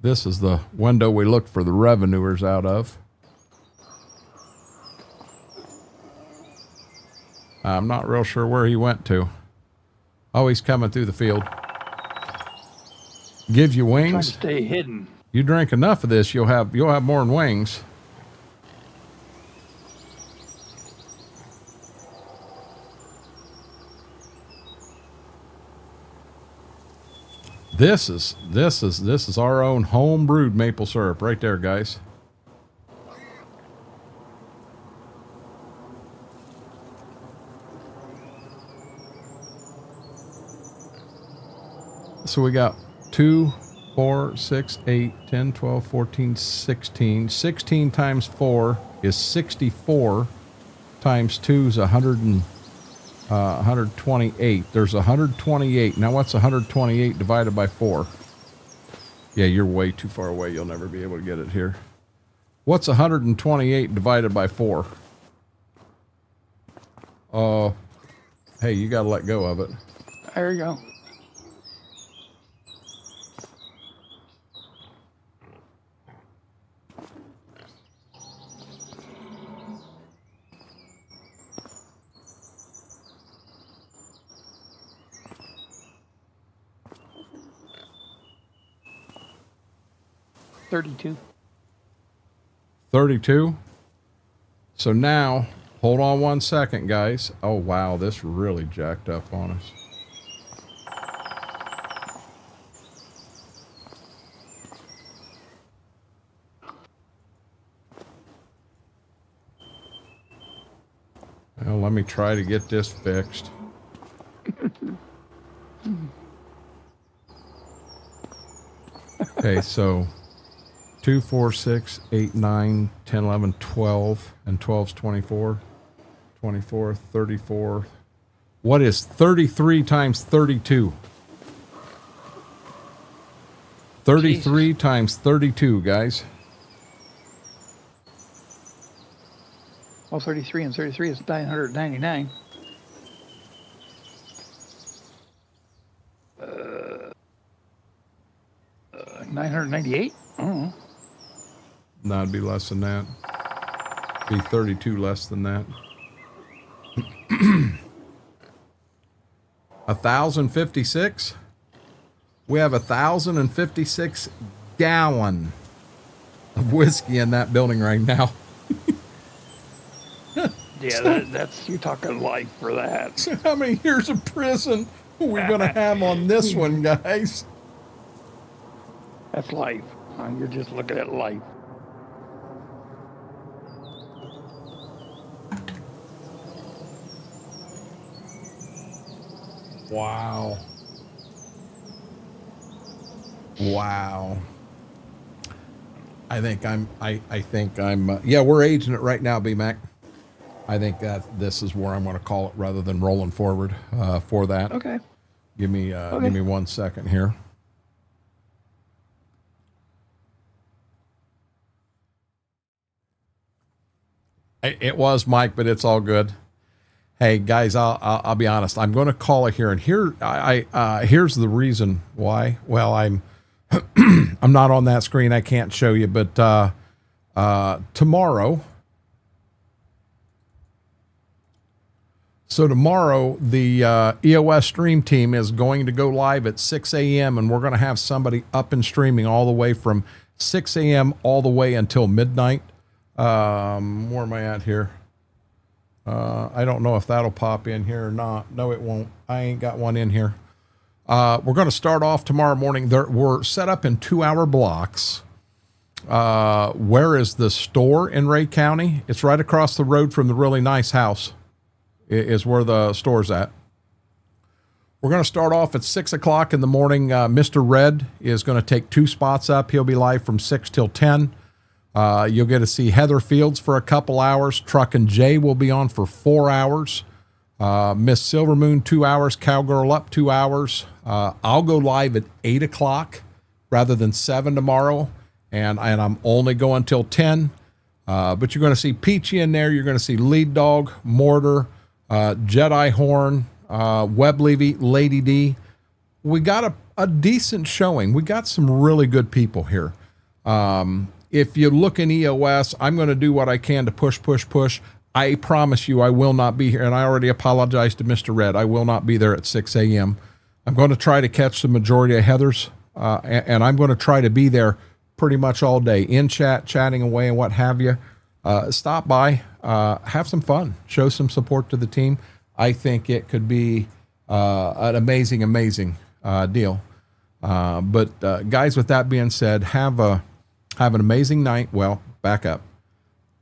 This is the window we look for the revenuers out of. I'm not real sure where he went to. Oh, he's coming through the field. Gives you Trying to wings. stay hidden. You drink enough of this, you'll have more than wings. This is our own home brewed maple syrup right there, guys. So we got 2, 4, 6, 8, 10, 12, 14, 16. 16 times 4 is 64. Times 2 is 128. There's 128. Now what's 128 divided by 4? Yeah, you're way too far away. You'll never be able to get it here. What's 128 divided by 4? Hey, you got to let go of it. There you go. $32. 32. So now, hold on one second, guys. Oh, wow, this really jacked up on us. Well, let me try to get this fixed. Okay, so 2, 4, 6, 8, 9, 10, 11, 12, and 12's 24. 24, 34. What is 33 times 32? 33 Jesus. times 32, guys. Well, 33 and 33 is 999. 998? I don't know. No, it'd be less than that. Be 32 less than that. 1,056? We have 1,056 gallon of whiskey in that building right now. Yeah, that's you're talking life for that. So how many years of prison are we going to have on this one, guys? That's life. You're just looking at life. Wow. Wow. I think I'm yeah, we're aging it right now, B-Mac. I think that this is where I'm going to call it rather than rolling forward for that. Okay. Give me 1 second here. It was Mike, but it's all good. Hey guys, I'll be honest. I'm going to call it here, and here's the reason why. Well, I'm I'm not on that screen. I can't show you, but tomorrow So tomorrow, the EOS stream team is going to go live at 6 a.m. and we're going to have somebody up and streaming all the way from 6 a.m. all the way until midnight. Where am I at here? I don't know if that'll pop in here or not. No, it won't. I ain't got one in here. We're going to start off tomorrow morning. We're set up in 2-hour blocks. Where is the store in Ray County? It's right across the road from the really nice house is where the store's at. We're going to start off at 6 o'clock in the morning. Mr. Red is going to take 2 spots up. He'll be live from 6 till 10. You'll get to see Heather Fields for a couple hours. Truck and Jay will be on for 4 hours. Miss Silvermoon, 2 hours. Cowgirl Up, 2 hours. I'll go live at 8 o'clock rather than 7 tomorrow. And I'm only going till 10. But you're going to see Peachy in there. You're going to see Lead Dog, Mortar, Jedi Horn, Web Levy, Lady D. We got a decent showing. We got some really good people here. If you look in EOS, I'm going to do what I can to push. I promise you I will not be here. And I already apologized to Mr. Red. I will not be there at 6 a.m. I'm going to try to catch the majority of Heather's. And I'm going to try to be there pretty much all day in chat, chatting away and what have you. Stop by, have some fun, show some support to the team. I think it could be an amazing deal. But guys, with that being said, have an amazing night. Well, back up.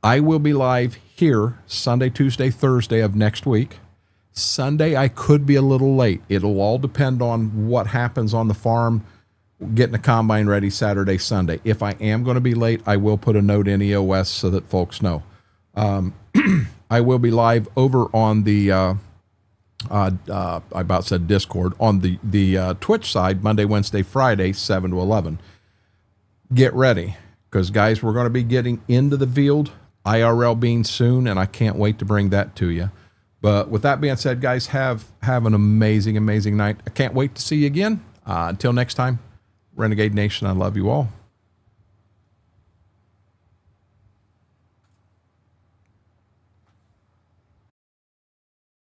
I will be live here Sunday, Tuesday, Thursday of next week. Sunday, I could be a little late. It'll all depend on what happens on the farm, getting the combine ready Saturday, Sunday. If I am going to be late, I will put a note in EOS so that folks know. I will be live over on the, I about said Discord, on the Twitch side, Monday, Wednesday, Friday, 7 to 11. Get ready, because guys, we're going to be getting into the field, IRL being soon, and I can't wait to bring that to you. But with that being said, guys, have an amazing night. I can't wait to see you again. Until next time. Renegade Nation, I love you all.